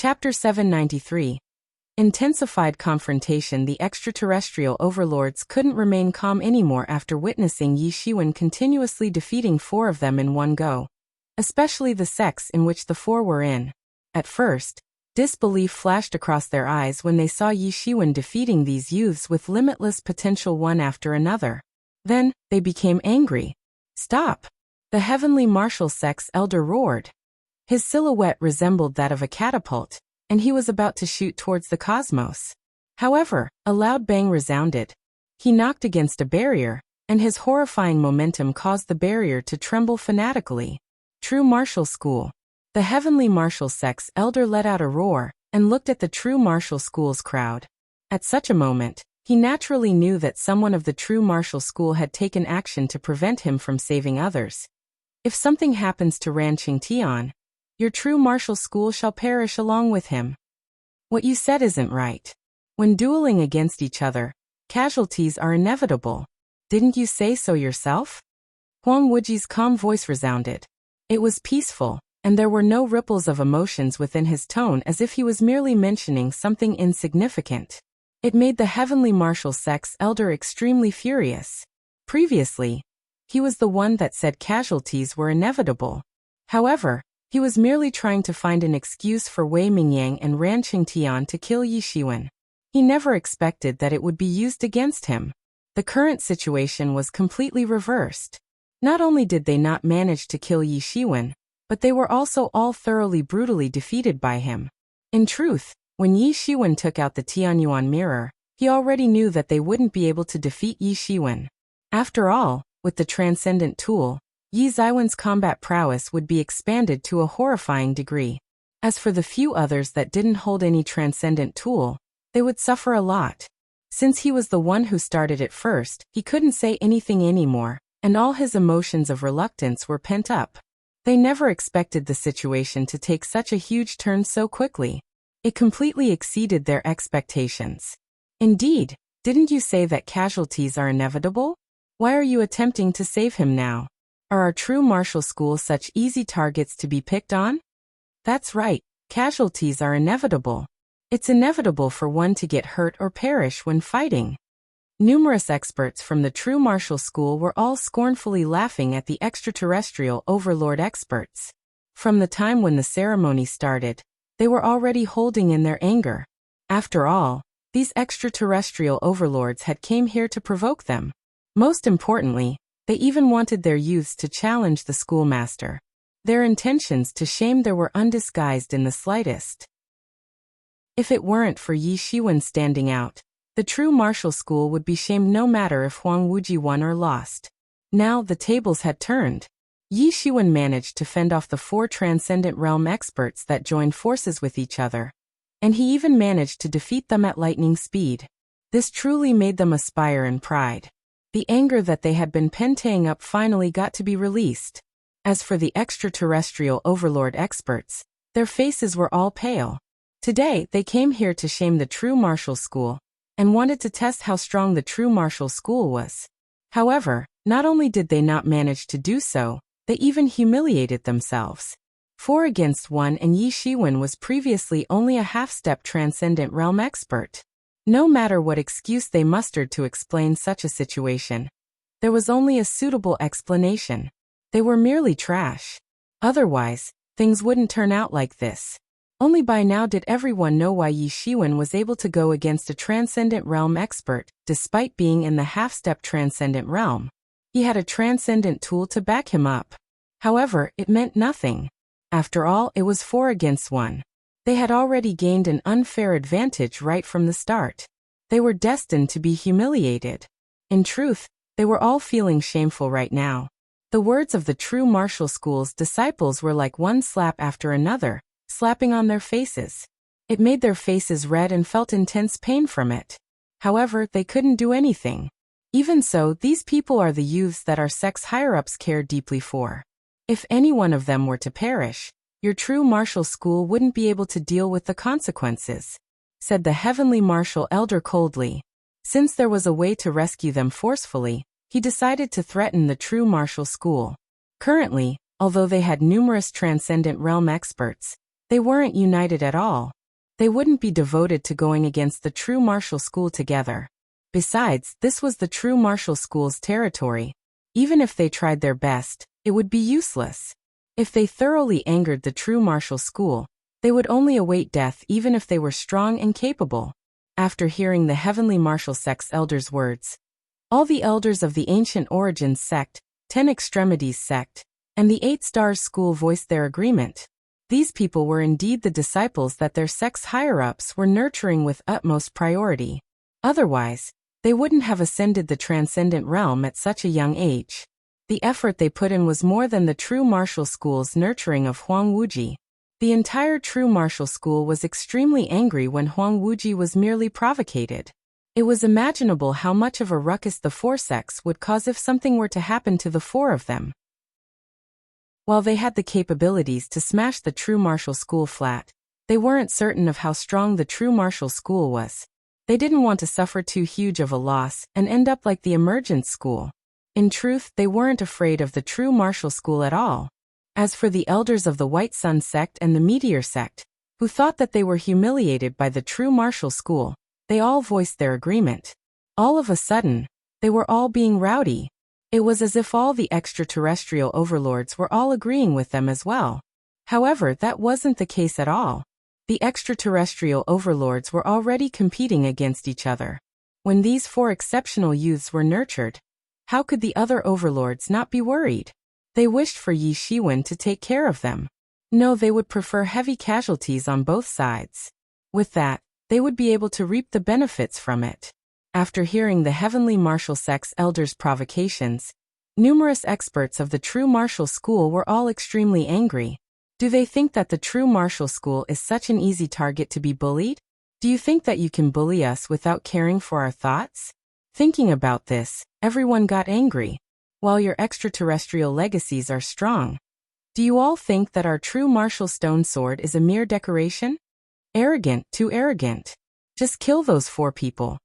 Chapter 793. Intensified confrontation. The extraterrestrial overlords couldn't remain calm anymore after witnessing Yi Shiwen continuously defeating 4 of them in one go, especially the sects in which the 4 were in. At first, disbelief flashed across their eyes when they saw Yi Shiwen defeating these youths with limitless potential one after another. Then, they became angry. "Stop!" The heavenly martial sect's elder roared. His silhouette resembled that of a catapult, and he was about to shoot towards the cosmos. However, a loud bang resounded. He knocked against a barrier, and his horrifying momentum caused the barrier to tremble fanatically. True martial school. The heavenly martial sect's elder let out a roar, and looked at the true martial school's crowd. At such a moment, he naturally knew that someone of the true martial school had taken action to prevent him from saving others. If something happens to Ran Qingtian, your true martial school shall perish along with him. What you said isn't right. When dueling against each other, casualties are inevitable. Didn't you say so yourself? Huang Wuji's calm voice resounded. It was peaceful, and there were no ripples of emotions within his tone, as if he was merely mentioning something insignificant. It made the heavenly martial sect's elder extremely furious. Previously, he was the one that said casualties were inevitable. However, he was merely trying to find an excuse for Wei Mingyang and Ran Qingtian to kill Yi Shiwen. He never expected that it would be used against him. The current situation was completely reversed. Not only did they not manage to kill Yi Shiwen, but they were also all thoroughly brutally defeated by him. In truth, when Yi Shiwen took out the Tianyuan mirror, he already knew that they wouldn't be able to defeat Yi Shiwen. After all, with the transcendent tool, Yi Ziwen's combat prowess would be expanded to a horrifying degree. As for the few others that didn't hold any transcendent tool, they would suffer a lot. Since he was the one who started it first, he couldn't say anything anymore, and all his emotions of reluctance were pent up. They never expected the situation to take such a huge turn so quickly. It completely exceeded their expectations. Indeed, didn't you say that casualties are inevitable? Why are you attempting to save him now? Are our true martial school such easy targets to be picked on? That's right, casualties are inevitable. It's inevitable for one to get hurt or perish when fighting. Numerous experts from the true martial school were all scornfully laughing at the extraterrestrial overlord experts. From the time when the ceremony started, they were already holding in their anger. After all, these extraterrestrial overlords had came here to provoke them. Most importantly, they even wanted their youths to challenge the schoolmaster. Their intentions to shame them were undisguised in the slightest. If it weren't for Yi Shiwen standing out, the true martial school would be shamed no matter if Huang Wuji won or lost. Now the tables had turned. Yi Shiwen managed to fend off the 4 transcendent realm experts that joined forces with each other, and he even managed to defeat them at lightning speed. This truly made them aspire in pride. The anger that they had been penting up finally got to be released. As for the extraterrestrial overlord experts, their faces were all pale. Today, they came here to shame the true martial school, and wanted to test how strong the true martial school was. However, not only did they not manage to do so, they even humiliated themselves. 4 against 1, and Yi Shiwen was previously only a half-step transcendent realm expert. No matter what excuse they mustered to explain such a situation, there was only a suitable explanation. They were merely trash. Otherwise, things wouldn't turn out like this. Only by now did everyone know why Yi Shiwen was able to go against a transcendent realm expert, despite being in the half-step transcendent realm. He had a transcendent tool to back him up. However, it meant nothing. After all, it was 4 against 1. They had already gained an unfair advantage right from the start. They were destined to be humiliated. In truth, they were all feeling shameful right now. The words of the true martial school's disciples were like one slap after another, slapping on their faces. It made their faces red and felt intense pain from it. However, they couldn't do anything. Even so, these people are the youths that our sect's higher-ups care deeply for. If any one of them were to perish, your true martial school wouldn't be able to deal with the consequences, said the heavenly martial elder coldly. Since there was a way to rescue them forcefully, he decided to threaten the true martial school. Currently, although they had numerous transcendent realm experts, They weren't united at all. They wouldn't be devoted to going against the true martial school together. Besides, this was the true martial school's territory. Even if they tried their best, it would be useless. If they thoroughly angered the true martial school, they would only await death even if they were strong and capable. After hearing the heavenly martial sect's elders' words, all the elders of the Ancient Origins sect, 10 Extremities sect, and the 8 Stars school voiced their agreement. These people were indeed the disciples that their sect's higher-ups were nurturing with utmost priority. Otherwise, they wouldn't have ascended the transcendent realm at such a young age. The effort they put in was more than the true martial school's nurturing of Huang Wuji. The entire true martial school was extremely angry when Huang Wuji was merely provocated. It was imaginable how much of a ruckus the 4 sects would cause if something were to happen to the 4 of them. While they had the capabilities to smash the true martial school flat, they weren't certain of how strong the true martial school was. They didn't want to suffer too huge of a loss and end up like the emergent school. In truth, they weren't afraid of the true martial school at all. As for the elders of the White Sun sect and the Meteor sect, who thought that they were humiliated by the true martial school, they all voiced their agreement. All of a sudden, they were all being rowdy. It was as if all the extraterrestrial overlords were all agreeing with them as well. However, that wasn't the case at all. The extraterrestrial overlords were already competing against each other. When these 4 exceptional youths were nurtured, how could the other overlords not be worried? They wished for Yi Shiwen to take care of them. No, they would prefer heavy casualties on both sides. With that, they would be able to reap the benefits from it. After hearing the heavenly martial sect's elders' provocations, numerous experts of the true martial school were all extremely angry. Do they think that the true martial school is such an easy target to be bullied? Do you think that you can bully us without caring for our thoughts? Thinking about this, everyone got angry. While your extraterrestrial legacies are strong, do you all think that our true martial stone sword is a mere decoration? Arrogant, too arrogant. Just kill those 4 people.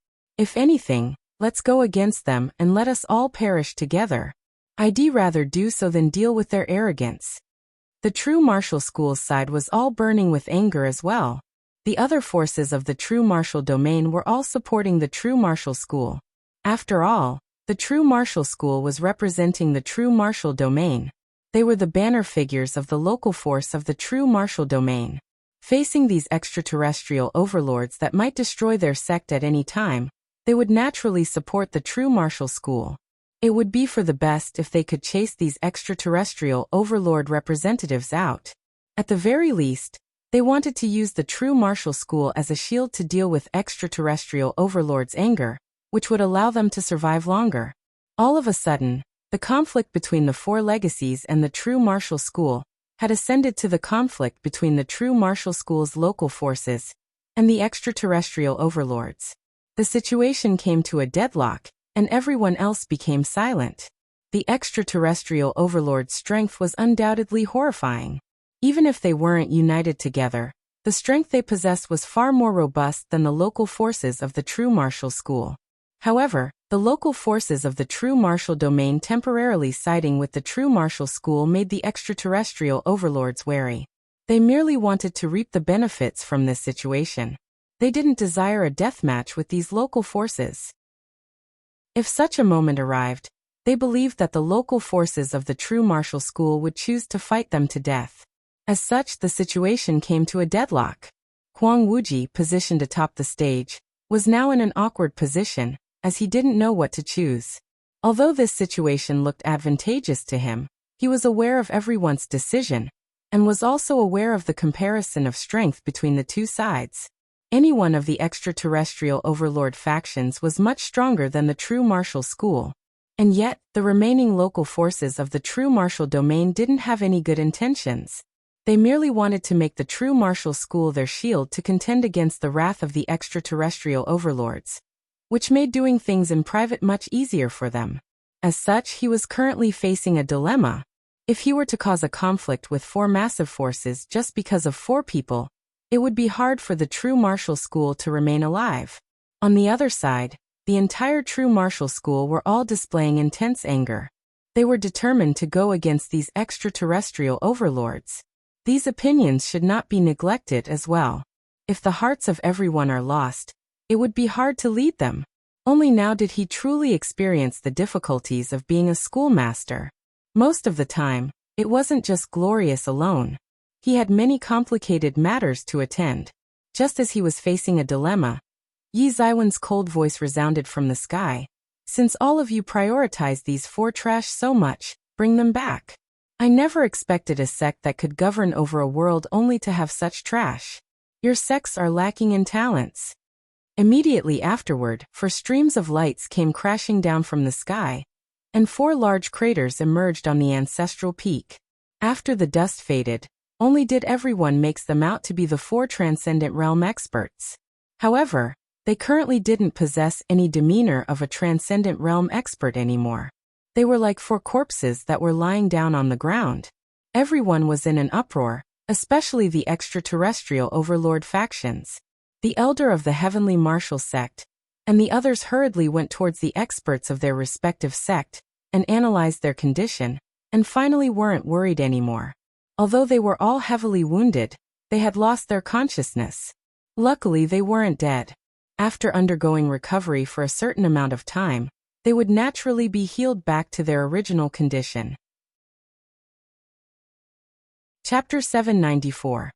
If anything, let's go against them and let us all perish together. I'd rather do so than deal with their arrogance. The true martial school's side was all burning with anger as well. The other forces of the true martial domain were all supporting the true martial school. After all, the true martial school was representing the true martial domain. They were the banner figures of the local force of the true martial domain. Facing these extraterrestrial overlords that might destroy their sect at any time, they would naturally support the true martial school. It would be for the best if they could chase these extraterrestrial overlord representatives out. At the very least, they wanted to use the true martial school as a shield to deal with extraterrestrial overlords' anger, which would allow them to survive longer. All of a sudden, the conflict between the 4 legacies and the true martial school had ascended to the conflict between the true martial school's local forces and the extraterrestrial overlords. The situation came to a deadlock, and everyone else became silent. The extraterrestrial overlord's strength was undoubtedly horrifying. Even if they weren't united together, the strength they possessed was far more robust than the local forces of the true martial school. However, the local forces of the true martial domain temporarily siding with the true martial school made the extraterrestrial overlords wary. They merely wanted to reap the benefits from this situation. They didn't desire a deathmatch with these local forces. If such a moment arrived, they believed that the local forces of the true martial school would choose to fight them to death. As such, the situation came to a deadlock. Huang Wuji, positioned atop the stage, was now in an awkward position, as he didn't know what to choose. Although this situation looked advantageous to him, he was aware of everyone's decision, and was also aware of the comparison of strength between the 2 sides. Any one of the extraterrestrial overlord factions was much stronger than the true martial school. And yet, the remaining local forces of the true martial domain didn't have any good intentions. They merely wanted to make the true martial school their shield to contend against the wrath of the extraterrestrial overlords, which made doing things in private much easier for them. As such, he was currently facing a dilemma. If he were to cause a conflict with 4 massive forces just because of 4 people, it would be hard for the true martial school to remain alive. On the other side, the entire true martial school were all displaying intense anger. They were determined to go against these extraterrestrial overlords. These opinions should not be neglected as well. If the hearts of everyone are lost, it would be hard to lead them. Only now did he truly experience the difficulties of being a schoolmaster. Most of the time, it wasn't just glorious alone. He had many complicated matters to attend. Just as he was facing a dilemma, Yi Zaiwen's cold voice resounded from the sky. Since all of you prioritize these 4 trash so much, bring them back. I never expected a sect that could govern over a world only to have such trash. Your sects are lacking in talents. Immediately afterward, 4 streams of lights came crashing down from the sky, and 4 large craters emerged on the ancestral peak. After the dust faded, only did everyone makes them out to be the 4 Transcendent Realm experts. However, they currently didn't possess any demeanor of a Transcendent Realm expert anymore. They were like 4 corpses that were lying down on the ground. Everyone was in an uproar, especially the extraterrestrial overlord factions. The elder of the Heavenly Martial sect, and the others hurriedly went towards the experts of their respective sect, and analyzed their condition, and finally weren't worried anymore. Although they were all heavily wounded, they had lost their consciousness. Luckily they weren't dead. After undergoing recovery for a certain amount of time, they would naturally be healed back to their original condition. Chapter 794.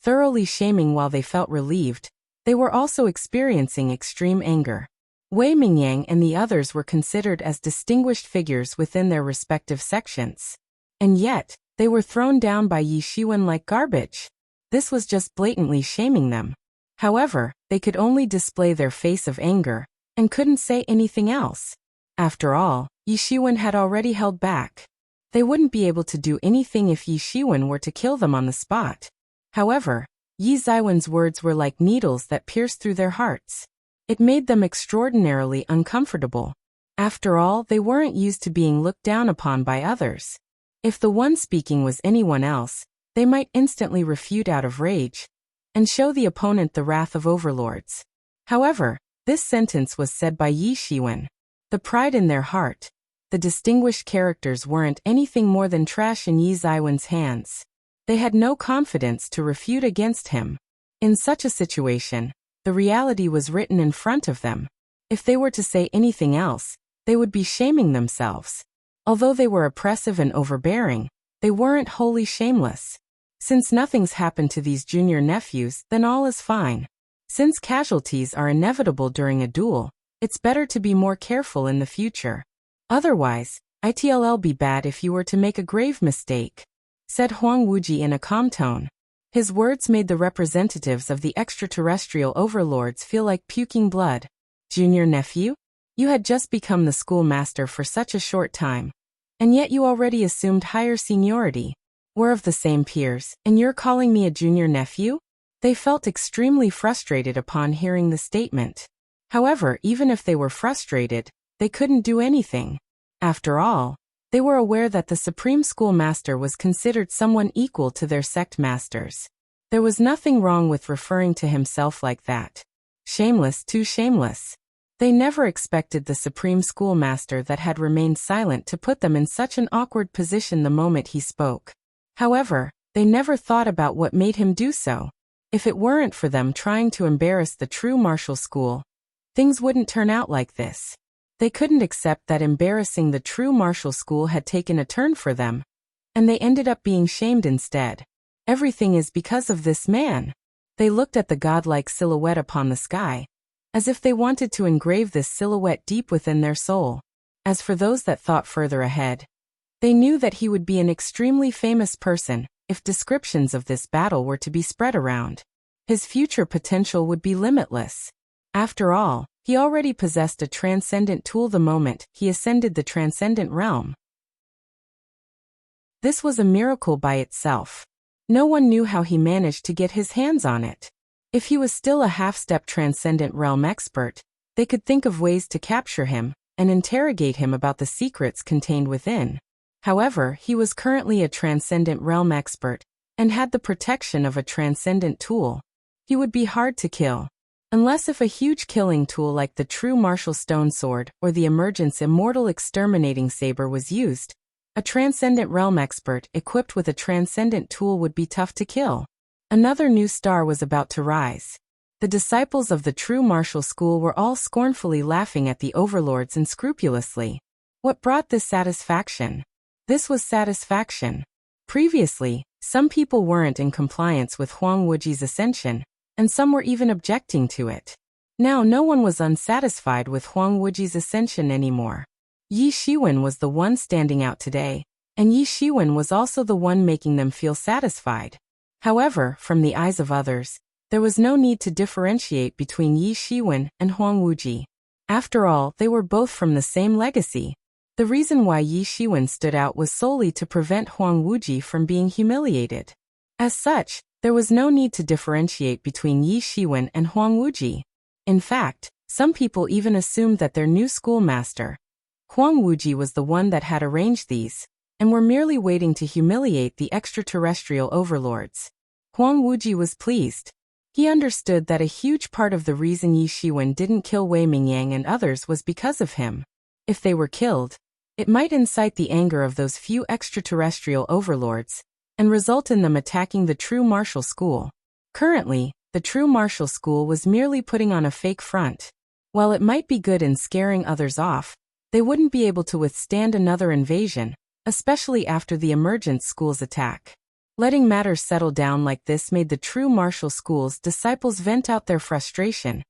Thoroughly shaming. While they felt relieved, they were also experiencing extreme anger. Wei Mingyang and the others were considered as distinguished figures within their respective sections. And yet, they were thrown down by Yi Shiwen like garbage. This was just blatantly shaming them. However, they could only display their face of anger, and couldn't say anything else. After all, Yi Shiwen had already held back. They wouldn't be able to do anything if Yi Shiwen were to kill them on the spot. However, Yi Zaiwen's words were like needles that pierced through their hearts. It made them extraordinarily uncomfortable. After all, they weren't used to being looked down upon by others. If the one speaking was anyone else, they might instantly refute out of rage, and show the opponent the wrath of overlords. However, this sentence was said by Yi Shiwen. The pride in their heart, the distinguished characters weren't anything more than trash in Yi Zaiwen's hands. They had no confidence to refute against him. In such a situation, the reality was written in front of them. If they were to say anything else, they would be shaming themselves. Although they were oppressive and overbearing, they weren't wholly shameless. Since nothing's happened to these junior nephews, then all is fine. Since casualties are inevitable during a duel, it's better to be more careful in the future. Otherwise, it'll be bad if you were to make a grave mistake, said Huang Wuji in a calm tone. His words made the representatives of the extraterrestrial overlords feel like puking blood. Junior nephew? You had just become the schoolmaster for such a short time, and yet you already assumed higher seniority. We're of the same peers, and you're calling me a junior nephew? They felt extremely frustrated upon hearing the statement. However, even if they were frustrated, they couldn't do anything. After all, they were aware that the Supreme Schoolmaster was considered someone equal to their sect masters. There was nothing wrong with referring to himself like that. Shameless, too shameless. They never expected the Supreme Schoolmaster that had remained silent to put them in such an awkward position the moment he spoke. However, they never thought about what made him do so. If it weren't for them trying to embarrass the true martial school, things wouldn't turn out like this. They couldn't accept that embarrassing the true martial school had taken a turn for them, and they ended up being shamed instead. Everything is because of this man. They looked at the godlike silhouette upon the sky, as if they wanted to engrave this silhouette deep within their soul. As for those that thought further ahead, they knew that he would be an extremely famous person if descriptions of this battle were to be spread around. His future potential would be limitless. After all, he already possessed a transcendent tool the moment he ascended the transcendent realm. This was a miracle by itself. No one knew how he managed to get his hands on it. If he was still a half-step transcendent realm expert, they could think of ways to capture him and interrogate him about the secrets contained within. However, he was currently a transcendent realm expert and had the protection of a transcendent tool. He would be hard to kill. Unless if a huge killing tool like the true martial stone sword or the emergence immortal exterminating saber was used, A transcendent realm expert equipped with a transcendent tool would be tough to kill. Another new star was about to rise. The disciples of the true martial school were all scornfully laughing at the overlords unscrupulously. What brought this satisfaction? This was satisfaction. Previously, some people weren't in compliance with Huang Wuji's ascension, and some were even objecting to it. Now no one was unsatisfied with Huang Wuji's ascension anymore. Yi Shiwen was the one standing out today, and Yi Shiwen was also the one making them feel satisfied. However, from the eyes of others, there was no need to differentiate between Yi Shiwen and Huang Wuji. After all, they were both from the same legacy. The reason why Yi Shiwen stood out was solely to prevent Huang Wuji from being humiliated. As such, there was no need to differentiate between Yi Shiwen and Huang Wuji. In fact, some people even assumed that their new schoolmaster, Huang Wuji, was the one that had arranged these, and were merely waiting to humiliate the extraterrestrial overlords. Huang Wuji was pleased. He understood that a huge part of the reason Yi Shiwen didn't kill Wei Mingyang and others was because of him. If they were killed, it might incite the anger of those few extraterrestrial overlords, and result in them attacking the true martial school. Currently, the true martial school was merely putting on a fake front. While it might be good in scaring others off, they wouldn't be able to withstand another invasion, especially after the emergent school's attack. Letting matters settle down like this made the true martial school's disciples vent out their frustration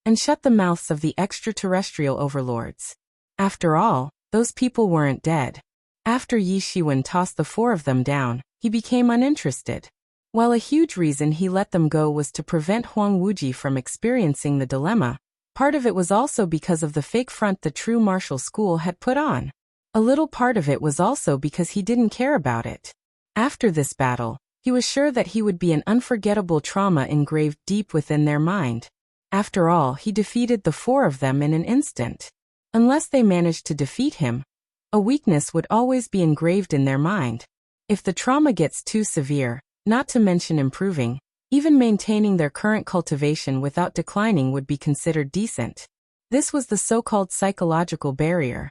and shut the mouths of the extraterrestrial overlords. After all, those people weren't dead. After Yi Shiwen tossed the four of them down, he became uninterested. While a huge reason he let them go was to prevent Huang Wuji from experiencing the dilemma, part of it was also because of the fake front the true martial school had put on. A little part of it was also because he didn't care about it. After this battle, he was sure that he would be an unforgettable trauma engraved deep within their mind. After all, he defeated the four of them in an instant. Unless they managed to defeat him, a weakness would always be engraved in their mind. If the trauma gets too severe, not to mention improving, even maintaining their current cultivation without declining would be considered decent. This was the so-called psychological barrier.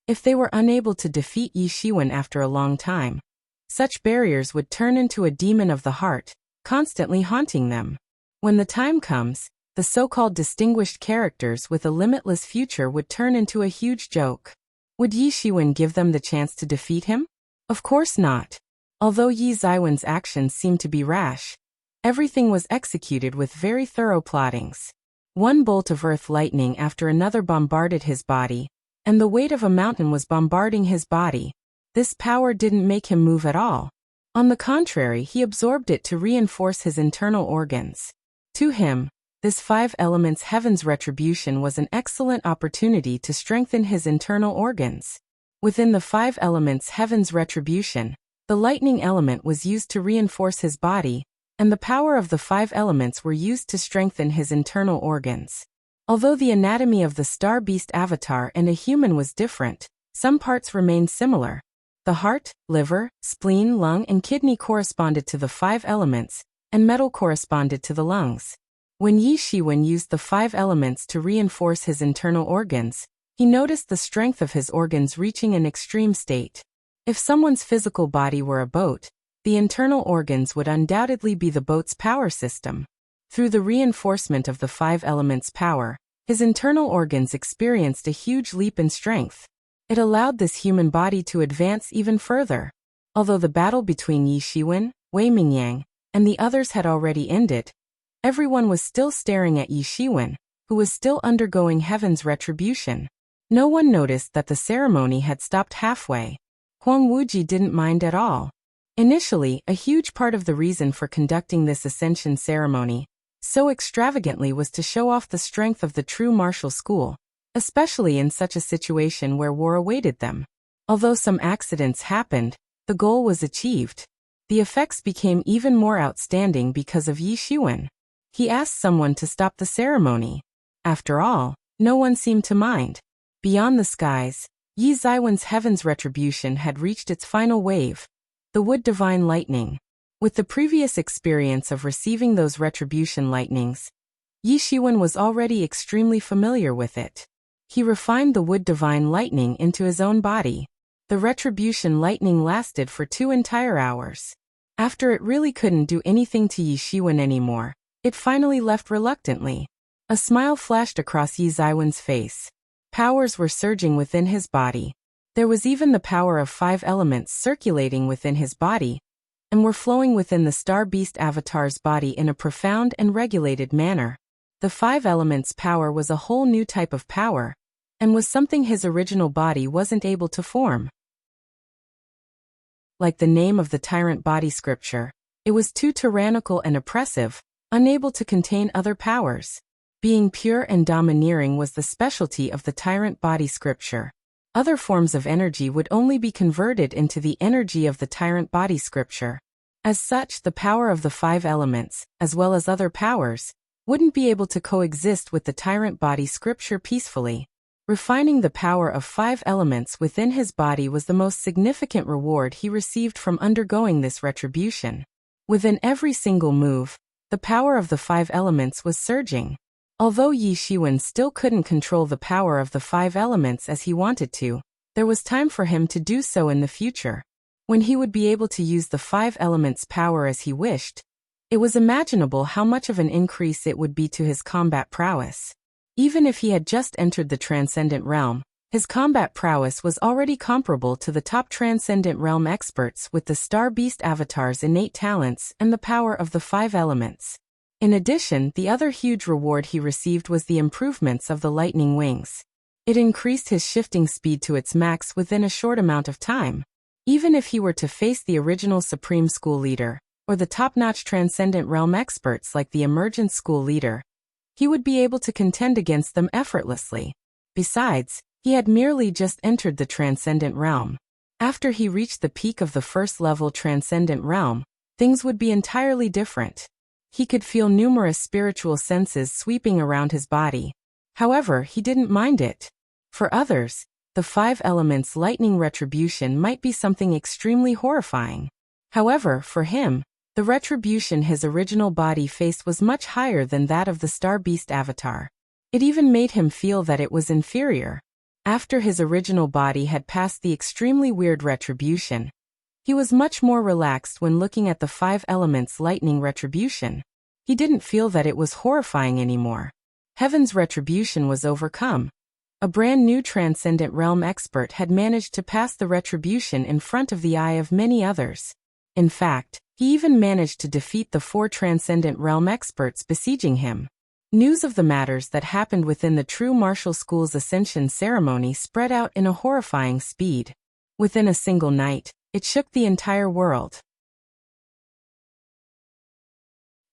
If they were unable to defeat Yi Shiwen after a long time, such barriers would turn into a demon of the heart, constantly haunting them. When the time comes, the so-called distinguished characters with a limitless future would turn into a huge joke. Would Yi Shiwen give them the chance to defeat him? Of course not. Although Yi Ziwen's actions seemed to be rash, everything was executed with very thorough plottings. One bolt of earth lightning after another bombarded his body, and the weight of a mountain was bombarding his body. This power didn't make him move at all. On the contrary, he absorbed it to reinforce his internal organs. To him, this 5 elements heaven's retribution was an excellent opportunity to strengthen his internal organs. Within the 5 elements heaven's retribution, the lightning element was used to reinforce his body, and the power of the 5 elements were used to strengthen his internal organs. Although the anatomy of the Star Beast avatar and a human was different, some parts remained similar. The heart, liver, spleen, lung, and kidney corresponded to the 5 elements, and metal corresponded to the lungs. When Yi Shiwen used the 5 elements to reinforce his internal organs, he noticed the strength of his organs reaching an extreme state. If someone's physical body were a boat, the internal organs would undoubtedly be the boat's power system. Through the reinforcement of the 5 elements' power, his internal organs experienced a huge leap in strength. It allowed this human body to advance even further. Although the battle between Yi Shiwen, Wei Mingyang, and the others had already ended, everyone was still staring at Yi Shiwen, who was still undergoing heaven's retribution. No one noticed that the ceremony had stopped halfway. Huang Wuji didn't mind at all. Initially, a huge part of the reason for conducting this ascension ceremony so extravagantly was to show off the strength of the true martial school, especially in such a situation where war awaited them. Although some accidents happened, the goal was achieved. The effects became even more outstanding because of Yi Shiwen. He asked someone to stop the ceremony. After all, no one seemed to mind. Beyond the skies, Yi Ziwen's heaven's retribution had reached its final wave, the Wood Divine Lightning. With the previous experience of receiving those retribution lightnings, Yi Shiwen was already extremely familiar with it. He refined the wood divine lightning into his own body. The retribution lightning lasted for 2 entire hours. After it really couldn't do anything to Yi Shiwen anymore, it finally left reluctantly. A smile flashed across Yi Zaiwen's face. Powers were surging within his body. There was even the power of 5 elements circulating within his body, and were flowing within the Star Beast Avatar's body in a profound and regulated manner. The 5 elements' power was a whole new type of power, and was something his original body wasn't able to form. Like the name of the tyrant body scripture, it was too tyrannical and oppressive, unable to contain other powers. Being pure and domineering was the specialty of the tyrant body scripture. Other forms of energy would only be converted into the energy of the tyrant body scripture. As such, the power of the 5 elements, as well as other powers, wouldn't be able to coexist with the tyrant body scripture peacefully. Refining the power of 5 elements within his body was the most significant reward he received from undergoing this retribution. Within every single move, the power of the 5 elements was surging. Although Yi Shiwen still couldn't control the power of the 5 elements as he wanted to, there was time for him to do so in the future, when he would be able to use the 5 elements' power as he wished. It was imaginable how much of an increase it would be to his combat prowess. Even if he had just entered the Transcendent Realm, his combat prowess was already comparable to the top Transcendent Realm experts with the Star Beast Avatar's innate talents and the power of the 5 elements. In addition, the other huge reward he received was the improvements of the lightning wings. It increased his shifting speed to its max within a short amount of time. Even if he were to face the original Supreme School Leader, or the top-notch Transcendent Realm experts like the Emergent School Leader, he would be able to contend against them effortlessly. Besides, he had merely just entered the Transcendent Realm. After he reached the peak of the first-level Transcendent Realm, things would be entirely different. He could feel numerous spiritual senses sweeping around his body. However, he didn't mind it. For others, the 5 elements' lightning retribution might be something extremely horrifying. However, for him, the retribution his original body faced was much higher than that of the Star Beast Avatar. It even made him feel that it was inferior. After his original body had passed the extremely weird retribution, he was much more relaxed when looking at the 5 elements' lightning retribution. He didn't feel that it was horrifying anymore. Heaven's retribution was overcome. A brand new Transcendent Realm expert had managed to pass the retribution in front of the eye of many others. In fact, he even managed to defeat the 4 Transcendent Realm experts besieging him. News of the matters that happened within the True Martial School's Ascension ceremony spread out in a horrifying speed. Within a single night, it shook the entire world.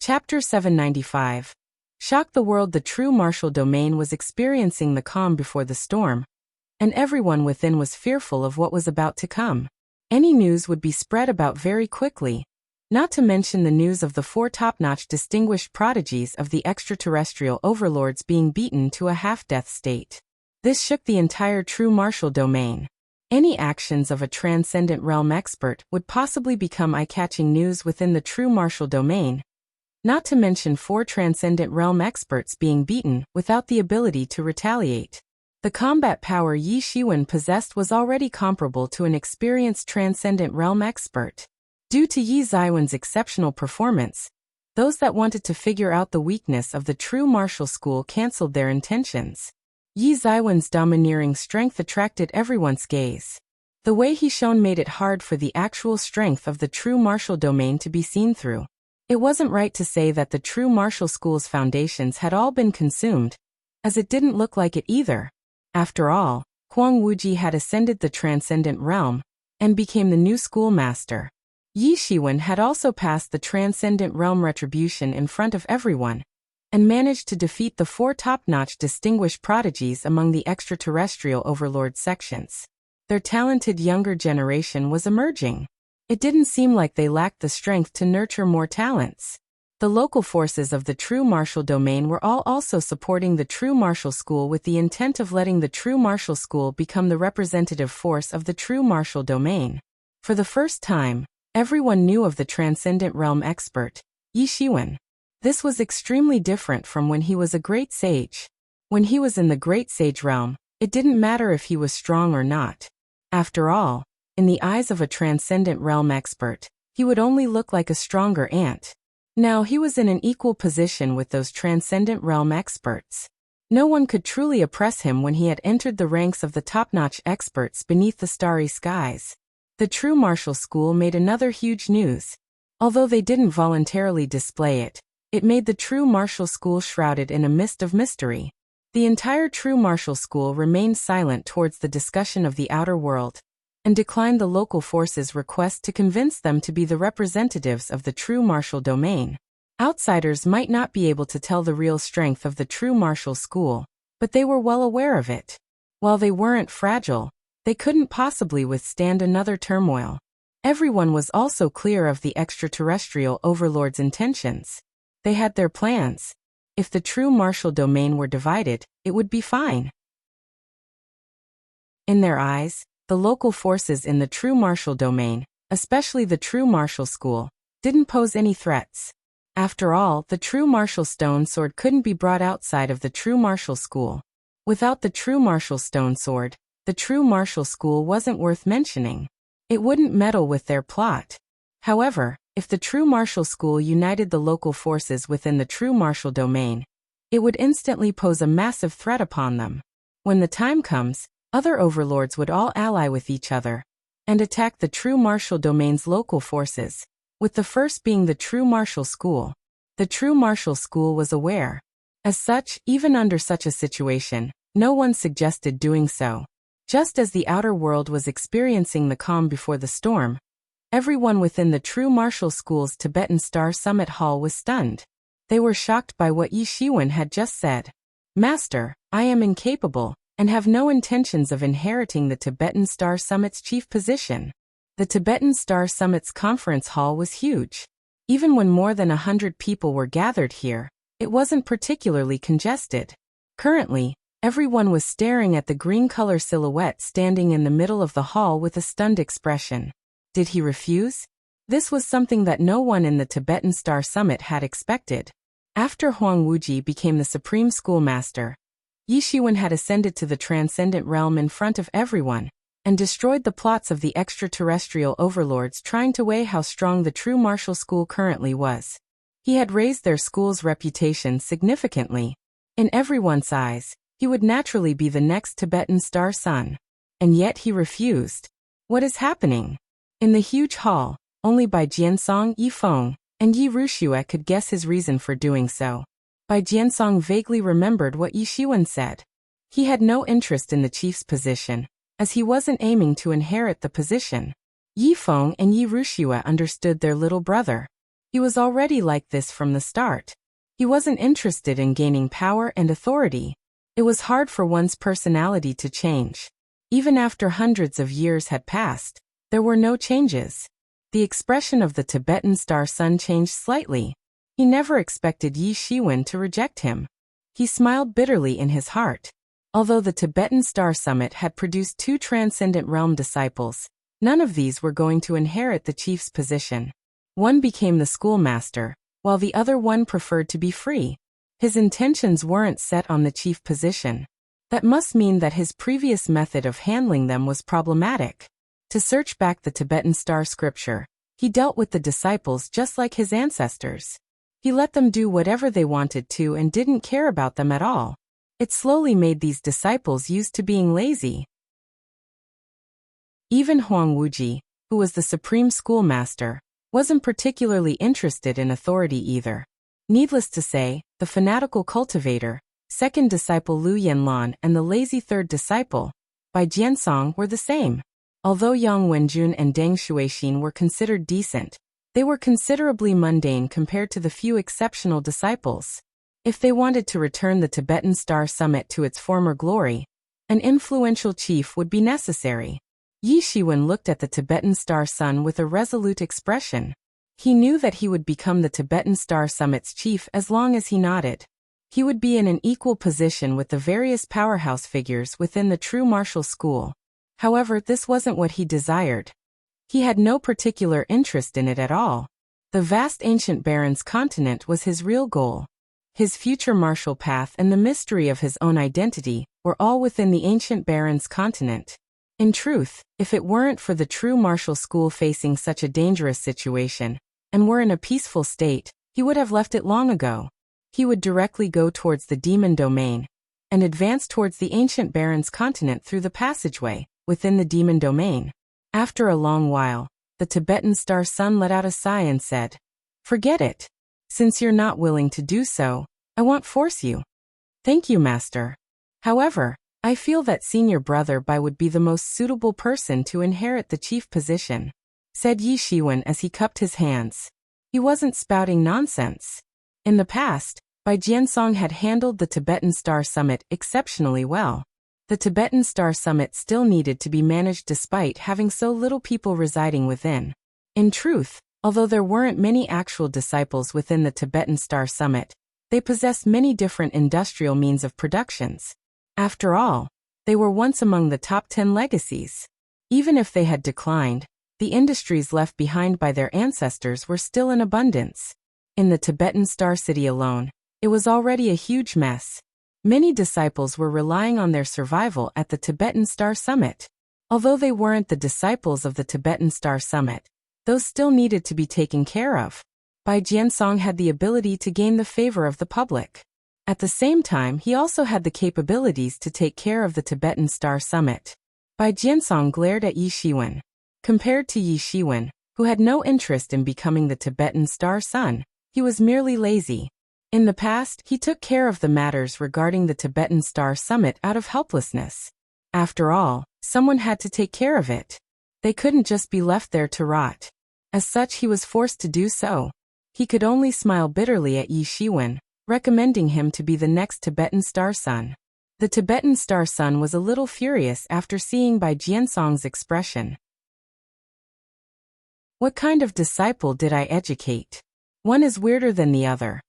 Chapter 795. Shocked the world. The true martial domain was experiencing the calm before the storm, and everyone within was fearful of what was about to come. Any news would be spread about very quickly, not to mention the news of the 4 top-notch distinguished prodigies of the extraterrestrial overlords being beaten to a half-death state. This shook the entire true martial domain. Any actions of a Transcendent Realm expert would possibly become eye-catching news within the true martial domain, not to mention 4 Transcendent Realm experts being beaten without the ability to retaliate. The combat power Yi Shiwen possessed was already comparable to an experienced Transcendent Realm expert. Due to Yi Zaiwen's exceptional performance, those that wanted to figure out the weakness of the true martial school cancelled their intentions. Yi Zaiwen's domineering strength attracted everyone's gaze. The way he shone made it hard for the actual strength of the true martial domain to be seen through. It wasn't right to say that the true martial school's foundations had all been consumed, as it didn't look like it either. After all, Huang Wuji had ascended the Transcendent Realm and became the new schoolmaster. Yi Shiwen had also passed the Transcendent Realm retribution in front of everyone, and managed to defeat the 4 top-notch distinguished prodigies among the extraterrestrial overlord sections. Their talented younger generation was emerging. It didn't seem like they lacked the strength to nurture more talents. The local forces of the true martial domain were all also supporting the true martial school with the intent of letting the true martial school become the representative force of the true martial domain. For the first time, everyone knew of the Transcendent Realm expert, Yi Shiwen. This was extremely different from when he was a great sage. When he was in the Great Sage Realm, It didn't matter if he was strong or not. After all, in the eyes of a transcendent realm expert, he would only look like a stronger ant. Now he was in an equal position with those transcendent realm experts. No one could truly oppress him when he had entered the ranks of the top-notch experts beneath the starry skies. The true martial school made another huge news. Although they didn't voluntarily display it, it made the true martial school shrouded in a mist of mystery. The entire true martial school remained silent towards the discussion of the outer world, and declined the local forces' request to convince them to be the representatives of the true martial domain. Outsiders might not be able to tell the real strength of the true martial school, but they were well aware of it. While they weren't fragile, they couldn't possibly withstand another turmoil. Everyone was also clear of the extraterrestrial overlord's intentions. They had their plans. If the true martial domain were divided, it would be fine. In their eyes, the local forces in the true martial domain, especially the true martial school, didn't pose any threats. After all, the true martial stone sword couldn't be brought outside of the true martial school. Without the true martial stone sword, the true martial school wasn't worth mentioning. It wouldn't meddle with their plot. However, if the true martial school united the local forces within the true martial domain, it would instantly pose a massive threat upon them. When the time comes, other overlords would all ally with each other and attack the true martial domain's local forces, with the first being the true martial school. The true martial school was aware. As such, even under such a situation, no one suggested doing so. Just as the outer world was experiencing the calm before the storm, everyone within the true martial school's Tibetan Star Summit Hall was stunned. They were shocked by what Yi Shiwen had just said. "Master, I am incapable, and have no intentions of inheriting the Tibetan Star Summit's chief position." The Tibetan Star Summit's conference hall was huge. Even when more than 100 people were gathered here, it wasn't particularly congested. Currently, everyone was staring at the green color silhouette standing in the middle of the hall with a stunned expression. Did he refuse? This was something that no one in the Tibetan Star Summit had expected. After Huang Wuji became the supreme schoolmaster, Yi Shiwen had ascended to the transcendent realm in front of everyone, and destroyed the plots of the extraterrestrial overlords trying to weigh how strong the true martial school currently was. He had raised their school's reputation significantly. In everyone's eyes, he would naturally be the next Tibetan Star Sun. And yet he refused. What is happening? In the huge hall, only Bai Jiansong, Yi Feng, and Yi Ruxue could guess his reason for doing so. Bai Jiansong vaguely remembered what Yi Shiwen said. He had no interest in the chief's position, as he wasn't aiming to inherit the position. Yi Feng and Yi Ruxue understood their little brother. He was already like this from the start. He wasn't interested in gaining power and authority. It was hard for one's personality to change. Even after hundreds of years had passed, there were no changes. The expression of the Tibetan Star Sun changed slightly. He never expected Yi Shiwen to reject him. He smiled bitterly in his heart. Although the Tibetan Star Summit had produced 2 Transcendent Realm disciples, none of these were going to inherit the chief's position. One became the schoolmaster, while the other one preferred to be free. His intentions weren't set on the chief position. That must mean that his previous method of handling them was problematic. To search back the Tibetan Star Scripture, he dealt with the disciples just like his ancestors. He let them do whatever they wanted to and didn't care about them at all. It slowly made these disciples used to being lazy. Even Huang Wuji, who was the supreme schoolmaster, wasn't particularly interested in authority either. Needless to say, the fanatical cultivator, second disciple Lu Yanlan, and the lazy third disciple, Bai Jiansong, were the same. Although Yang Wenjun and Deng Shuixin were considered decent, they were considerably mundane compared to the few exceptional disciples. If they wanted to return the Tibetan Star Summit to its former glory, an influential chief would be necessary. Yi Shiwen looked at the Tibetan Star Sun with a resolute expression. He knew that he would become the Tibetan Star Summit's chief as long as he nodded. He would be in an equal position with the various powerhouse figures within the true martial school. However, this wasn't what he desired. He had no particular interest in it at all. The vast ancient Baron's continent was his real goal. his future martial path and the mystery of his own identity were all within the ancient Baron's continent. In truth, if it weren't for the true martial school facing such a dangerous situation, and were in a peaceful state, he would have left it long ago. He would directly go towards the demon domain, and advance towards the ancient Baron's continent through the passageway within the demon domain. After a long while, the Tibetan Star Sun let out a sigh and said, "Forget it. Since you're not willing to do so, I won't force you." "Thank you, Master. However, I feel that senior brother Bai would be the most suitable person to inherit the chief position," said Yi Shiwen as he cupped his hands. He wasn't spouting nonsense. In the past, Bai Jiansong had handled the Tibetan Star Summit exceptionally well. The Tibetan Star Summit still needed to be managed despite having so little people residing within. In truth, although there weren't many actual disciples within the Tibetan Star Summit, they possessed many different industrial means of productions. After all, they were once among the top 10 legacies. Even if they had declined, the industries left behind by their ancestors were still in abundance. In the Tibetan Star City alone, it was already a huge mess. Many disciples were relying on their survival at the Tibetan Star Summit. Although they weren't the disciples of the Tibetan Star Summit, those still needed to be taken care of. Bai Jiansong had the ability to gain the favor of the public. At the same time, he also had the capabilities to take care of the Tibetan Star Summit. Bai Jiansong glared at Yi Shiwen. Compared to Yi Shiwen, who had no interest in becoming the Tibetan Star Sun, he was merely lazy. In the past, he took care of the matters regarding the Tibetan Star Summit out of helplessness. After all, someone had to take care of it. They couldn't just be left there to rot. As such, he was forced to do so. He could only smile bitterly at Yi Shiwen, recommending him to be the next Tibetan Star Sun. The Tibetan Star Sun was a little furious after seeing Bai Jiansong's expression. "What kind of disciple did I educate? One is weirder than the other.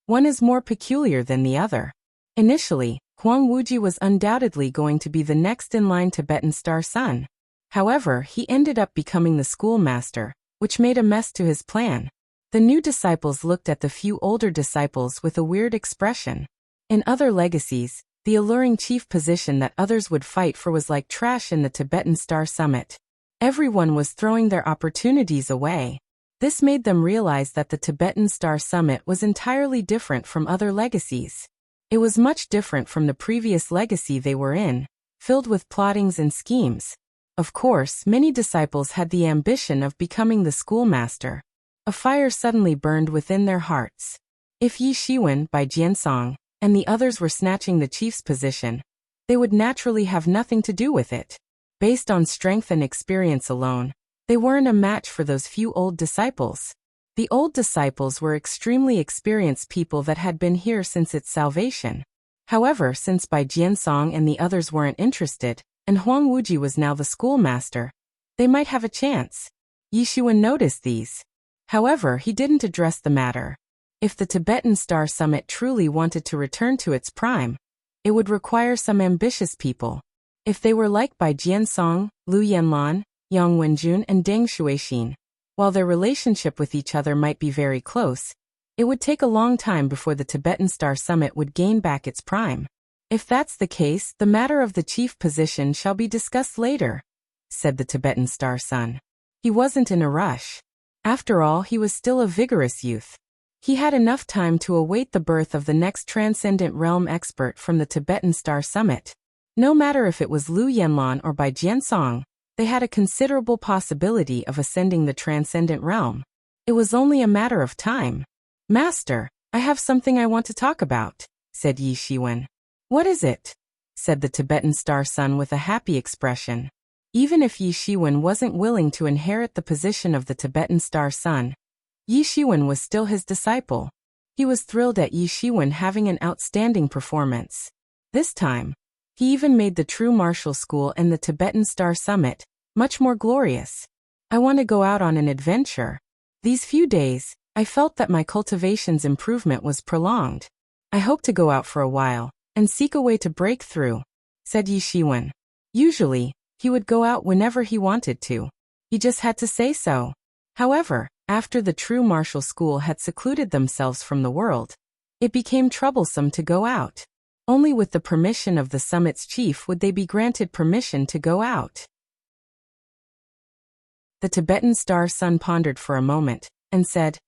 One is more peculiar than the other." Initially, Huang Wuji was undoubtedly going to be the next in line Tibetan Star Sun. However, he ended up becoming the schoolmaster, which made a mess to his plan. The new disciples looked at the few older disciples with a weird expression. In other legacies, the alluring chief position that others would fight for was like trash in the Tibetan Star Summit. Everyone was throwing their opportunities away. This made them realize that the Tibetan Star Summit was entirely different from other legacies. It was much different from the previous legacy they were in, filled with plottings and schemes. Of course, many disciples had the ambition of becoming the schoolmaster. A fire suddenly burned within their hearts. If Yi Shiwen, Bai Jiansong, and the others were snatching the chief's position, they would naturally have nothing to do with it. Based on strength and experience alone, they weren't a match for those few old disciples. The old disciples were extremely experienced people that had been here since its salvation. However, since Bai Jiansong and the others weren't interested, and Huang Wuji was now the schoolmaster, they might have a chance. Yi Shiwen noticed these. However, he didn't address the matter. If the Tibetan Star Summit truly wanted to return to its prime, it would require some ambitious people. If they were like Bai Jiansong, Lu Yanlan, Yang Wenjun and Deng Shuixin, while their relationship with each other might be very close, it would take a long time before the Tibetan Star Summit would gain back its prime. "If that's the case, the matter of the chief position shall be discussed later," said the Tibetan Star Sun. He wasn't in a rush. After all, he was still a vigorous youth. He had enough time to await the birth of the next transcendent realm expert from the Tibetan Star Summit. No matter if it was Lu Yanlan or Bai Jiansong, they had a considerable possibility of ascending the transcendent realm. It was only a matter of time. "Master, I have something I want to talk about," said Yi Shiwen. "What is it?" said the Tibetan Star Sun with a happy expression. Even if Yi Shiwen wasn't willing to inherit the position of the Tibetan Star Sun, Yi Shiwen was still his disciple. He was thrilled at Yi Shiwen having an outstanding performance. This time, he even made the true martial school and the Tibetan Star Summit much more glorious. "I want to go out on an adventure. These few days, I felt that my cultivation's improvement was prolonged. I hope to go out for a while and seek a way to break through," said Yi Shiwen. Usually, he would go out whenever he wanted to. He just had to say so. However, after the true martial school had secluded themselves from the world, It became troublesome to go out. Only with the permission of the summit's chief would they be granted permission to go out. The Tibetan star sun pondered for a moment, and said,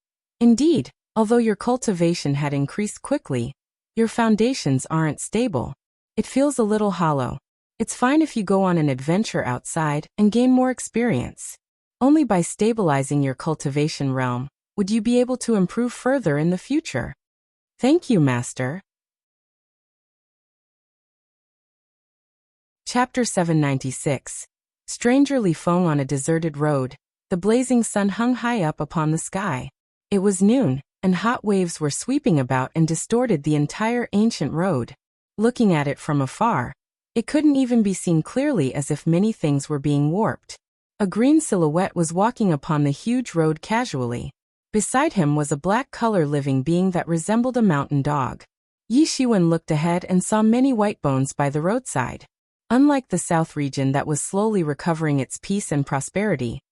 "Indeed, although your cultivation had increased quickly, your foundations aren't stable. It feels a little hollow. It's fine if you go on an adventure outside and gain more experience. Only by stabilizing your cultivation realm would you be able to improve further in the future." "Thank you, Master." Chapter 796. Stranger Li Feng on a deserted road. The blazing sun hung high up upon the sky. It was noon, and hot waves were sweeping about and distorted the entire ancient road. Looking at it from afar, it couldn't even be seen clearly, as if many things were being warped. A green silhouette was walking upon the huge road casually. Beside him was a black-color living being that resembled a mountain dog. Yi Shiwen looked ahead and saw many white bones by the roadside. Unlike the south region that was slowly recovering its peace and prosperity,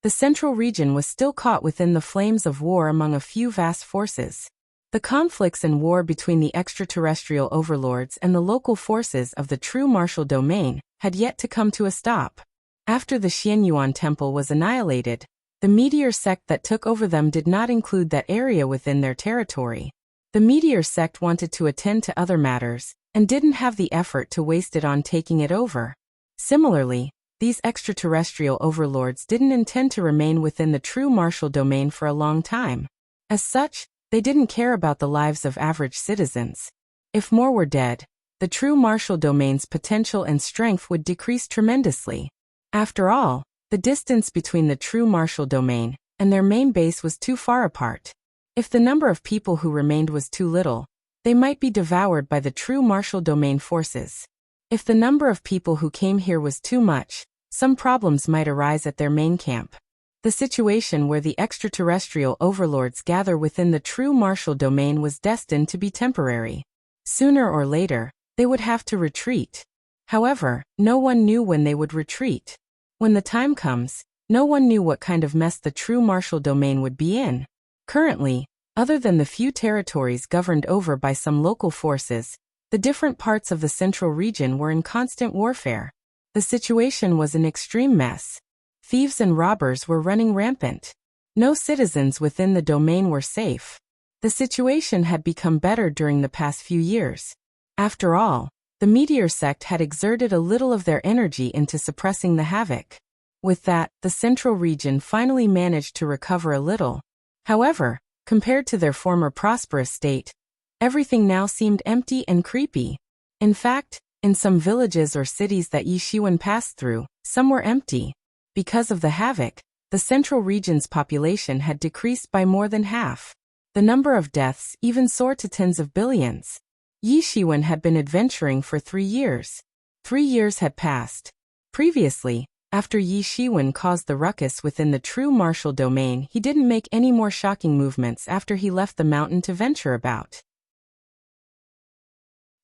the central region was still caught within the flames of war among a few vast forces. The conflicts and war between the extraterrestrial overlords and the local forces of the true martial domain had yet to come to a stop. After the Xianyuan temple was annihilated, the meteor sect that took over them did not include that area within their territory. The meteor sect wanted to attend to other matters, and didn't have the effort to waste it on taking it over. Similarly, these extraterrestrial overlords didn't intend to remain within the true martial domain for a long time. As such, they didn't care about the lives of average citizens. If more were dead, the true martial domain's potential and strength would decrease tremendously. After all, the distance between the true martial domain and their main base was too far apart. If the number of people who remained was too little, they might be devoured by the true martial domain forces. If the number of people who came here was too much, some problems might arise at their main camp. The situation where the extraterrestrial overlords gather within the true martial domain was destined to be temporary. Sooner or later, they would have to retreat. However, no one knew when they would retreat. When the time comes, no one knew what kind of mess the true martial domain would be in. Currently, other than the few territories governed over by some local forces, the different parts of the central region were in constant warfare. The situation was an extreme mess. Thieves and robbers were running rampant. No citizens within the domain were safe. The situation had become better during the past few years. After all, the meteor sect had exerted a little of their energy into suppressing the havoc. With that, the central region finally managed to recover a little. However, compared to their former prosperous state, everything now seemed empty and creepy. In fact, in some villages or cities that Yi Shiwen passed through, some were empty. Because of the havoc, the central region's population had decreased by more than half. The number of deaths even soared to tens of billions. Yi Shiwen had been adventuring for 3 years. 3 years had passed. Previously, after Yi Shiwen caused the ruckus within the true martial domain, he didn't make any more shocking movements after he left the mountain to venture about.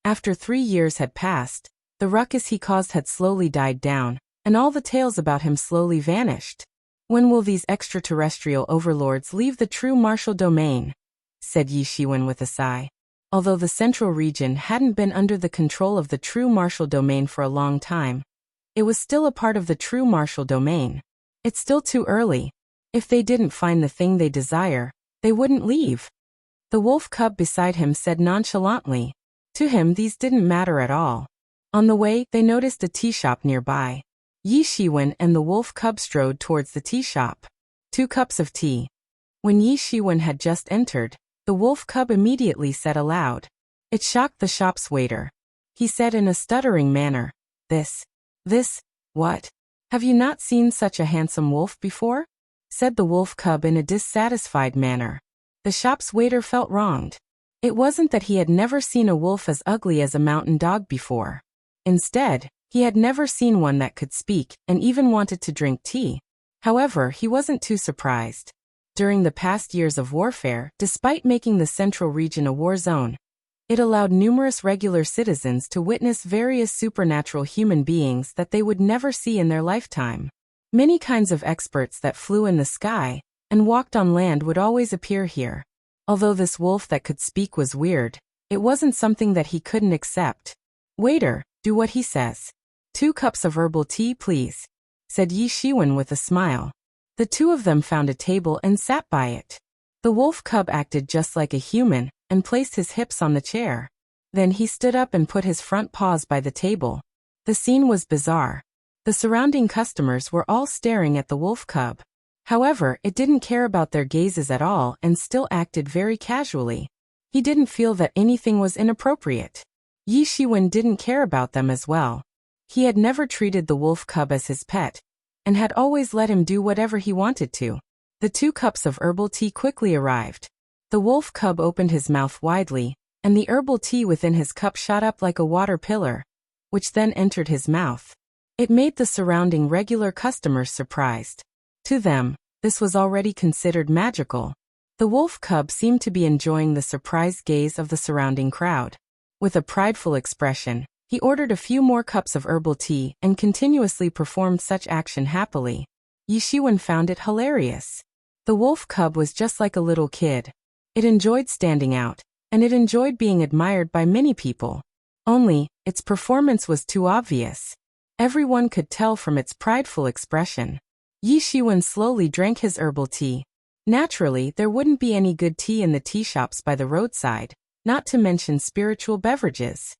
After 3 years had passed, the ruckus he caused had slowly died down, and all the tales about him slowly vanished. "When will these extraterrestrial overlords leave the true martial domain?" said Yi Shiwen with a sigh. Although the central region hadn't been under the control of the true martial domain for a long time, it was still a part of the true martial domain. It's still too early. If they didn't find the thing they desire, they wouldn't leave. The wolf cub beside him said nonchalantly. To him these didn't matter at all. On the way, they noticed a tea shop nearby. Yi Shiwen and the wolf cub strode towards the tea shop. 2 cups of tea. When Yi Shiwen had just entered, the wolf cub immediately said aloud. It shocked the shop's waiter. He said in a stuttering manner, This, what? Have you not seen such a handsome wolf before?" said the wolf cub in a dissatisfied manner. The shop's waiter felt wronged. It wasn't that he had never seen a wolf as ugly as a mountain dog before. Instead, he had never seen one that could speak and even wanted to drink tea. However, he wasn't too surprised. During the past years of warfare, despite making the central region a war zone, it allowed numerous regular citizens to witness various supernatural human beings that they would never see in their lifetime. Many kinds of experts that flew in the sky and walked on land would always appear here. Although this wolf that could speak was weird, it wasn't something that he couldn't accept. "Waiter, do what he says. 2 cups of herbal tea, please," said Yi Shiwen with a smile. The two of them found a table and sat by it. The wolf cub acted just like a human and placed his hips on the chair. Then he stood up and put his front paws by the table. The scene was bizarre. The surrounding customers were all staring at the wolf cub. However, it didn't care about their gazes at all and still acted very casually. He didn't feel that anything was inappropriate. Yi Shiwen didn't care about them as well. He had never treated the wolf cub as his pet, and had always let him do whatever he wanted to. The 2 cups of herbal tea quickly arrived. The wolf cub opened his mouth widely, and the herbal tea within his cup shot up like a water pillar, which then entered his mouth. It made the surrounding regular customers surprised. To them, this was already considered magical. The wolf cub seemed to be enjoying the surprised gaze of the surrounding crowd. With a prideful expression, he ordered a few more cups of herbal tea and continuously performed such action happily. Yi Shiwen found it hilarious. The wolf cub was just like a little kid. It enjoyed standing out, and it enjoyed being admired by many people. Only, its performance was too obvious. Everyone could tell from its prideful expression. Yi Shiwen slowly drank his herbal tea. Naturally, there wouldn't be any good tea in the tea shops by the roadside, not to mention spiritual beverages.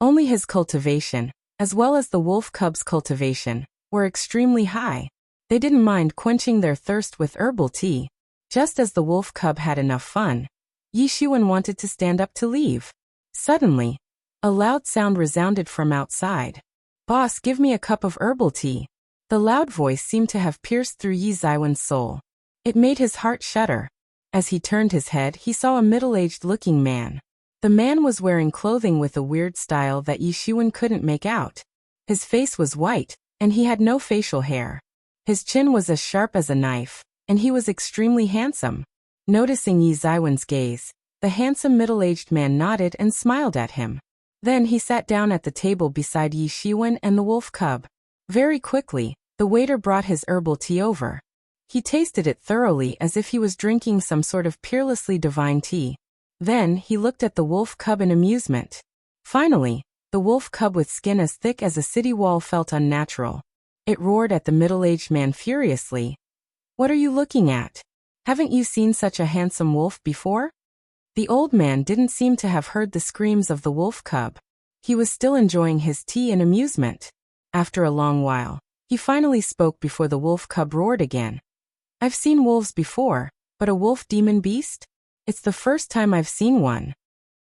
Only his cultivation, as well as the wolf cub's cultivation, were extremely high. They didn't mind quenching their thirst with herbal tea. Just as the wolf cub had enough fun, Yi Shiwen wanted to stand up to leave. Suddenly, a loud sound resounded from outside. "Boss, give me a cup of herbal tea." The loud voice seemed to have pierced through Yi Shiwen's soul. It made his heart shudder. As he turned his head, he saw a middle-aged-looking man. The man was wearing clothing with a weird style that Yi Shiwen couldn't make out. His face was white, and he had no facial hair. His chin was as sharp as a knife, and he was extremely handsome. Noticing Yi Shiwen's gaze, the handsome middle-aged man nodded and smiled at him. Then he sat down at the table beside Yi Shiwen and the wolf cub. Very quickly, the waiter brought his herbal tea over. He tasted it thoroughly as if he was drinking some sort of peerlessly divine tea. Then he looked at the wolf cub in amusement. Finally, the wolf cub with skin as thick as a city wall felt unnatural. It roared at the middle-aged man furiously. "What are you looking at? Haven't you seen such a handsome wolf before?" The old man didn't seem to have heard the screams of the wolf cub. He was still enjoying his tea in amusement. After a long while, he finally spoke before the wolf cub roared again. "I've seen wolves before, but a wolf demon beast? It's the first time I've seen one."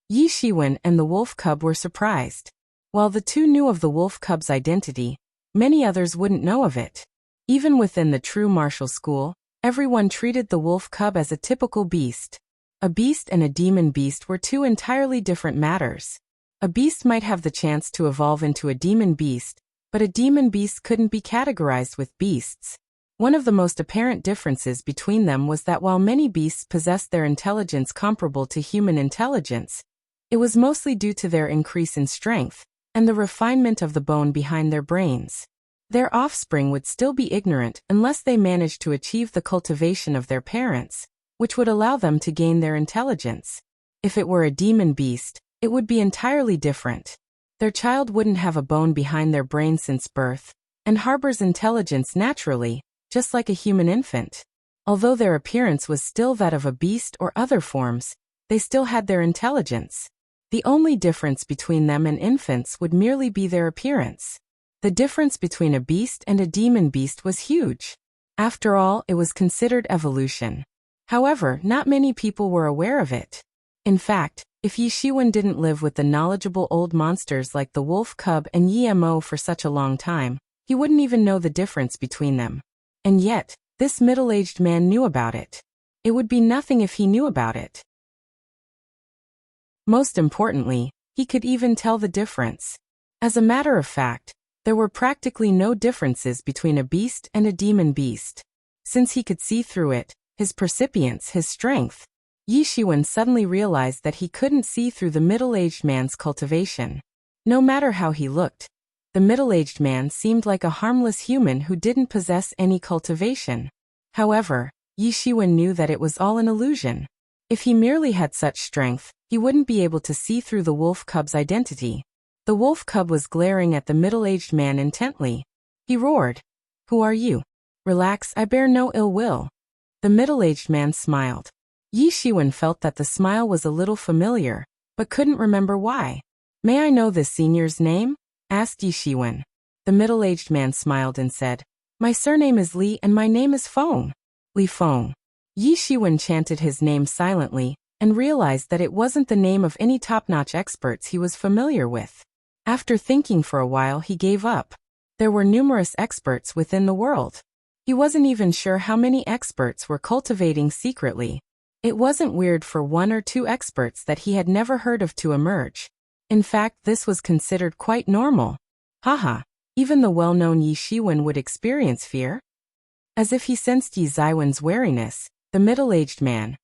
Yi Shiwen and the wolf cub were surprised. While the two knew of the wolf cub's identity, many others wouldn't know of it. Even within the true martial school, everyone treated the wolf cub as a typical beast. A beast and a demon beast were two entirely different matters. A beast might have the chance to evolve into a demon beast, but a demon beast couldn't be categorized with beasts. One of the most apparent differences between them was that while many beasts possessed their intelligence comparable to human intelligence, it was mostly due to their increase in strength and the refinement of the bone behind their brains. Their offspring would still be ignorant unless they managed to achieve the cultivation of their parents, which would allow them to gain their intelligence. If it were a demon beast, it would be entirely different. Their child wouldn't have a bone behind their brain since birth, and harbors intelligence naturally, just like a human infant. Although their appearance was still that of a beast or other forms, they still had their intelligence. The only difference between them and infants would merely be their appearance. The difference between a beast and a demon beast was huge. After all, it was considered evolution. However, not many people were aware of it. In fact, if Yi Shiwen didn't live with the knowledgeable old monsters like the wolf cub and Yi Mo for such a long time, he wouldn't even know the difference between them. And yet, this middle-aged man knew about it. It would be nothing if he knew about it. Most importantly, he could even tell the difference. As a matter of fact, there were practically no differences between a beast and a demon beast. Since he could see through it, his percipience, his strength, Yi Shiwen suddenly realized that he couldn't see through the middle-aged man's cultivation. No matter how he looked, the middle-aged man seemed like a harmless human who didn't possess any cultivation. However, Yi Shiwen knew that it was all an illusion. If he merely had such strength, he wouldn't be able to see through the wolf cub's identity. The wolf cub was glaring at the middle-aged man intently. He roared, "Who are you?" "Relax, I bear no ill will." The middle-aged man smiled. Yi Shiwen felt that the smile was a little familiar, but couldn't remember why. "May I know this senior's name?" asked Yi Shiwen. The middle-aged man smiled and said, "My surname is Li and my name is Feng." Li Feng. Yi Shiwen chanted his name silently and realized that it wasn't the name of any top-notch experts he was familiar with. After thinking for a while, he gave up. There were numerous experts within the world. He wasn't even sure how many experts were cultivating secretly. It wasn't weird for 1 or 2 experts that he had never heard of to emerge. In fact, this was considered quite normal. Haha, even the well-known Yi Shiwen would experience fear? As if he sensed Yi Ziwen's wariness, the middle-aged man,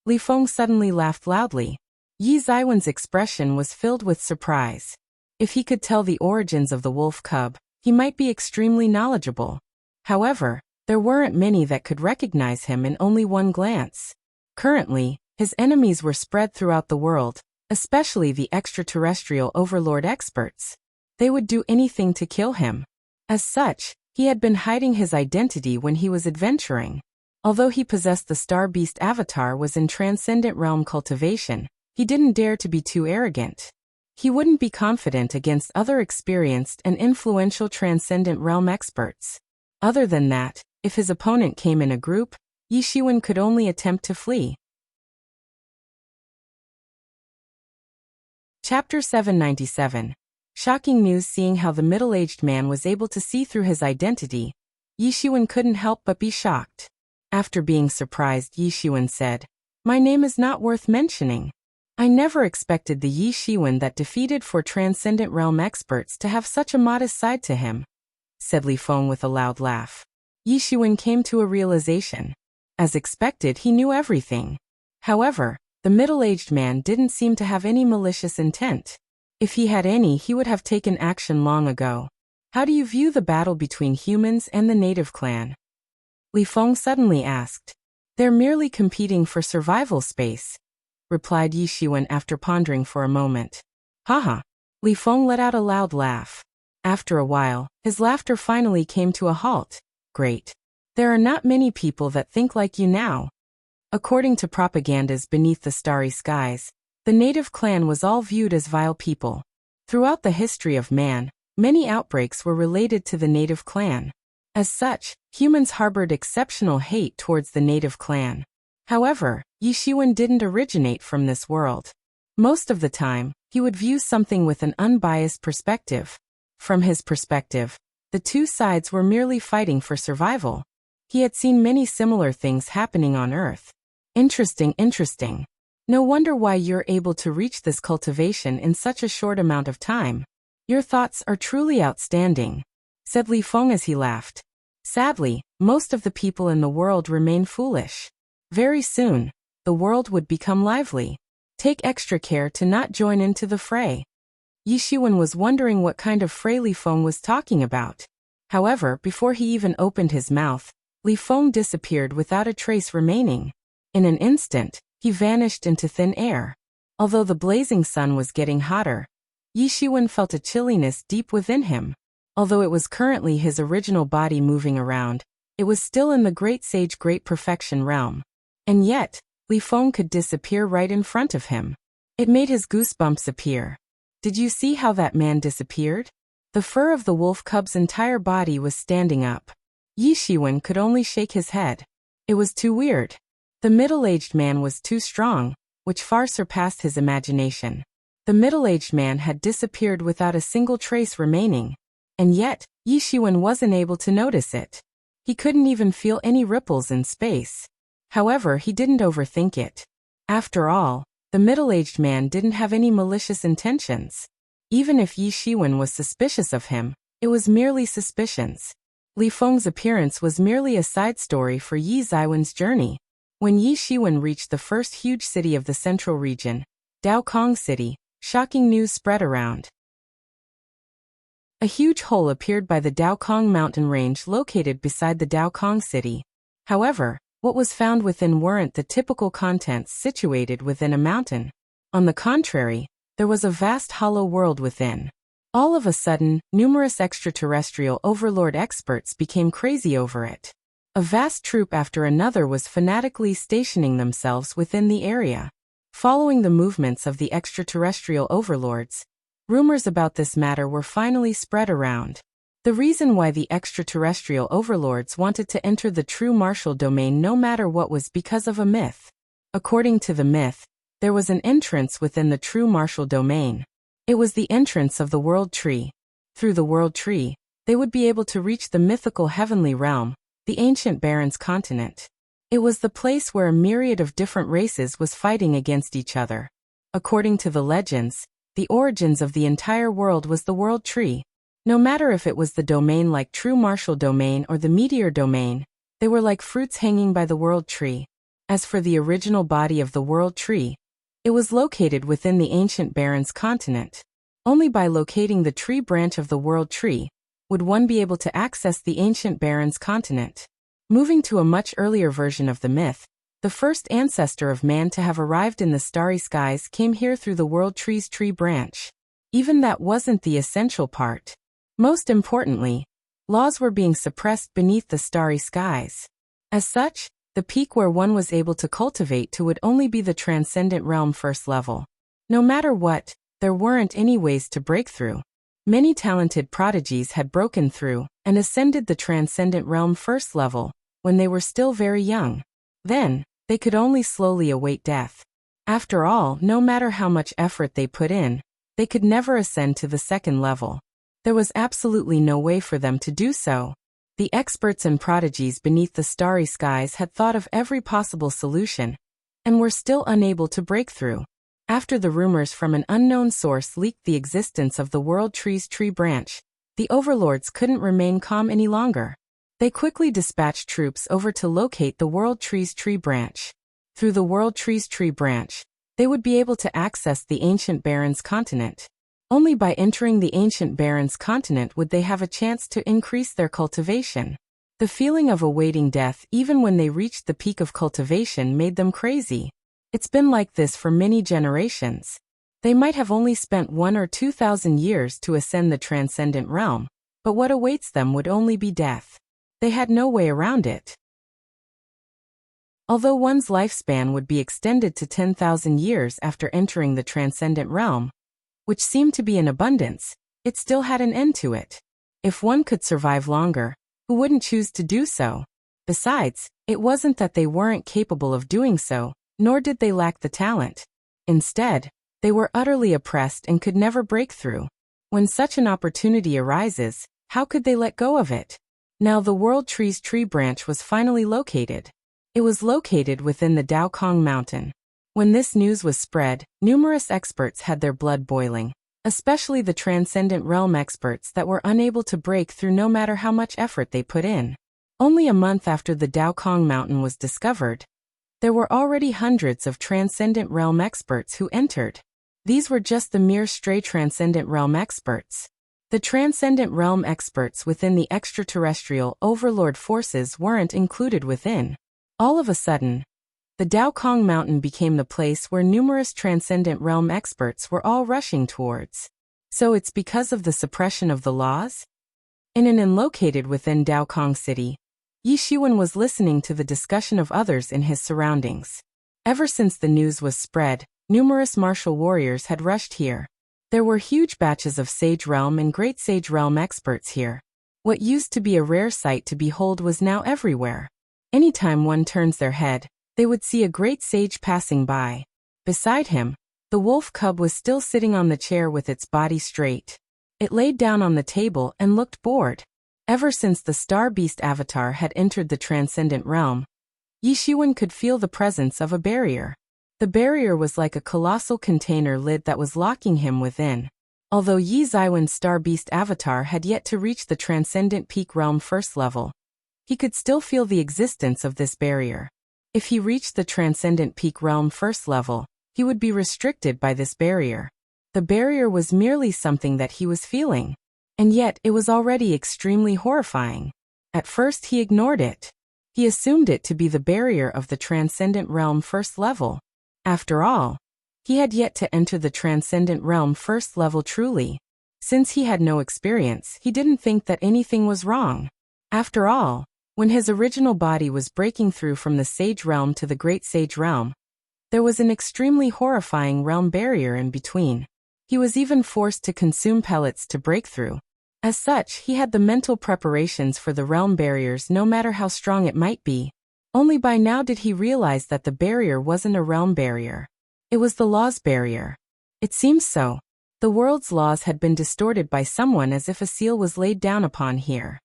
Li Feng, suddenly laughed loudly. Yi Ziwen's expression was filled with surprise. If he could tell the origins of the wolf cub, he might be extremely knowledgeable. However, there weren't many that could recognize him in only one glance. Currently, his enemies were spread throughout the world, especially the extraterrestrial overlord experts. They would do anything to kill him. As such, he had been hiding his identity when he was adventuring. Although he possessed the Star Beast avatar was in Transcendent Realm cultivation, he didn't dare to be too arrogant. He wouldn't be confident against other experienced and influential Transcendent Realm experts. Other than that, if his opponent came in a group, Yi Shiwen could only attempt to flee. Chapter 797. Shocking news. Seeing how the middle-aged man was able to see through his identity, Yi Shiwen couldn't help but be shocked. After being surprised, Yi Shiwen said, "My name is not worth mentioning." I never expected the Yi Shiwen that defeated 4 Transcendent Realm experts to have such a modest side to him, said Li Feng with a loud laugh. Yi Shiwen came to a realization. As expected, he knew everything. However, the middle-aged man didn't seem to have any malicious intent. If he had any, he would have taken action long ago. How do you view the battle between humans and the native clan? Li Feng suddenly asked. They're merely competing for survival space, replied Yi Shiwen after pondering for a moment. Haha. Li Feng let out a loud laugh. After a while, his laughter finally came to a halt. Great. There are not many people that think like you now. According to propagandas beneath the starry skies, the native clan was all viewed as vile people. Throughout the history of man, many outbreaks were related to the native clan. As such, humans harbored exceptional hate towards the native clan. However, Yi Shiwen didn't originate from this world. Most of the time, he would view something with an unbiased perspective. From his perspective, the two sides were merely fighting for survival. He had seen many similar things happening on Earth. Interesting. No wonder why you're able to reach this cultivation in such a short amount of time. Your thoughts are truly outstanding, said Li Feng as he laughed. Sadly, most of the people in the world remain foolish. Very soon, the world would become lively. Take extra care to not join into the fray. Yi Shiwen was wondering what kind of fray Li Feng was talking about. However, before he even opened his mouth, Li Feng disappeared without a trace remaining. In an instant, he vanished into thin air. Although the blazing sun was getting hotter, Yi Shiwen felt a chilliness deep within him. Although it was currently his original body moving around, it was still in the Great Sage Great Perfection realm. And yet, Li Feng could disappear right in front of him. It made his goosebumps appear. Did you see how that man disappeared? The fur of the wolf cub's entire body was standing up. Yi Shiwen could only shake his head. It was too weird. The middle-aged man was too strong, which far surpassed his imagination. The middle-aged man had disappeared without a single trace remaining. And yet, Yi Shiwen wasn't able to notice it. He couldn't even feel any ripples in space. However, he didn't overthink it. After all, the middle-aged man didn't have any malicious intentions. Even if Yi Shiwen was suspicious of him, it was merely suspicions. Li Feng's appearance was merely a side story for Yi Ziwen's journey. When Yi Shiwen reached the first huge city of the central region, Dao Kong City, shocking news spread around. A huge hole appeared by the Dao Kong mountain range located beside the Dao Kong City. However, What was found within weren't the typical contents situated within a mountain. On the contrary, there was a vast hollow world within. All of a sudden, numerous extraterrestrial overlord experts became crazy over it. A vast troop after another was fanatically stationing themselves within the area. Following the movements of the extraterrestrial overlords, rumors about this matter were finally spread around. The reason why the extraterrestrial overlords wanted to enter the true martial domain no matter what was because of a myth. According to the myth, there was an entrance within the true martial domain. It was the entrance of the World Tree. Through the World Tree, they would be able to reach the mythical heavenly realm, the ancient Barrens continent. It was the place where a myriad of different races was fighting against each other. According to the legends, the origins of the entire world was the World Tree. No matter if it was the domain like True Martial Domain or the Meteor Domain, they were like fruits hanging by the World Tree. As for the original body of the World Tree, it was located within the ancient Barrens continent. Only by locating the tree branch of the World Tree would one be able to access the ancient Barrens continent. Moving to a much earlier version of the myth, the first ancestor of man to have arrived in the starry skies came here through the World Tree's tree branch. Even that wasn't the essential part. Most importantly, laws were being suppressed beneath the starry skies. As such, the peak where one was able to cultivate to would only be the Transcendent Realm first level. No matter what, there weren't any ways to break through. Many talented prodigies had broken through and ascended the Transcendent Realm first level when they were still very young. Then, they could only slowly await death. After all, no matter how much effort they put in, they could never ascend to the second level. There was absolutely no way for them to do so. The experts and prodigies beneath the starry skies had thought of every possible solution, and were still unable to break through. After the rumors from an unknown source leaked the existence of the World Tree's tree branch, the overlords couldn't remain calm any longer. They quickly dispatched troops over to locate the World Tree's tree branch. Through the World Tree's tree branch, they would be able to access the ancient Barrens continent. Only by entering the ancient Barrens continent would they have a chance to increase their cultivation. The feeling of awaiting death even when they reached the peak of cultivation made them crazy. It's been like this for many generations. They might have only spent 1,000 or 2,000 years to ascend the Transcendent Realm, but what awaits them would only be death. They had no way around it. Although one's lifespan would be extended to 10,000 years after entering the Transcendent Realm, which seemed to be in abundance, it still had an end to it. If one could survive longer, who wouldn't choose to do so? Besides, it wasn't that they weren't capable of doing so, nor did they lack the talent. Instead, they were utterly oppressed and could never break through. When such an opportunity arises, how could they let go of it? Now the World Tree's tree branch was finally located. It was located within the Dao Kong Mountain. When this news was spread, numerous experts had their blood boiling, especially the Transcendent Realm experts that were unable to break through no matter how much effort they put in. Only a month after the Dao Kong Mountain was discovered, there were already hundreds of Transcendent Realm experts who entered. These were just the mere stray Transcendent Realm experts. The Transcendent Realm experts within the extraterrestrial overlord forces weren't included within. All of a sudden, the Dao Kong Mountain became the place where numerous Transcendent Realm experts were all rushing towards. So it's because of the suppression of the laws? In an inn located within Dao Kong City, Yi Shiwen was listening to the discussion of others in his surroundings. Ever since the news was spread, numerous martial warriors had rushed here. There were huge batches of Sage Realm and Great Sage Realm experts here. What used to be a rare sight to behold was now everywhere. Anytime one turns their head, they would see a great sage passing by. Beside him, the wolf cub was still sitting on the chair with its body straight. It laid down on the table and looked bored. Ever since the Star Beast avatar had entered the Transcendent Realm, Yi Shiwen could feel the presence of a barrier. The barrier was like a colossal container lid that was locking him within. Although Yi Ziwen's Star Beast avatar had yet to reach the Transcendent Peak Realm first level, he could still feel the existence of this barrier. If he reached the Transcendent Peak Realm first level, he would be restricted by this barrier. The barrier was merely something that he was feeling, and yet it was already extremely horrifying. At first he ignored it. He assumed it to be the barrier of the Transcendent Realm First Level. After all, he had yet to enter the Transcendent Realm First Level truly. Since he had no experience, he didn't think that anything was wrong. After all, when his original body was breaking through from the Sage Realm to the Great Sage Realm, there was an extremely horrifying realm barrier in between. He was even forced to consume pellets to break through. As such, he had the mental preparations for the realm barriers no matter how strong it might be. Only by now did he realize that the barrier wasn't a realm barrier. It was the law's barrier. It seems so. The world's laws had been distorted by someone as if a seal was laid down upon here.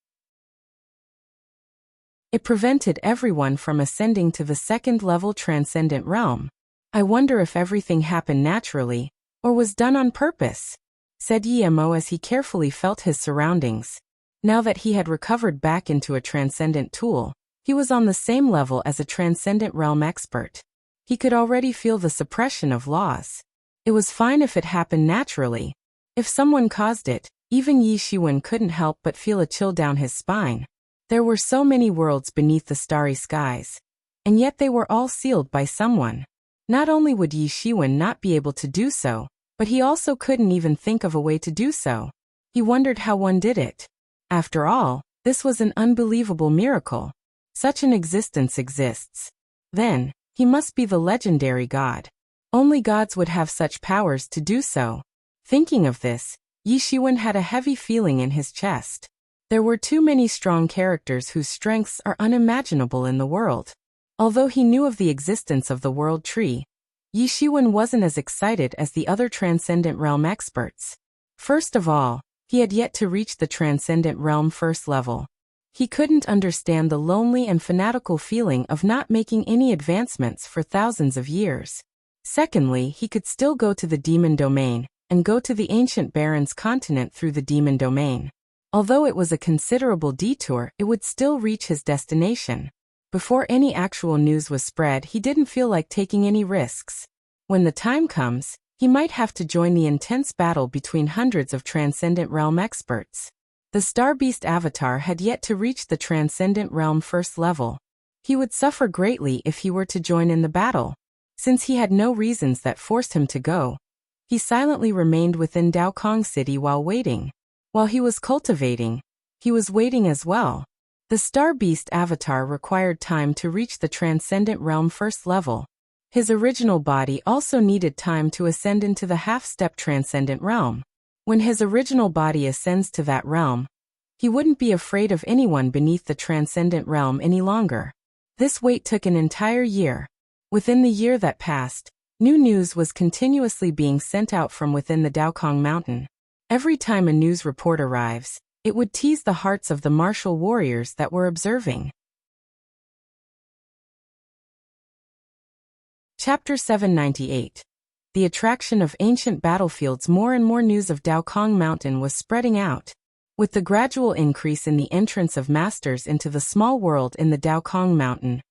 It prevented everyone from ascending to the second-level transcendent realm. I wonder if everything happened naturally, or was done on purpose, said Yemo as he carefully felt his surroundings. Now that he had recovered back into a transcendent tool, he was on the same level as a transcendent realm expert. He could already feel the suppression of laws. It was fine if it happened naturally. If someone caused it, even Yi Shiwen couldn't help but feel a chill down his spine. There were so many worlds beneath the starry skies, and yet they were all sealed by someone. Not only would Yi Shiwen not be able to do so, but he also couldn't even think of a way to do so. He wondered how one did it. After all, this was an unbelievable miracle. Such an existence exists. Then, he must be the legendary god. Only gods would have such powers to do so. Thinking of this, Yi Shiwen had a heavy feeling in his chest. There were too many strong characters whose strengths are unimaginable in the world. Although he knew of the existence of the World Tree, Yi Shiwen wasn't as excited as the other Transcendent Realm experts. First of all, he had yet to reach the Transcendent Realm First Level. He couldn't understand the lonely and fanatical feeling of not making any advancements for thousands of years. Secondly, he could still go to the Demon Domain, and go to the Ancient Baron's continent through the Demon Domain. Although it was a considerable detour, it would still reach his destination. Before any actual news was spread, he didn't feel like taking any risks. When the time comes, he might have to join the intense battle between hundreds of Transcendent Realm experts. The Star Beast Avatar had yet to reach the Transcendent Realm First Level. He would suffer greatly if he were to join in the battle. Since he had no reasons that forced him to go, he silently remained within Daokong City while waiting. While he was cultivating, he was waiting as well. The Star Beast Avatar required time to reach the Transcendent Realm First Level. His original body also needed time to ascend into the half-step Transcendent Realm. When his original body ascends to that realm, he wouldn't be afraid of anyone beneath the Transcendent Realm any longer. This wait took an entire year. Within the year that passed, new news was continuously being sent out from within the Daokong Mountain. Every time a news report arrives, it would tease the hearts of the martial warriors that were observing. Chapter 798. The attraction of ancient battlefields. More and more news of Daokong Mountain was spreading out. With the gradual increase in the entrance of masters into the small world in the Daokong Mountain,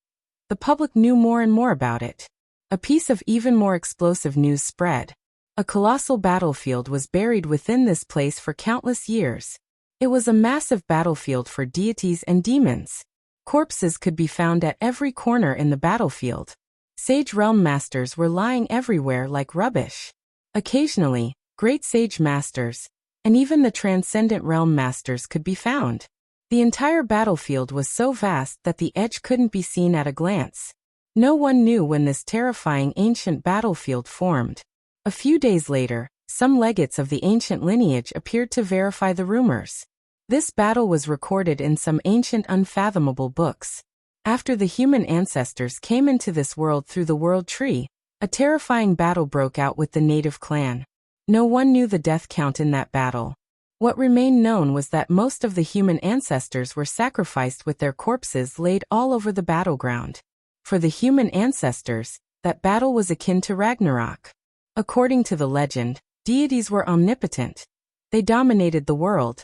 the public knew more and more about it. A piece of even more explosive news spread. A colossal battlefield was buried within this place for countless years. It was a massive battlefield for deities and demons. Corpses could be found at every corner in the battlefield. Sage Realm Masters were lying everywhere like rubbish. Occasionally, Great Sage Masters, and even the Transcendent Realm Masters could be found. The entire battlefield was so vast that the edge couldn't be seen at a glance. No one knew when this terrifying ancient battlefield formed. A few days later, some legates of the ancient lineage appeared to verify the rumors. This battle was recorded in some ancient unfathomable books. After the human ancestors came into this world through the World Tree, a terrifying battle broke out with the native clan. No one knew the death count in that battle. What remained known was that most of the human ancestors were sacrificed with their corpses laid all over the battleground. For the human ancestors, that battle was akin to Ragnarok. According to the legend, deities were omnipotent. They dominated the world.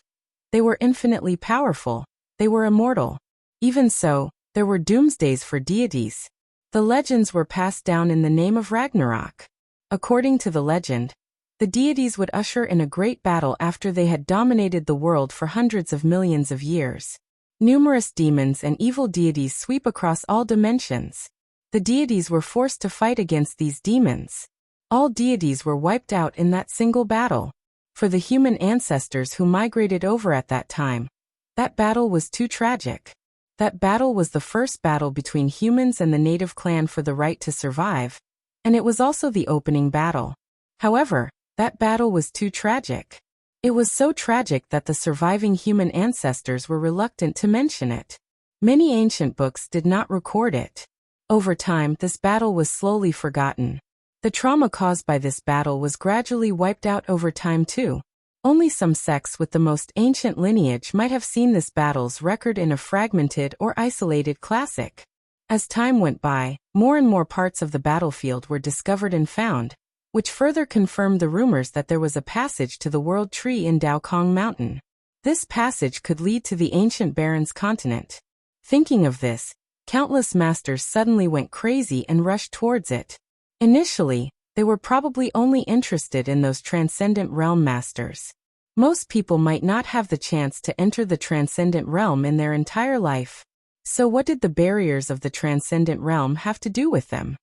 They were infinitely powerful. They were immortal. Even so, there were doomsdays for deities. The legends were passed down in the name of Ragnarok. According to the legend, the deities would usher in a great battle after they had dominated the world for hundreds of millions of years. Numerous demons and evil deities sweep across all dimensions. The deities were forced to fight against these demons. All deities were wiped out in that single battle. For the human ancestors who migrated over at that time, that battle was too tragic. That battle was the first battle between humans and the native clan for the right to survive, and it was also the opening battle. However, that battle was too tragic. It was so tragic that the surviving human ancestors were reluctant to mention it. Many ancient books did not record it. Over time, this battle was slowly forgotten. The trauma caused by this battle was gradually wiped out over time too. Only some sects with the most ancient lineage might have seen this battle's record in a fragmented or isolated classic. As time went by, more and more parts of the battlefield were discovered and found, which further confirmed the rumors that there was a passage to the World Tree in Daokong Mountain. This passage could lead to the ancient Baron's continent. Thinking of this, countless masters suddenly went crazy and rushed towards it. Initially, they were probably only interested in those transcendent realm masters. Most people might not have the chance to enter the transcendent realm in their entire life. So what did the barriers of the transcendent realm have to do with them?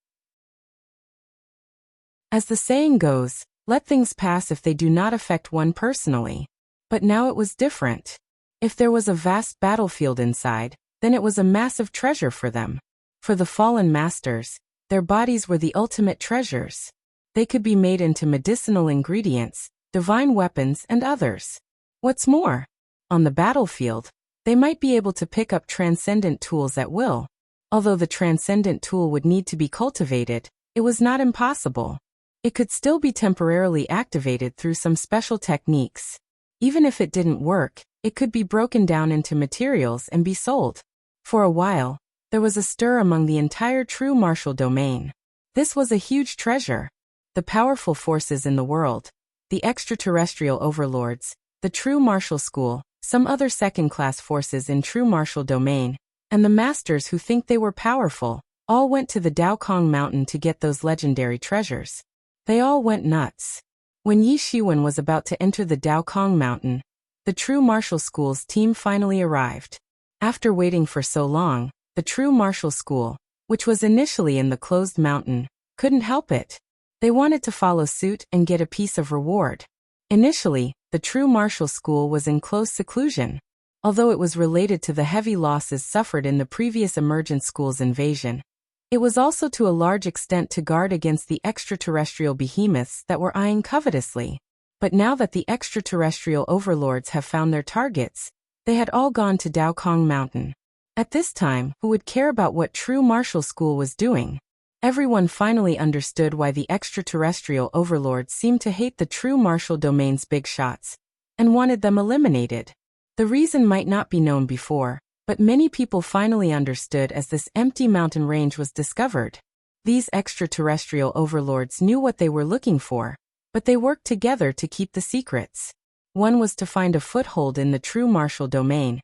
As the saying goes, let things pass if they do not affect one personally. But now it was different. If there was a vast battlefield inside, then it was a massive treasure for them. For the fallen masters, their bodies were the ultimate treasures. They could be made into medicinal ingredients, divine weapons, and others. What's more, on the battlefield, they might be able to pick up transcendent tools at will. Although the transcendent tool would need to be cultivated, it was not impossible. It could still be temporarily activated through some special techniques. Even if it didn't work, it could be broken down into materials and be sold. For a while, there was a stir among the entire true martial domain. This was a huge treasure. The powerful forces in the world, the extraterrestrial overlords, the true martial school, some other second-class forces in true martial domain, and the masters who think they were powerful, all went to the Daokong Mountain to get those legendary treasures. They all went nuts. When Yi Shiwen was about to enter the Daokong Mountain, the true martial school's team finally arrived. After waiting for so long, the true martial school, which was initially in the closed mountain, couldn't help it. They wanted to follow suit and get a piece of reward. Initially, the true martial school was in close seclusion. Although it was related to the heavy losses suffered in the previous emergent school's invasion, it was also to a large extent to guard against the extraterrestrial behemoths that were eyeing covetously. But now that the extraterrestrial overlords have found their targets, they had all gone to Daokong Mountain. At this time, who would care about what true martial school was doing? Everyone finally understood why the extraterrestrial overlords seemed to hate the true martial domain's big shots, and wanted them eliminated. The reason might not be known before, but many people finally understood as this empty mountain range was discovered. These extraterrestrial overlords knew what they were looking for, but they worked together to keep the secrets. One was to find a foothold in the true martial domain,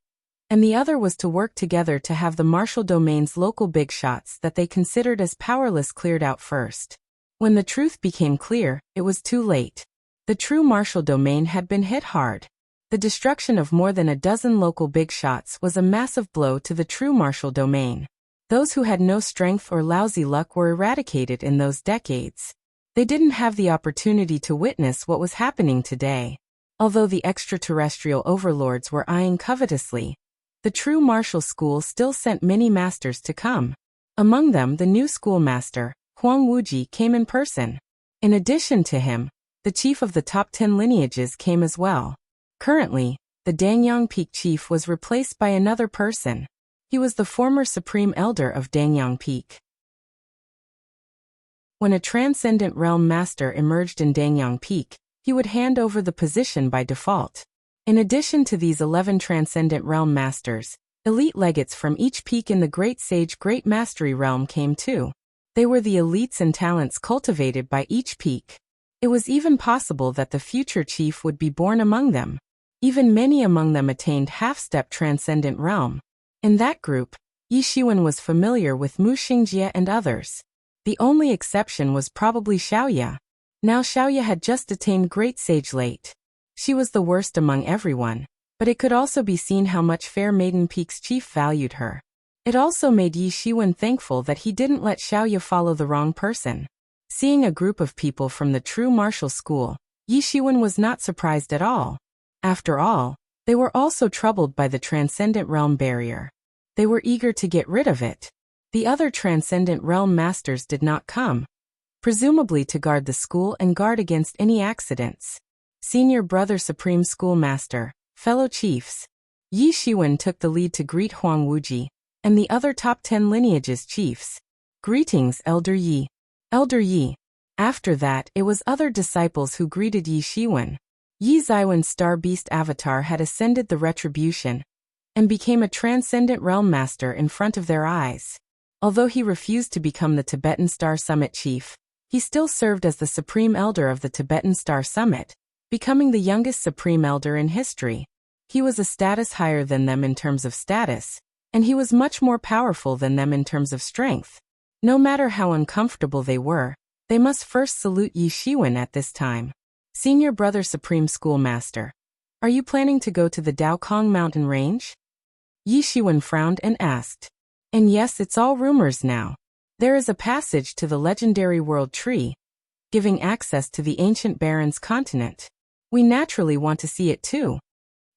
and the other was to work together to have the martial domain's local big shots that they considered as powerless cleared out first. When the truth became clear, it was too late. The true martial domain had been hit hard. The destruction of more than a dozen local big shots was a massive blow to the true martial domain. Those who had no strength or lousy luck were eradicated in those decades. They didn't have the opportunity to witness what was happening today. Although the extraterrestrial overlords were eyeing covetously, the true martial school still sent many masters to come. Among them, the new schoolmaster, Huang Wuji, came in person. In addition to him, the chief of the top 10 lineages came as well. Currently, the Dangyang Peak chief was replaced by another person. He was the former supreme elder of Dangyang Peak. When a transcendent realm master emerged in Dangyang Peak, he would hand over the position by default. In addition to these 11 transcendent realm masters, elite legates from each peak in the Great Sage Great Mastery realm came too. They were the elites and talents cultivated by each peak. It was even possible that the future chief would be born among them. Even many among them attained half-step transcendent realm. In that group, Yi Shiwen was familiar with Mu Xingjie and others. The only exception was probably Xiaoya. Now Xiaoya had just attained Great Sage late. She was the worst among everyone. but it could also be seen how much Fair Maiden Peak's chief valued her. It also made Yi Shiwen thankful that he didn't let Xiaoya follow the wrong person. Seeing a group of people from the true martial school, Yi Shiwen was not surprised at all. After all, they were also troubled by the Transcendent Realm barrier. They were eager to get rid of it. The other Transcendent Realm masters did not come, presumably to guard the school and guard against any accidents. Senior Brother Supreme Schoolmaster, fellow chiefs. Yi Shiwen took the lead to greet Huang Wuji and the other top 10 lineages chiefs. Greetings, Elder Yi. Elder Yi. After that, it was other disciples who greeted Yi Shiwen. Yi Zaiwen's Star Beast avatar had ascended the retribution and became a Transcendent Realm Master in front of their eyes. Although he refused to become the Tibetan Star Summit chief, he still served as the Supreme Elder of the Tibetan Star Summit, becoming the youngest Supreme Elder in history. He was a status higher than them in terms of status, and he was much more powerful than them in terms of strength. No matter how uncomfortable they were, they must first salute Yi Shiwen at this time. Senior Brother Supreme Schoolmaster, are you planning to go to the Daokong mountain range? Yi Shiwen frowned and asked. And yes, it's all rumors now. There is a passage to the legendary world tree, giving access to the ancient Baron's continent. We naturally want to see it too.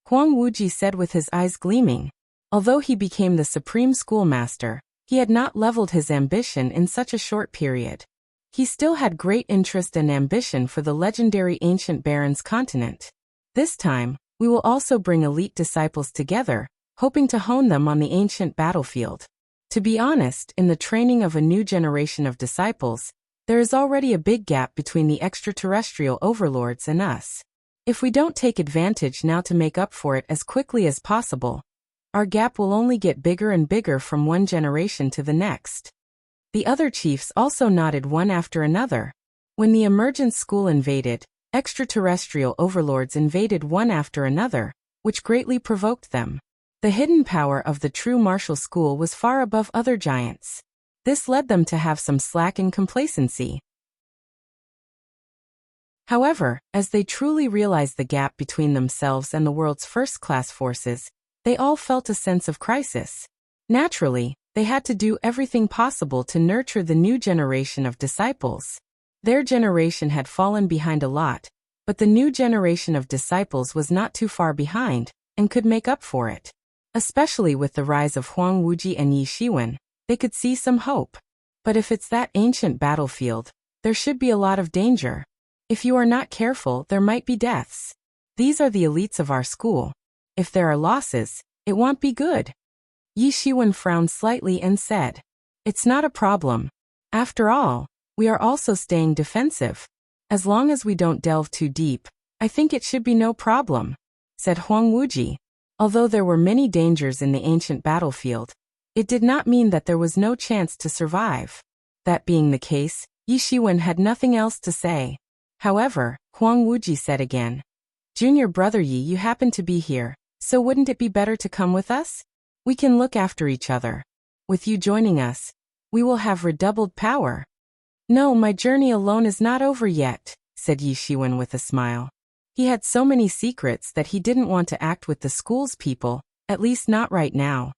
Huang Wuji said with his eyes gleaming. Although he became the Supreme Schoolmaster, he had not leveled his ambition in such a short period. He still had great interest and ambition for the legendary ancient Baron's continent. This time, we will also bring elite disciples together, hoping to hone them on the ancient battlefield. To be honest, in the training of a new generation of disciples, there is already a big gap between the extraterrestrial overlords and us. If we don't take advantage now to make up for it as quickly as possible, our gap will only get bigger and bigger from one generation to the next. The other chiefs also nodded one after another. When the Emergence School invaded, extraterrestrial overlords invaded one after another, which greatly provoked them. The hidden power of the true martial school was far above other giants. This led them to have some slack in complacency. However, as they truly realized the gap between themselves and the world's first-class forces, they all felt a sense of crisis. Naturally, they had to do everything possible to nurture the new generation of disciples. Their generation had fallen behind a lot, but the new generation of disciples was not too far behind, and could make up for it. Especially with the rise of Huang Wuji and Yi Shiwen, they could see some hope. But if it's that ancient battlefield, there should be a lot of danger. If you are not careful, there might be deaths. These are the elites of our school. If there are losses, it won't be good. Yi Shiwen frowned slightly and said, It's not a problem. After all, we are also staying defensive. As long as we don't delve too deep, I think it should be no problem, said Huang Wuji. Although there were many dangers in the ancient battlefield, it did not mean that there was no chance to survive. That being the case, Yi Shiwen had nothing else to say. However, Huang Wuji said again, Junior Brother Yi, you happen to be here, so wouldn't it be better to come with us? We can look after each other. With you joining us, we will have redoubled power. No, my journey alone is not over yet, said Yi Shiwen with a smile. He had so many secrets that he didn't want to act with the school's people, at least not right now.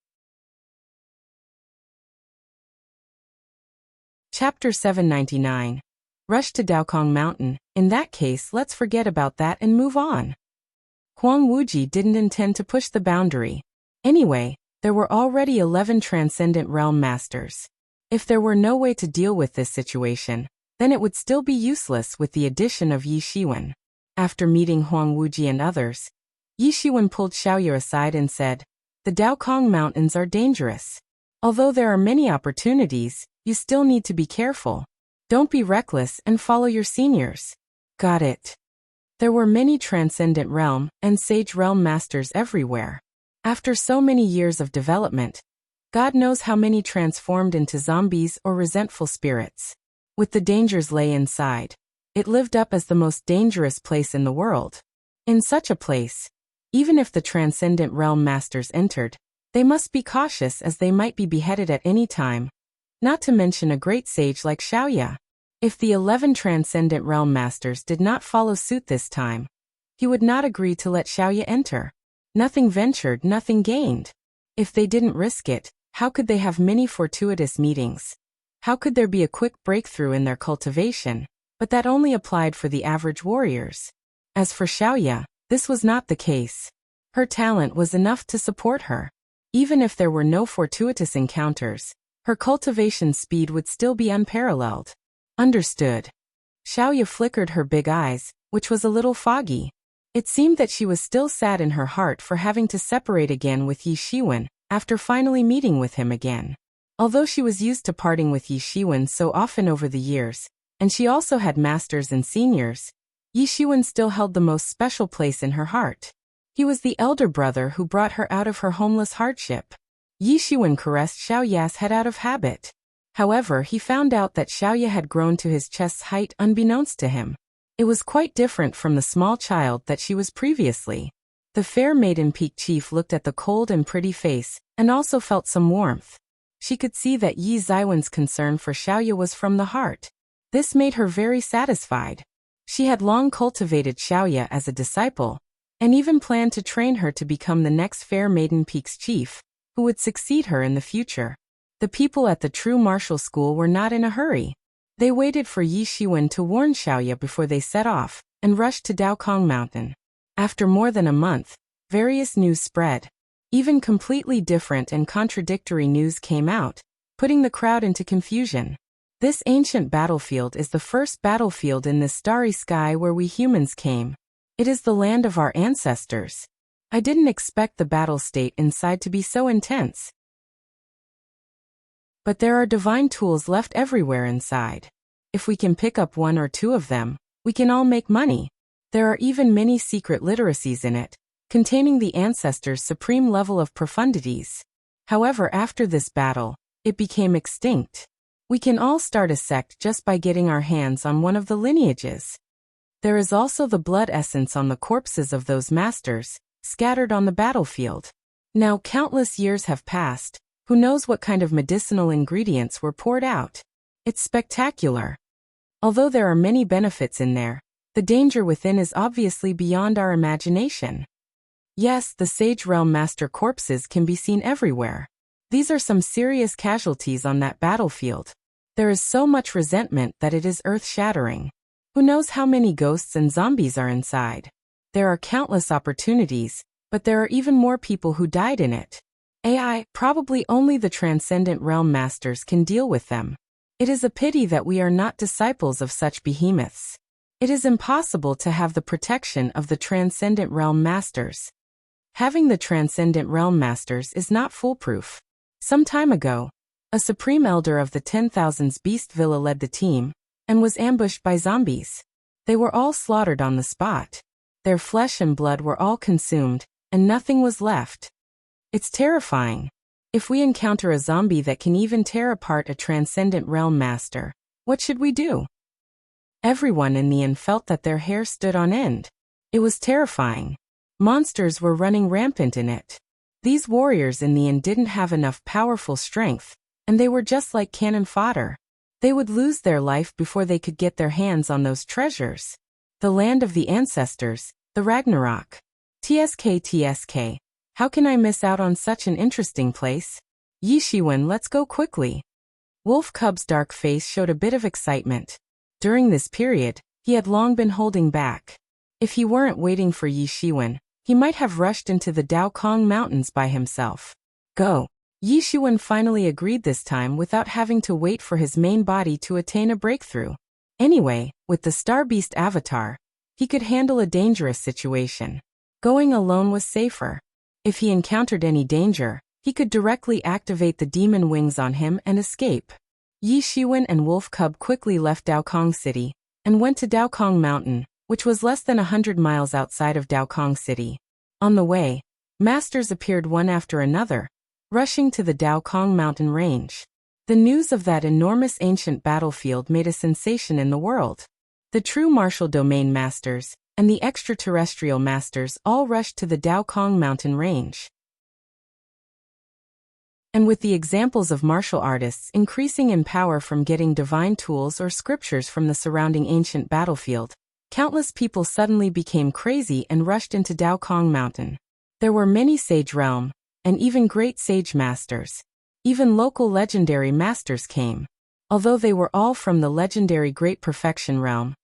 Chapter 799. Rush to Daokong Mountain. In that case, let's forget about that and move on. Huang Wuji didn't intend to push the boundary. Anyway, there were already 11 Transcendent Realm Masters. If there were no way to deal with this situation, then it would still be useless with the addition of Yi Shiwen. After meeting Huang Wuji and others, Yi Shiwen pulled Xiaoya aside and said, The Daokong Mountains are dangerous. Although there are many opportunities, you still need to be careful. Don't be reckless and follow your seniors. Got it. There were many Transcendent Realm and Sage Realm Masters everywhere. After so many years of development, God knows how many transformed into zombies or resentful spirits. With the dangers lay inside, it lived up as the most dangerous place in the world. In such a place, even if the Transcendent Realm Masters entered, they must be cautious as they might be beheaded at any time. Not to mention a great sage like Xiaoya. If the 11 Transcendent Realm Masters did not follow suit this time, he would not agree to let Xiaoya enter. Nothing ventured, nothing gained. If they didn't risk it, how could they have many fortuitous meetings? How could there be a quick breakthrough in their cultivation? But that only applied for the average warriors. As for Xiaoya, this was not the case. Her talent was enough to support her. Even if there were no fortuitous encounters, her cultivation speed would still be unparalleled. Understood. Xiaoya flickered her big eyes, which was a little foggy. It seemed that she was still sad in her heart for having to separate again with Yi Shiwen, after finally meeting with him again. Although she was used to parting with Yi Shiwen so often over the years, and she also had masters and seniors, Yi Shiwen still held the most special place in her heart. He was the elder brother who brought her out of her homeless hardship. Yi Shiwen caressed Xiaoya's head out of habit. However, he found out that Xiaoya had grown to his chest's height unbeknownst to him. It was quite different from the small child that she was previously. The fair maiden Peak Chief looked at the cold and pretty face, and also felt some warmth. She could see that Yi Ziwen's concern for Xiaoya was from the heart. This made her very satisfied. She had long cultivated Xiaoya as a disciple, and even planned to train her to become the next fair maiden Peak's chief, who would succeed her in the future. The people at the true martial school were not in a hurry. They waited for Yi Shiwen to warn Xiaoya before they set off, and rushed to Daokong Mountain. After more than a month, various news spread. Even completely different and contradictory news came out, putting the crowd into confusion. This ancient battlefield is the first battlefield in this starry sky where we humans came. It is the land of our ancestors. I didn't expect the battle state inside to be so intense. But there are divine tools left everywhere inside. If we can pick up one or two of them, we can all make money. There are even many secret literacies in it, containing the ancestors' supreme level of profundities. However, after this battle, it became extinct. We can all start a sect just by getting our hands on one of the lineages. There is also the blood essence on the corpses of those masters, scattered on the battlefield. Now countless years have passed. Who knows what kind of medicinal ingredients were poured out? It's spectacular. Although there are many benefits in there, the danger within is obviously beyond our imagination. Yes, the Sage Realm Master corpses can be seen everywhere. These are some serious casualties on that battlefield. There is so much resentment that it is earth-shattering. Who knows how many ghosts and zombies are inside? There are countless opportunities, but there are even more people who died in it. Probably only the Transcendent Realm Masters can deal with them. It is a pity that we are not disciples of such behemoths. It is impossible to have the protection of the Transcendent Realm Masters. Having the Transcendent Realm Masters is not foolproof. Some time ago, a Supreme Elder of the 10,000s Beast Villa led the team, and was ambushed by zombies. They were all slaughtered on the spot. Their flesh and blood were all consumed, and nothing was left. It's terrifying. If we encounter a zombie that can even tear apart a Transcendent Realm Master, what should we do? Everyone in the inn felt that their hair stood on end. It was terrifying. Monsters were running rampant in it. These warriors in the inn didn't have enough powerful strength, and they were just like cannon fodder. They would lose their life before they could get their hands on those treasures. The land of the ancestors, the Ragnarok. TSK. How can I miss out on such an interesting place? Yi Shiwen, let's go quickly. Wolf Cub's dark face showed a bit of excitement. During this period, he had long been holding back. If he weren't waiting for Yi Shiwen, he might have rushed into the Daokong Mountains by himself. Go. Yi Shiwen finally agreed this time without having to wait for his main body to attain a breakthrough. Anyway, with the Star Beast avatar, he could handle a dangerous situation. Going alone was safer. If he encountered any danger, he could directly activate the demon wings on him and escape. Yi Shiwen and Wolf Cub quickly left Daokong City, and went to Daokong Mountain, which was less than 100 miles outside of Daokong City. On the way, masters appeared one after another, rushing to the Daokong Mountain range. The news of that enormous ancient battlefield made a sensation in the world. The true martial domain masters, and the extraterrestrial masters all rushed to the Daokong Mountain range. And with the examples of martial artists increasing in power from getting divine tools or scriptures from the surrounding ancient battlefield, countless people suddenly became crazy and rushed into Daokong Mountain. There were many sage realm, and even great sage masters. Even local legendary masters came. Although they were all from the legendary Great Perfection realm,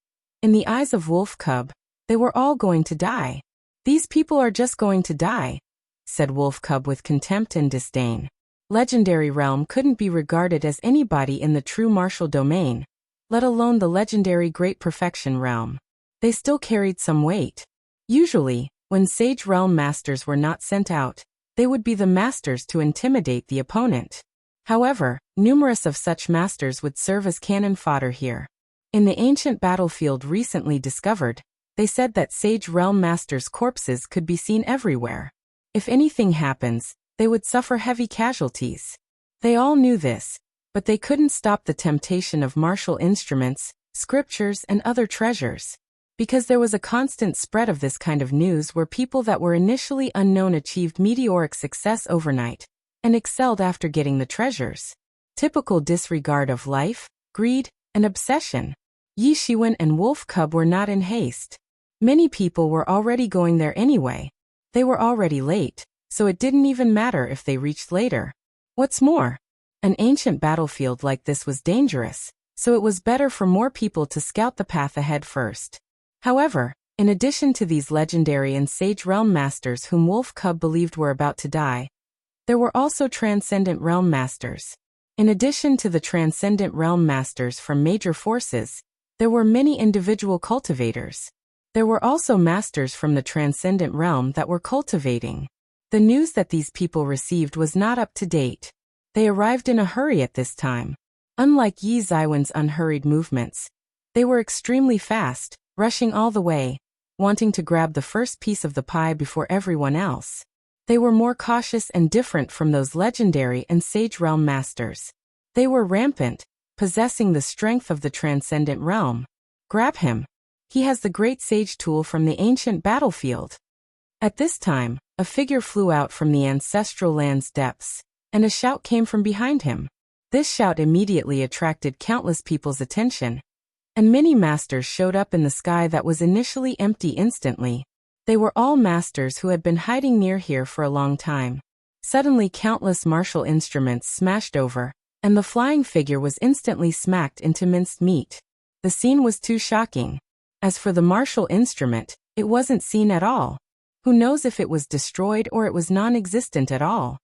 in the eyes of Wolf Cub, they were all going to die. These people are just going to die, said Wolf Cub with contempt and disdain. Legendary realm couldn't be regarded as anybody in the true martial domain, let alone the legendary Great Perfection realm. They still carried some weight. Usually, when sage realm masters were not sent out, they would be the masters to intimidate the opponent. However, numerous of such masters would serve as cannon fodder here. In the ancient battlefield recently discovered, they said that sage realm masters' corpses could be seen everywhere. If anything happens, they would suffer heavy casualties. They all knew this, but they couldn't stop the temptation of martial instruments, scriptures, and other treasures. Because there was a constant spread of this kind of news where people that were initially unknown achieved meteoric success overnight, and excelled after getting the treasures. Typical disregard of life, greed, and obsession. Yi Shiwen and Wolf Cub were not in haste. Many people were already going there anyway. They were already late, so it didn't even matter if they reached later. What's more, an ancient battlefield like this was dangerous, so it was better for more people to scout the path ahead first. However, in addition to these legendary and sage realm masters whom Wolf Cub believed were about to die, there were also transcendent realm masters. In addition to the transcendent realm masters from major forces, there were many individual cultivators. There were also masters from the transcendent realm that were cultivating. The news that these people received was not up to date. They arrived in a hurry at this time. Unlike Yi Ziwen's unhurried movements, they were extremely fast, rushing all the way, wanting to grab the first piece of the pie before everyone else. They were more cautious and different from those legendary and sage realm masters. They were rampant, possessing the strength of the transcendent realm. Grab him. He has the great sage tool from the ancient battlefield. At this time, a figure flew out from the ancestral land's depths, and a shout came from behind him. This shout immediately attracted countless people's attention, and many masters showed up in the sky that was initially empty instantly. They were all masters who had been hiding near here for a long time. Suddenly countless martial instruments smashed over, and the flying figure was instantly smacked into minced meat. The scene was too shocking. As for the martial instrument, it wasn't seen at all. Who knows if it was destroyed or it was non-existent at all.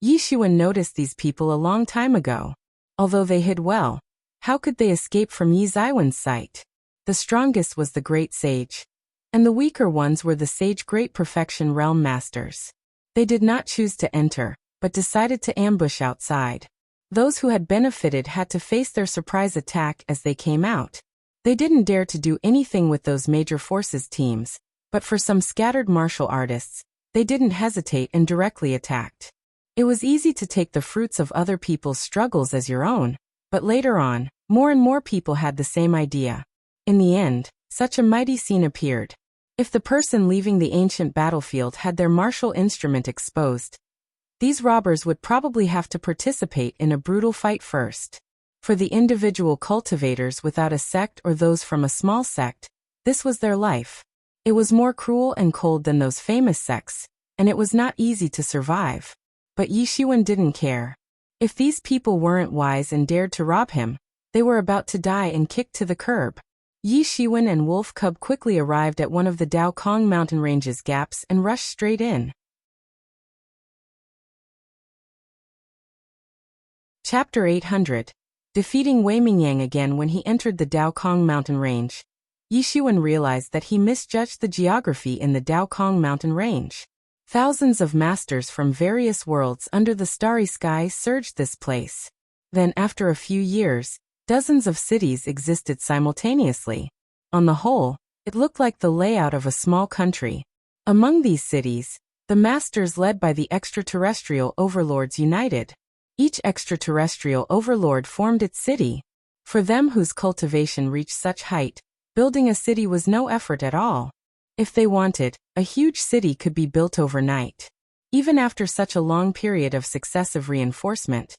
Yi Shiwen noticed these people a long time ago. Although they hid well, how could they escape from Yi Ziwen's sight? The strongest was the great sage, and the weaker ones were the sage Great Perfection realm masters. They did not choose to enter, but decided to ambush outside. Those who had benefited had to face their surprise attack as they came out. They didn't dare to do anything with those major forces teams, but for some scattered martial artists, they didn't hesitate and directly attacked. It was easy to take the fruits of other people's struggles as your own, but later on, more and more people had the same idea. In the end, such a mighty scene appeared. If the person leaving the ancient battlefield had their martial instrument exposed, these robbers would probably have to participate in a brutal fight first. For the individual cultivators without a sect or those from a small sect, this was their life. It was more cruel and cold than those famous sects, and it was not easy to survive. But Yi Shiwen didn't care. If these people weren't wise and dared to rob him, they were about to die and kicked to the curb. Yi Shiwen and Wolf Cub quickly arrived at one of the Dao Kong mountain range's gaps and rushed straight in. Chapter 800. Defeating Wei Mingyang again. When he entered the Dao Kong mountain range, Yi Shiwen realized that he misjudged the geography in the Dao Kong mountain range. Thousands of masters from various worlds under the starry sky surged this place. Then after a few years, dozens of cities existed simultaneously. On the whole, it looked like the layout of a small country. Among these cities, the masters led by the extraterrestrial overlords united. Each extraterrestrial overlord formed its city. For them whose cultivation reached such height, building a city was no effort at all. If they wanted, a huge city could be built overnight. Even after such a long period of successive reinforcement,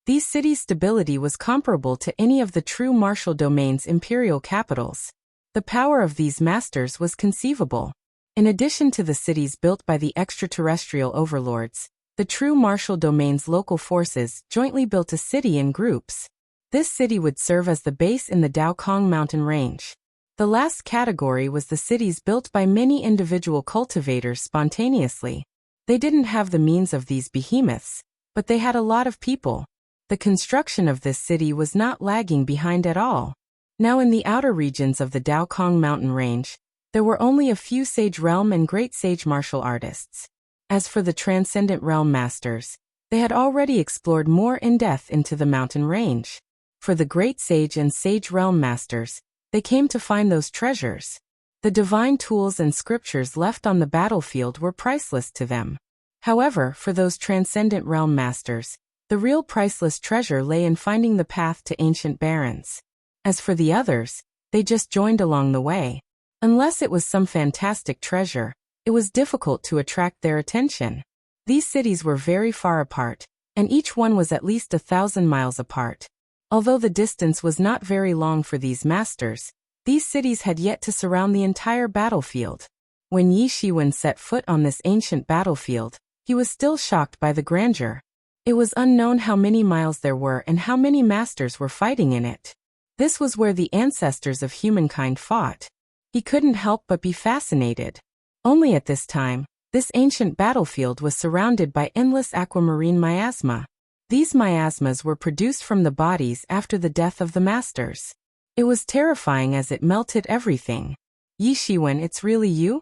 these cities' stability was comparable to any of the true martial domain's imperial capitals. The power of these masters was conceivable. In addition to the cities built by the extraterrestrial overlords, the true martial domain's local forces jointly built a city in groups. This city would serve as the base in the Daokong mountain range. The last category was the cities built by many individual cultivators spontaneously. They didn't have the means of these behemoths, but they had a lot of people. The construction of this city was not lagging behind at all. Now in the outer regions of the Daokong mountain range, there were only a few Sage Realm and Great Sage martial artists. As for the Transcendent Realm Masters, they had already explored more in depth into the mountain range. For the Great Sage and Sage Realm Masters, they came to find those treasures. The divine tools and scriptures left on the battlefield were priceless to them. However, for those Transcendent Realm Masters, the real priceless treasure lay in finding the path to ancient barrens. As for the others, they just joined along the way. Unless it was some fantastic treasure, it was difficult to attract their attention. These cities were very far apart, and each one was at least 1,000 miles apart. Although the distance was not very long for these masters, these cities had yet to surround the entire battlefield. When Yi Shiwen set foot on this ancient battlefield, he was still shocked by the grandeur. It was unknown how many miles there were and how many masters were fighting in it. This was where the ancestors of humankind fought. He couldn't help but be fascinated. Only at this time, this ancient battlefield was surrounded by endless aquamarine miasma. These miasmas were produced from the bodies after the death of the masters. It was terrifying as it melted everything. Yi Shiwen, it's really you?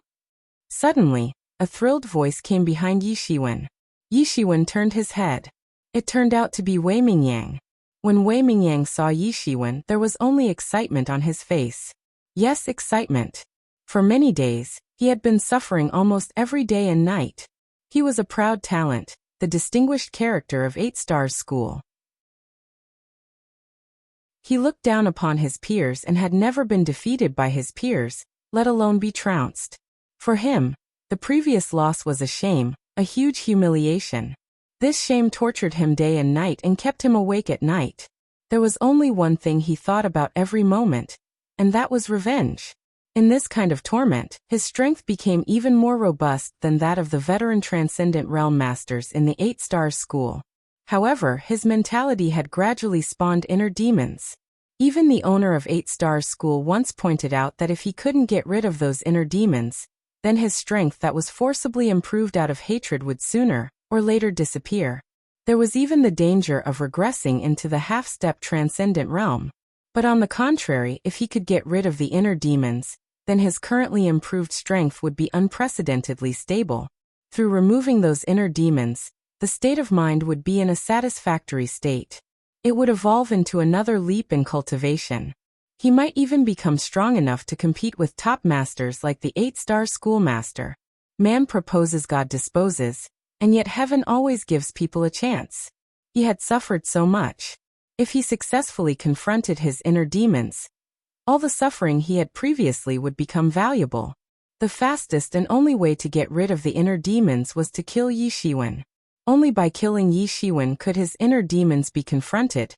Suddenly, a thrilled voice came behind Yi Shiwen. Yi Shiwen turned his head. It turned out to be Wei Mingyang. When Wei Mingyang saw Yi Shiwen, there was only excitement on his face. Yes, excitement. For many days, he had been suffering almost every day and night. He was a proud talent, the distinguished character of 8 Stars School. He looked down upon his peers and had never been defeated by his peers, let alone be trounced. For him, the previous loss was a shame, a huge humiliation. This shame tortured him day and night and kept him awake at night. There was only one thing he thought about every moment, and that was revenge. In this kind of torment, his strength became even more robust than that of the veteran Transcendent Realm Masters in the 8 Stars School. However, his mentality had gradually spawned inner demons. Even the owner of 8 Stars School once pointed out that if he couldn't get rid of those inner demons, then his strength that was forcibly improved out of hatred would sooner or later disappear. There was even the danger of regressing into the half-step Transcendent Realm. But on the contrary, if he could get rid of the inner demons, then his currently improved strength would be unprecedentedly stable. Through removing those inner demons, the state of mind would be in a satisfactory state. It would evolve into another leap in cultivation. He might even become strong enough to compete with top masters like the 8 Star School Master. Man proposes, God disposes, and yet heaven always gives people a chance. He had suffered so much. If he successfully confronted his inner demons, all the suffering he had previously would become valuable. The fastest and only way to get rid of the inner demons was to kill Yi Shiwen. Only by killing Yi Shiwen could his inner demons be confronted,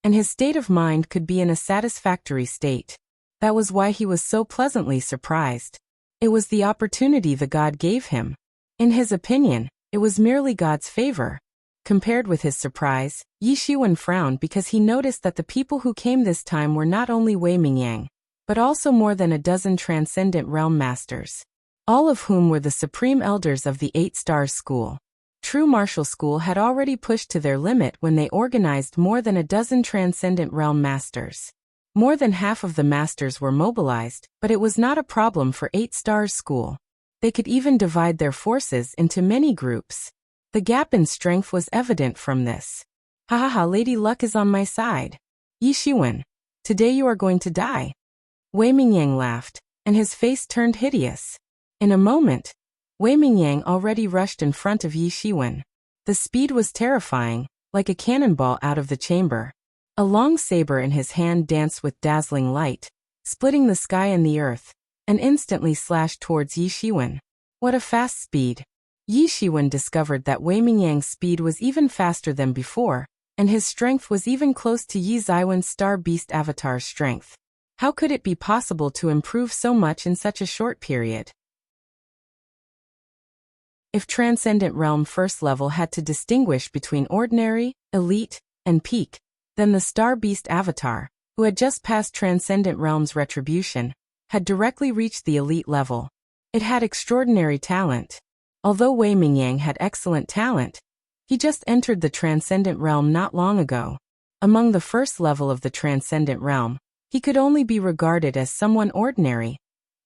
and his state of mind could be in a satisfactory state. That was why he was so pleasantly surprised. It was the opportunity the god gave him. In his opinion, it was merely God's favor. Compared with his surprise, Yi Shiwen frowned because he noticed that the people who came this time were not only Wei Mingyang, but also more than a dozen Transcendent Realm Masters, all of whom were the supreme elders of the 8 Stars School. True Martial School had already pushed to their limit when they organized more than a dozen Transcendent Realm Masters. More than half of the Masters were mobilized, but it was not a problem for 8 Stars School. They could even divide their forces into many groups. The gap in strength was evident from this. Ha ha ha, Lady Luck is on my side. Yi Shiwen, today you are going to die. Wei Mingyang laughed, and his face turned hideous. In a moment, Wei Mingyang already rushed in front of Yi Shiwen. The speed was terrifying, like a cannonball out of the chamber. A long saber in his hand danced with dazzling light, splitting the sky and the earth, and instantly slashed towards Yi Shiwen. What a fast speed! Yi Shiwen discovered that Wei Mingyang's speed was even faster than before, and his strength was even close to Yi Zaiwen's Star Beast Avatar's strength. How could it be possible to improve so much in such a short period? If Transcendent Realm First Level had to distinguish between ordinary, elite, and peak, then the Star Beast Avatar, who had just passed Transcendent Realm's retribution, had directly reached the elite level. It had extraordinary talent. Although Wei Mingyang had excellent talent, he just entered the Transcendent Realm not long ago. Among the first level of the Transcendent Realm, he could only be regarded as someone ordinary,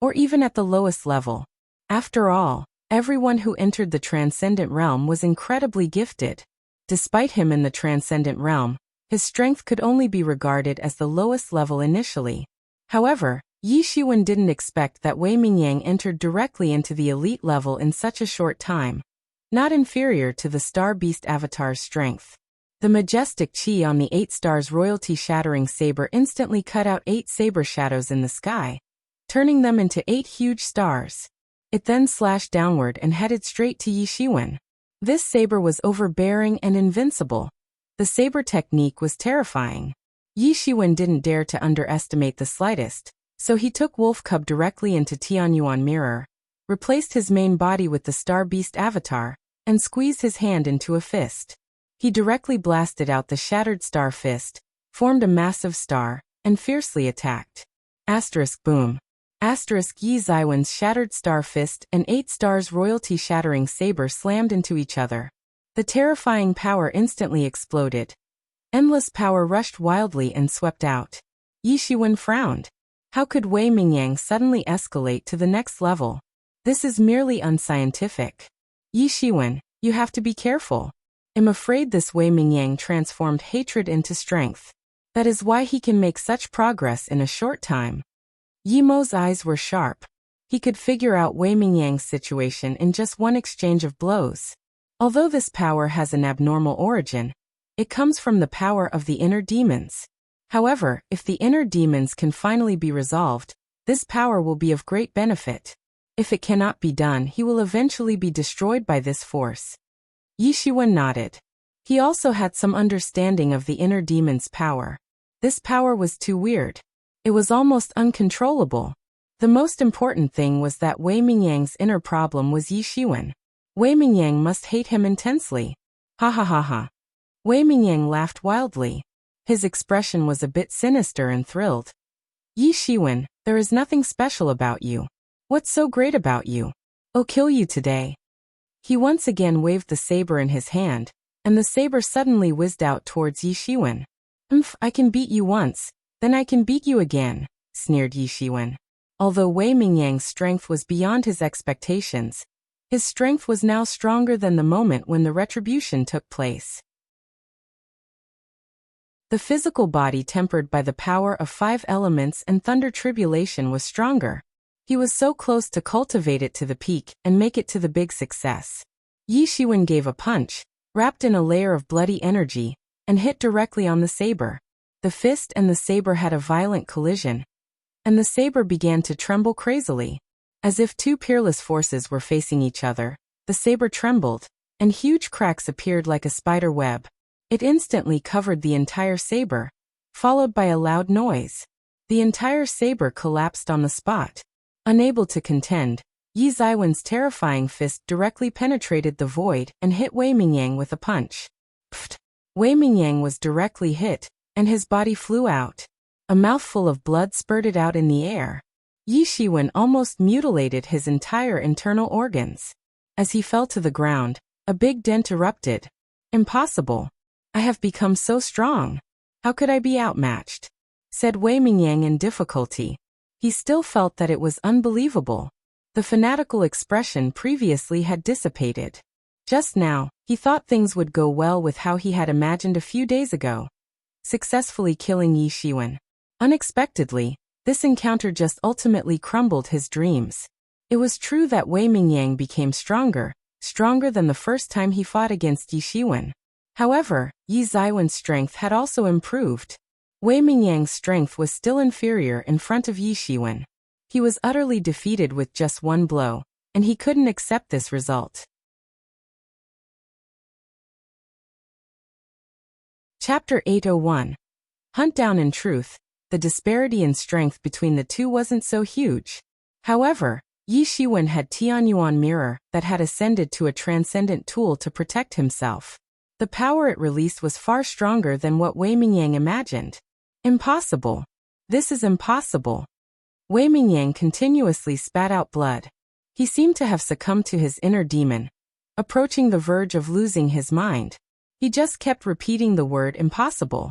or even at the lowest level. After all, everyone who entered the Transcendent Realm was incredibly gifted. Despite him in the Transcendent Realm, his strength could only be regarded as the lowest level initially. However, Yi Shiwen didn't expect that Wei Mingyang entered directly into the elite level in such a short time, not inferior to the Star Beast Avatar's strength. The majestic chi on the 8 stars royalty-shattering saber instantly cut out 8 saber shadows in the sky, turning them into 8 huge stars. It then slashed downward and headed straight to Yi Shiwen. This saber was overbearing and invincible. The saber technique was terrifying. Yi Shiwen didn't dare to underestimate the slightest, so he took Wolf Cub directly into Tianyuan Mirror, replaced his main body with the Star Beast Avatar, and squeezed his hand into a fist. He directly blasted out the shattered star fist, formed a massive star, and fiercely attacked. Asterisk boom. Asterisk Yi Zaiwen's shattered star fist and 8 stars royalty-shattering saber slammed into each other. The terrifying power instantly exploded. Endless power rushed wildly and swept out. Yi Shiwen frowned. How could Wei Mingyang suddenly escalate to the next level? This is merely unscientific. Yi Shiwen, you have to be careful. I'm afraid this Wei Mingyang transformed hatred into strength. That is why he can make such progress in a short time. Yi Mo's eyes were sharp. He could figure out Wei Mingyang's situation in just one exchange of blows. Although this power has an abnormal origin, it comes from the power of the inner demons. However, if the inner demons can finally be resolved, this power will be of great benefit. If it cannot be done, he will eventually be destroyed by this force. Yi Shiwen nodded. He also had some understanding of the inner demon's power. This power was too weird. It was almost uncontrollable. The most important thing was that Wei Mingyang's inner problem was Yi Shiwen. Wei Mingyang must hate him intensely. Ha ha ha ha. Wei Mingyang laughed wildly. His expression was a bit sinister and thrilled. Yi Shiwen, there is nothing special about you. What's so great about you? I'll kill you today. He once again waved the saber in his hand, and the saber suddenly whizzed out towards Yi Shiwen. I can beat you once, then I can beat you again, sneered Yi Shiwen. Although Wei Mingyang's strength was beyond his expectations, his strength was now stronger than the moment when the retribution took place. The physical body tempered by the power of 5 elements and thunder tribulation was stronger. He was so close to cultivate it to the peak and make it to the big success. Yi Shiwen gave a punch, wrapped in a layer of bloody energy, and hit directly on the saber. The fist and the saber had a violent collision, and the saber began to tremble crazily. As if 2 peerless forces were facing each other, the saber trembled, and huge cracks appeared like a spider web. It instantly covered the entire saber, followed by a loud noise. The entire saber collapsed on the spot. Unable to contend, Yi Zaiwen's terrifying fist directly penetrated the void and hit Wei Mingyang with a punch. Pfft! Wei Mingyang was directly hit, and his body flew out. A mouthful of blood spurted out in the air. Yi Shiwen almost mutilated his entire internal organs. As he fell to the ground, a big dent erupted. Impossible. I have become so strong. How could I be outmatched? Said Wei Mingyang in difficulty. He still felt that it was unbelievable. The fanatical expression previously had dissipated. Just now, he thought things would go well with how he had imagined a few days ago. Successfully killing Yi Shiwen. Unexpectedly, this encounter just ultimately crumbled his dreams. It was true that Wei Mingyang became stronger than the first time he fought against Yi Shiwen. However, Yi Zaiwen's strength had also improved. Wei Mingyang's strength was still inferior in front of Yi Shiwen. He was utterly defeated with just one blow, and he couldn't accept this result. Chapter 801. Hunt down. In truth, the disparity in strength between the two wasn't so huge. However, Yi Shiwen had Tianyuan mirror that had ascended to a transcendent tool to protect himself. The power it released was far stronger than what Wei Mingyang imagined. Impossible. This is impossible. Wei Mingyang continuously spat out blood. He seemed to have succumbed to his inner demon, approaching the verge of losing his mind. He just kept repeating the word impossible.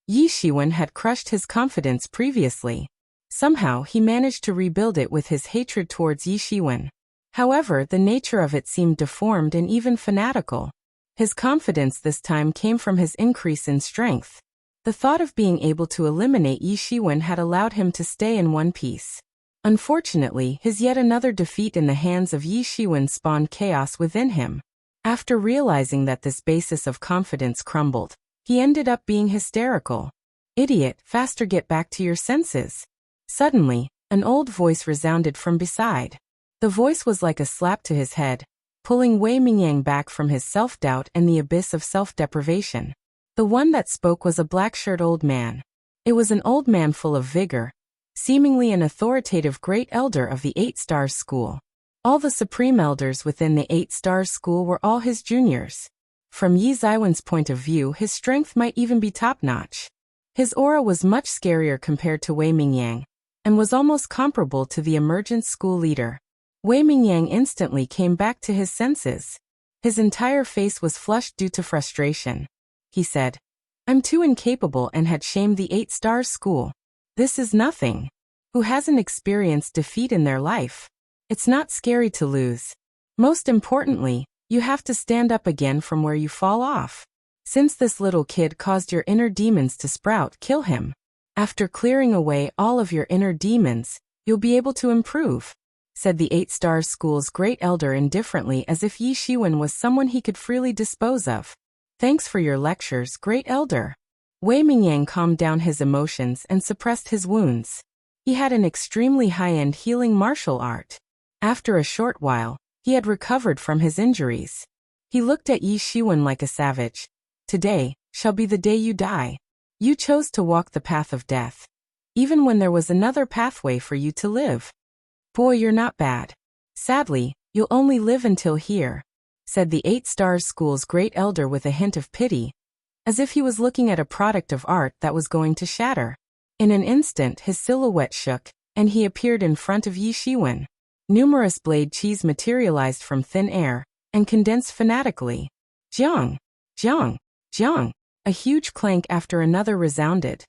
Yi Shiwen had crushed his confidence previously. Somehow he managed to rebuild it with his hatred towards Yi Shiwen. However, the nature of it seemed deformed and even fanatical. His confidence this time came from his increase in strength. The thought of being able to eliminate Yi Shiwen had allowed him to stay in one piece. Unfortunately, his yet another defeat in the hands of Yi Shiwen spawned chaos within him. After realizing that this basis of confidence crumbled, he ended up being hysterical. "Idiot, faster, get back to your senses." Suddenly, an old voice resounded from beside. The voice was like a slap to his head, pulling Wei Mingyang back from his self-doubt and the abyss of self-deprivation. The one that spoke was a black-shirt old man. It was an old man full of vigor, seemingly an authoritative great elder of the 8 Stars School. All the supreme elders within the 8 Stars School were all his juniors. From Yi Zaiwen's point of view, his strength might even be top-notch. His aura was much scarier compared to Wei Mingyang, and was almost comparable to the emergent school leader. Wei Mingyang instantly came back to his senses. His entire face was flushed due to frustration. He said, "I'm too incapable," and had shamed the 8 Stars School. This is nothing. Who hasn't experienced defeat in their life? It's not scary to lose. Most importantly, you have to stand up again from where you fall off. Since this little kid caused your inner demons to sprout, kill him. After clearing away all of your inner demons, you'll be able to improve," said the 8 Stars School's great elder indifferently, as if Yi Shiwen was someone he could freely dispose of. "Thanks for your lectures, great elder." Wei Mingyang calmed down his emotions and suppressed his wounds. He had an extremely high-end healing martial art. After a short while, he had recovered from his injuries. He looked at Yi Shiwen like a savage. "Today shall be the day you die. You chose to walk the path of death, even when there was another pathway for you to live. Boy, you're not bad. Sadly, you'll only live until here," said the 8 Stars School's great elder with a hint of pity, as if he was looking at a product of art that was going to shatter. In an instant his silhouette shook, and he appeared in front of Yi Shiwen. Numerous blade cheese materialized from thin air, and condensed fanatically. Jiang! Jiang! Jiang! A huge clank after another resounded.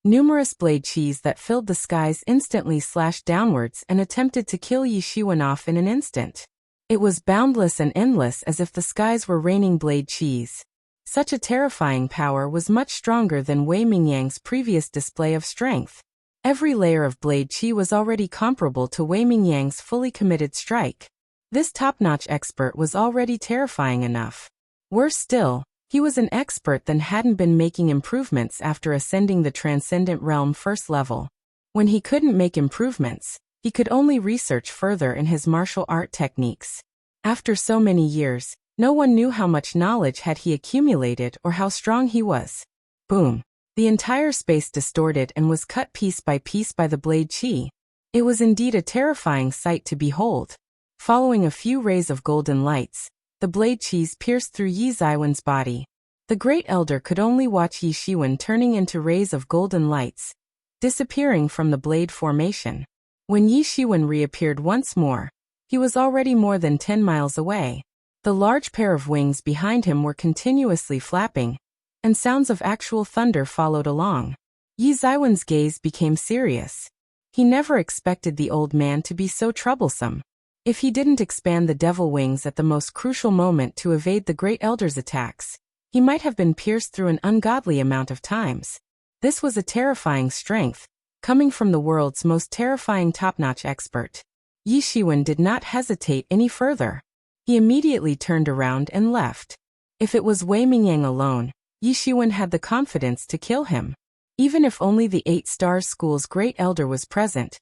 Numerous blade cheese that filled the skies instantly slashed downwards and attempted to kill Yi Shiwen off in an instant. It was boundless and endless, as if the skies were raining blade cheese. Such a terrifying power was much stronger than Wei Mingyang's previous display of strength. Every layer of blade chi was already comparable to Wei Mingyang's fully committed strike. This top-notch expert was already terrifying enough. Worse still, he was an expert that hadn't been making improvements after ascending the Transcendent Realm first level. When he couldn't make improvements, he could only research further in his martial art techniques. After so many years, no one knew how much knowledge had he accumulated or how strong he was. Boom! The entire space distorted and was cut piece by piece by the blade chi. It was indeed a terrifying sight to behold. Following a few rays of golden lights, the blade cheese pierced through Yi Zaiwen's body. The great elder could only watch Yi Shiwen turning into rays of golden lights, disappearing from the blade formation. When Yi Shiwen reappeared once more, he was already more than 10 miles away. The large pair of wings behind him were continuously flapping, and sounds of actual thunder followed along. Yi Zaiwen's gaze became serious. He never expected the old man to be so troublesome. If he didn't expand the devil wings at the most crucial moment to evade the great elder's attacks, he might have been pierced through an ungodly amount of times. This was a terrifying strength, coming from the world's most terrifying top-notch expert. Yi Shiwen did not hesitate any further. He immediately turned around and left. If it was Wei Mingyang alone, Yi Shiwen had the confidence to kill him. Even if only the 8 Stars School's great elder was present,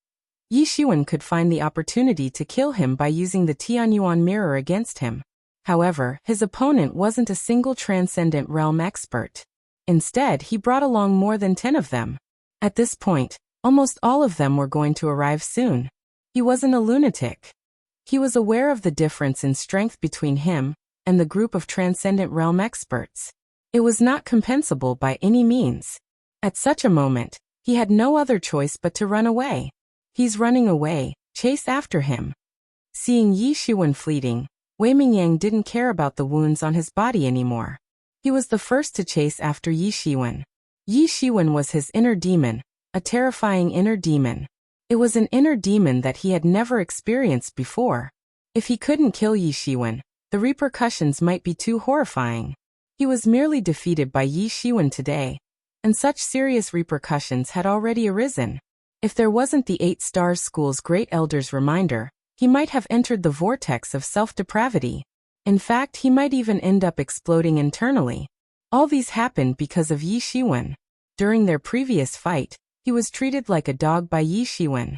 Yi Shiwen could find the opportunity to kill him by using the Tianyuan mirror against him. However, his opponent wasn't a single Transcendent Realm expert. Instead, he brought along more than 10 of them. At this point, Almost all of them were going to arrive soon. He wasn't a lunatic. He was aware of the difference in strength between him and the group of Transcendent Realm experts. It was not compensable by any means. At such a moment, he had no other choice but to run away. He's running away, chase after him. Seeing Yi Shiwen fleeting, Wei Mingyang didn't care about the wounds on his body anymore. He was the first to chase after Yi Shiwen. Yi Shiwen was his inner demon, a terrifying inner demon. It was an inner demon that he had never experienced before. If he couldn't kill Yi Shiwen, the repercussions might be too horrifying. He was merely defeated by Yi Shiwen today, and such serious repercussions had already arisen. If there wasn't the 8 Stars School's Great Elder's reminder, he might have entered the vortex of self-depravity. In fact, he might even end up exploding internally. All these happened because of Yi Shiwen. During their previous fight, he was treated like a dog by Yi Shiwen.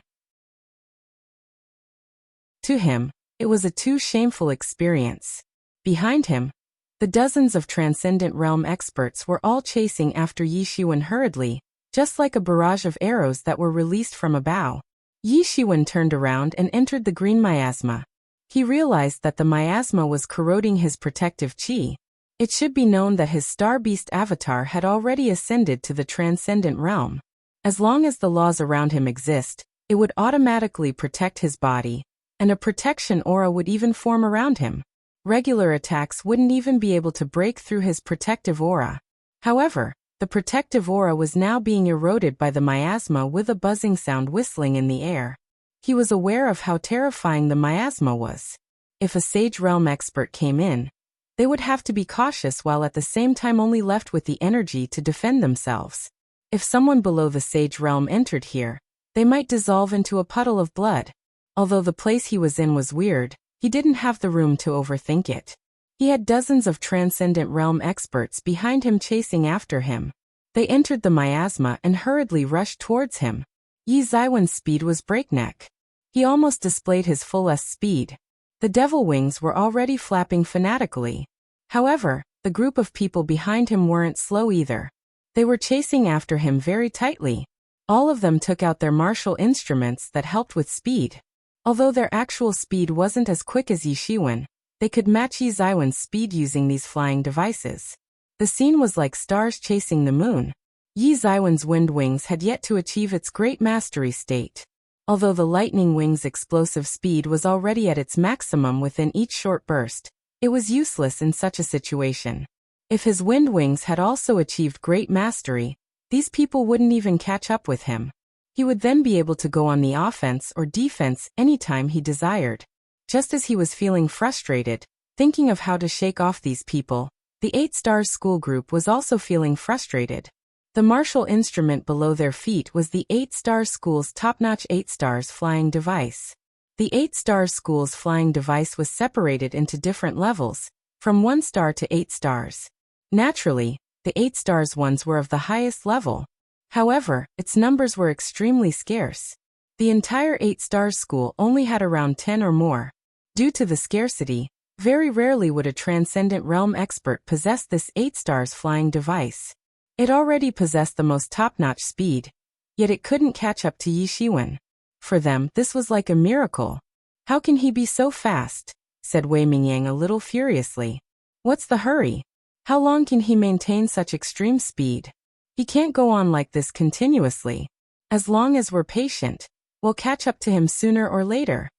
To him, it was a too shameful experience. Behind him, the dozens of Transcendent Realm experts were all chasing after Yi Shiwen hurriedly, just like a barrage of arrows that were released from a bow. Yi Shiwen turned around and entered the green miasma. He realized that the miasma was corroding his protective chi. It should be known that his Star Beast avatar had already ascended to the Transcendent Realm. As long as the laws around him exist, it would automatically protect his body, and a protection aura would even form around him. Regular attacks wouldn't even be able to break through his protective aura. However, the protective aura was now being eroded by the miasma with a buzzing sound whistling in the air. He was aware of how terrifying the miasma was. If a Sage Realm expert came in, they would have to be cautious while at the same time only left with the energy to defend themselves. If someone below the Sage Realm entered here, they might dissolve into a puddle of blood. Although the place he was in was weird, he didn't have the room to overthink it. He had dozens of Transcendent Realm experts behind him chasing after him. They entered the miasma and hurriedly rushed towards him. Yi Zaiwen's speed was breakneck. He almost displayed his full speed. The devil wings were already flapping fanatically. However, the group of people behind him weren't slow either. They were chasing after him very tightly. All of them took out their martial instruments that helped with speed. Although their actual speed wasn't as quick as Yi Shiwen, they could match Yi Zaiwen's speed using these flying devices. The scene was like stars chasing the moon. Yi Zaiwen's wind wings had yet to achieve its great mastery state. Although the lightning wing's explosive speed was already at its maximum within each short burst, it was useless in such a situation. If his wind wings had also achieved great mastery, these people wouldn't even catch up with him. He would then be able to go on the offense or defense anytime he desired. Just as he was feeling frustrated, thinking of how to shake off these people, the 8 Stars School group was also feeling frustrated. The martial instrument below their feet was the 8 Stars School's top-notch 8 Stars flying device. The 8 Stars School's flying device was separated into different levels, from 1 star to 8 stars. Naturally, the 8 Stars ones were of the highest level. However, its numbers were extremely scarce. The entire 8 Stars School only had around 10 or more. Due to the scarcity, very rarely would a Transcendent Realm expert possess this 8 Stars flying device. It already possessed the most top-notch speed, yet it couldn't catch up to Yi Shiwen. For them, this was like a miracle. "How can he be so fast?" said Wei Mingyang a little furiously. "What's the hurry? How long can he maintain such extreme speed? He can't go on like this continuously. As long as we're patient, we'll catch up to him sooner or later."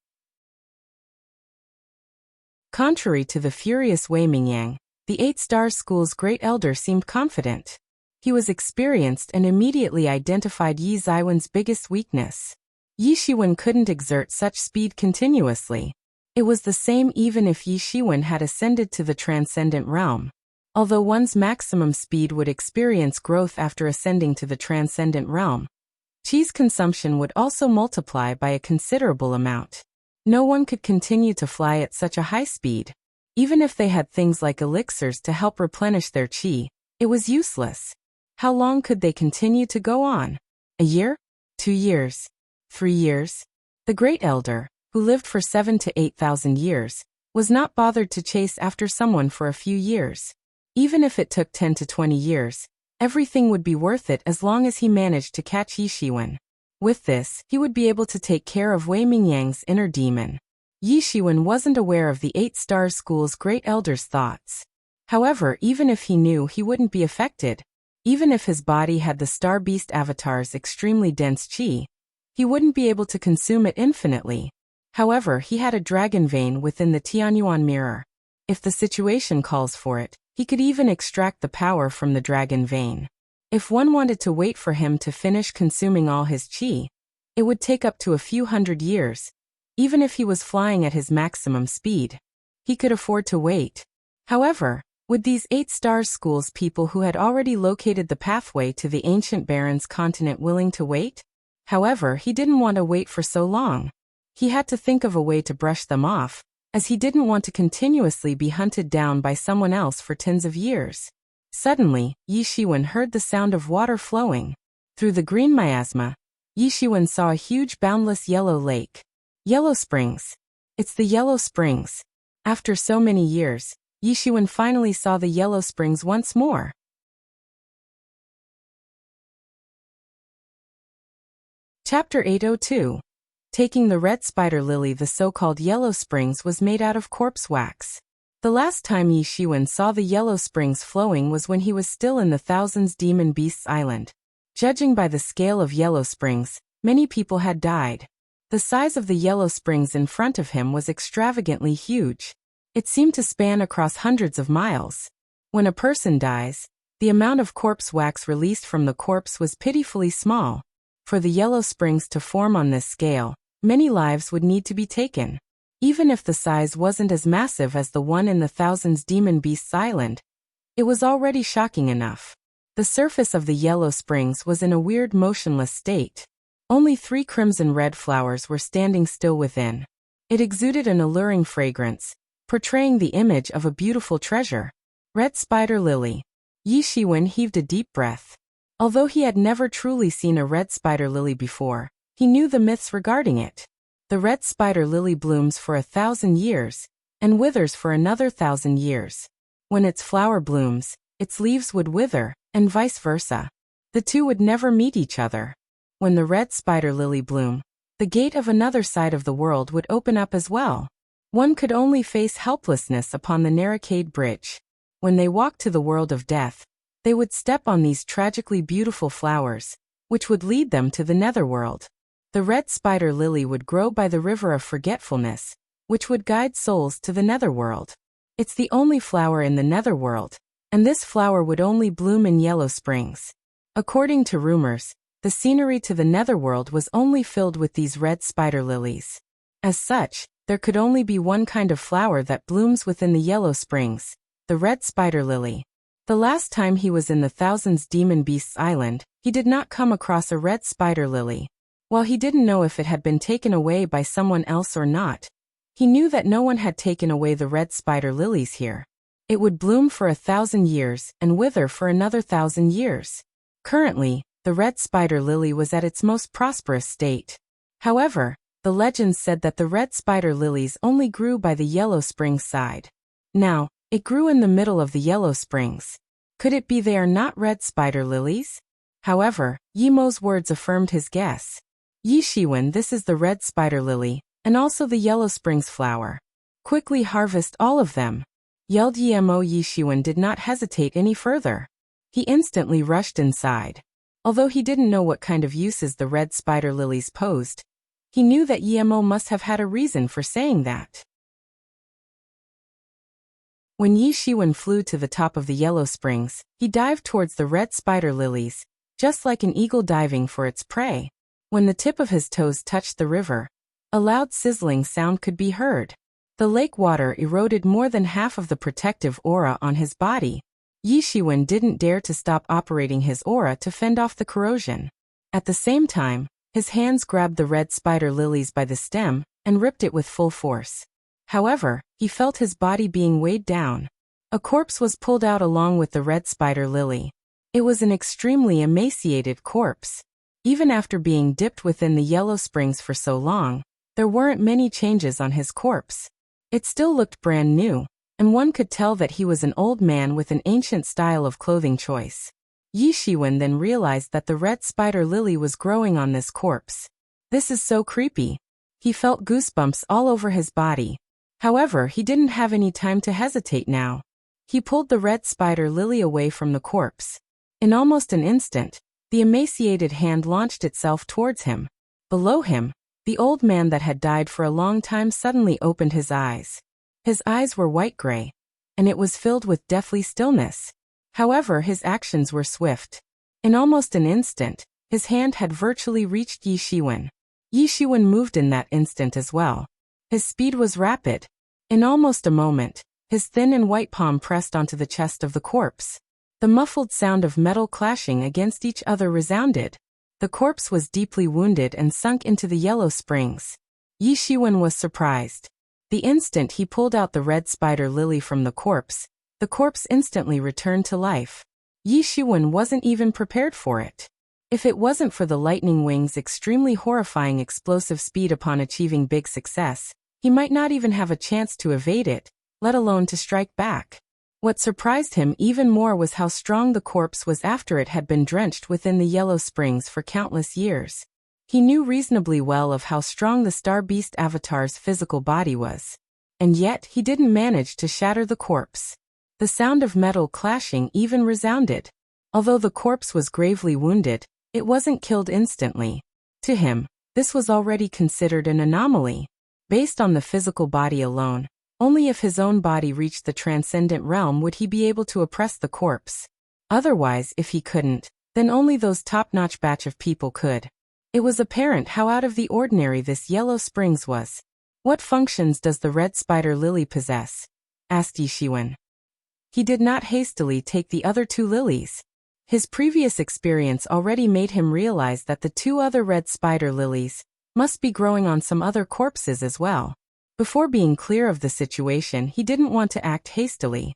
Contrary to the furious Wei Mingyang, the 8 Stars School's Great Elder seemed confident. He was experienced and immediately identified Yi Zaiwen's biggest weakness. Yi Shiwen couldn't exert such speed continuously. It was the same even if Yi Shiwen had ascended to the Transcendent Realm. Although one's maximum speed would experience growth after ascending to the Transcendent Realm, chi's consumption would also multiply by a considerable amount. No one could continue to fly at such a high speed. Even if they had things like elixirs to help replenish their chi, it was useless. How long could they continue to go on? A year? 2 years? 3 years? The Great Elder, who lived for 7,000 to 8,000 years, was not bothered to chase after someone for a few years. Even if it took 10 to 20 years, everything would be worth it as long as he managed to catch Yi Shiwen. With this, he would be able to take care of Wei Mingyang's inner demon. Yi Shiwen wasn't aware of the 8 Stars School's great elder's thoughts. However, even if he knew, he wouldn't be affected. Even if his body had the Star Beast Avatar's extremely dense qi, he wouldn't be able to consume it infinitely. However, he had a dragon vein within the Tianyuan mirror. If the situation calls for it, he could even extract the power from the dragon vein. If one wanted to wait for him to finish consuming all his qi, it would take up to a few hundred years. Even if he was flying at his maximum speed, he could afford to wait. However, with these 8 Stars School's people who had already located the pathway to the ancient Baron's continent willing to wait? However, he didn't want to wait for so long. He had to think of a way to brush them off, as he didn't want to continuously be hunted down by someone else for tens of years. Suddenly, Yi Shiwen heard the sound of water flowing. Through the green miasma, Yi Shiwen saw a huge boundless yellow lake. Yellow Springs. It's the Yellow Springs. After so many years, Yi Shiwen finally saw the Yellow Springs once more. Chapter 802. Taking the red spider lily. The so-called Yellow Springs was made out of corpse wax. The last time Yi Shiwen saw the Yellow Springs flowing was when he was still in the Thousands Demon Beasts Island. Judging by the scale of Yellow Springs, many people had died. The size of the Yellow Springs in front of him was extravagantly huge. It seemed to span across hundreds of miles. When a person dies, the amount of corpse wax released from the corpse was pitifully small. For the Yellow Springs to form on this scale, many lives would need to be taken. Even if the size wasn't as massive as the one in the Thousands Demon Beasts Island, it was already shocking enough. The surface of the Yellow Springs was in a weird motionless state. Only 3 crimson red flowers were standing still within. It exuded an alluring fragrance, portraying the image of a beautiful treasure. Red spider lily. Yi Shiwen heaved a deep breath. Although he had never truly seen a red spider lily before, he knew the myths regarding it. The red spider lily blooms for 1,000 years, and withers for another 1,000 years. When its flower blooms, its leaves would wither, and vice versa. The two would never meet each other. When the red spider lily bloomed, the gate of another side of the world would open up as well. One could only face helplessness upon the Narracade Bridge. When they walked to the world of death, they would step on these tragically beautiful flowers, which would lead them to the netherworld. The red spider lily would grow by the river of forgetfulness, which would guide souls to the netherworld. It's the only flower in the netherworld, and this flower would only bloom in Yellow Springs. According to rumors, the scenery to the netherworld was only filled with these red spider lilies. As such, there could only be one kind of flower that blooms within the Yellow Springs, the red spider lily. The last time he was in the Thousands Demon Beasts Island, he did not come across a red spider lily. While he didn't know if it had been taken away by someone else or not, he knew that no one had taken away the red spider lilies here. It would bloom for 1,000 years and wither for another 1,000 years. Currently, the red spider lily was at its most prosperous state. However, the legends said that the red spider lilies only grew by the Yellow Springs side. Now, it grew in the middle of the Yellow Springs. Could it be they are not red spider lilies? However, Yimo's words affirmed his guess. Yi Shiwen, this is the red spider lily, and also the Yellow Springs flower. Quickly harvest all of them, yelled Yimo. Yi Shiwen did not hesitate any further. He instantly rushed inside. Although he didn't know what kind of uses the red spider lilies posed, he knew that Yimo must have had a reason for saying that. When Yi Shiwen flew to the top of the Yellow Springs, he dived towards the red spider lilies, just like an eagle diving for its prey. When the tip of his toes touched the river, a loud sizzling sound could be heard. The lake water eroded more than half of the protective aura on his body. Yi Shiwen didn't dare to stop operating his aura to fend off the corrosion. At the same time, his hands grabbed the red spider lilies by the stem and ripped it with full force. However, he felt his body being weighed down. A corpse was pulled out along with the red spider lily. It was an extremely emaciated corpse. Even after being dipped within the Yellow Springs for so long, there weren't many changes on his corpse. It still looked brand new, and one could tell that he was an old man with an ancient style of clothing choice. Yi Shiwen then realized that the red spider lily was growing on this corpse. This is so creepy. He felt goosebumps all over his body. However, he didn't have any time to hesitate now. He pulled the red spider lily away from the corpse. In almost an instant, the emaciated hand launched itself towards him. Below him, the old man that had died for a long time suddenly opened his eyes. His eyes were white-gray, and it was filled with deathly stillness. However, his actions were swift. In almost an instant, his hand had virtually reached Yi Shiwen. Yi Shiwen moved in that instant as well. His speed was rapid. In almost a moment, his thin and white palm pressed onto the chest of the corpse. The muffled sound of metal clashing against each other resounded. The corpse was deeply wounded and sunk into the yellow springs. Yi Shiwen was surprised. The instant he pulled out the red spider lily from the corpse instantly returned to life. Yi Shiwen wasn't even prepared for it. If it wasn't for the lightning wing's extremely horrifying explosive speed upon achieving big success, he might not even have a chance to evade it, let alone to strike back. What surprised him even more was how strong the corpse was after it had been drenched within the yellow springs for countless years. He knew reasonably well of how strong the Star Beast Avatar's physical body was. And yet he didn't manage to shatter the corpse. The sound of metal clashing even resounded. Although the corpse was gravely wounded, it wasn't killed instantly. To him, this was already considered an anomaly. Based on the physical body alone, only if his own body reached the transcendent realm would he be able to oppress the corpse. Otherwise, if he couldn't, then only those top-notch batch of people could. It was apparent how out of the ordinary this yellow springs was. What functions does the red spider lily possess? Asked Yi Shiwen. He did not hastily take the other two lilies. His previous experience already made him realize that the two other red spider lilies must be growing on some other corpses as well. Before being clear of the situation, he didn't want to act hastily.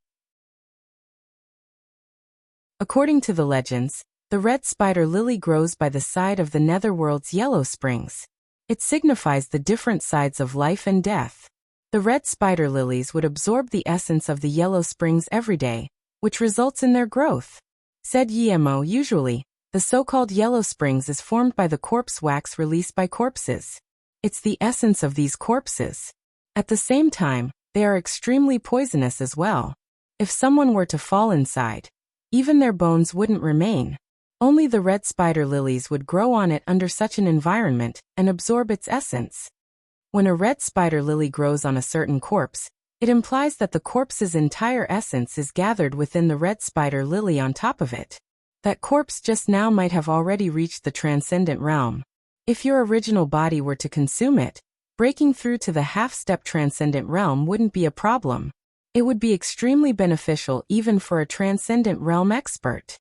According to the legends, the red spider lily grows by the side of the netherworld's yellow springs. It signifies the different sides of life and death. The red spider lilies would absorb the essence of the yellow springs every day, which results in their growth. Said Yemo, usually, the so-called yellow springs is formed by the corpse wax released by corpses. It's the essence of these corpses. At the same time, they are extremely poisonous as well. If someone were to fall inside, even their bones wouldn't remain. Only the red spider lilies would grow on it under such an environment and absorb its essence. When a red spider lily grows on a certain corpse, it implies that the corpse's entire essence is gathered within the red spider lily on top of it. That corpse just now might have already reached the transcendent realm. If your original body were to consume it, breaking through to the half-step transcendent realm wouldn't be a problem. It would be extremely beneficial even for a transcendent realm expert.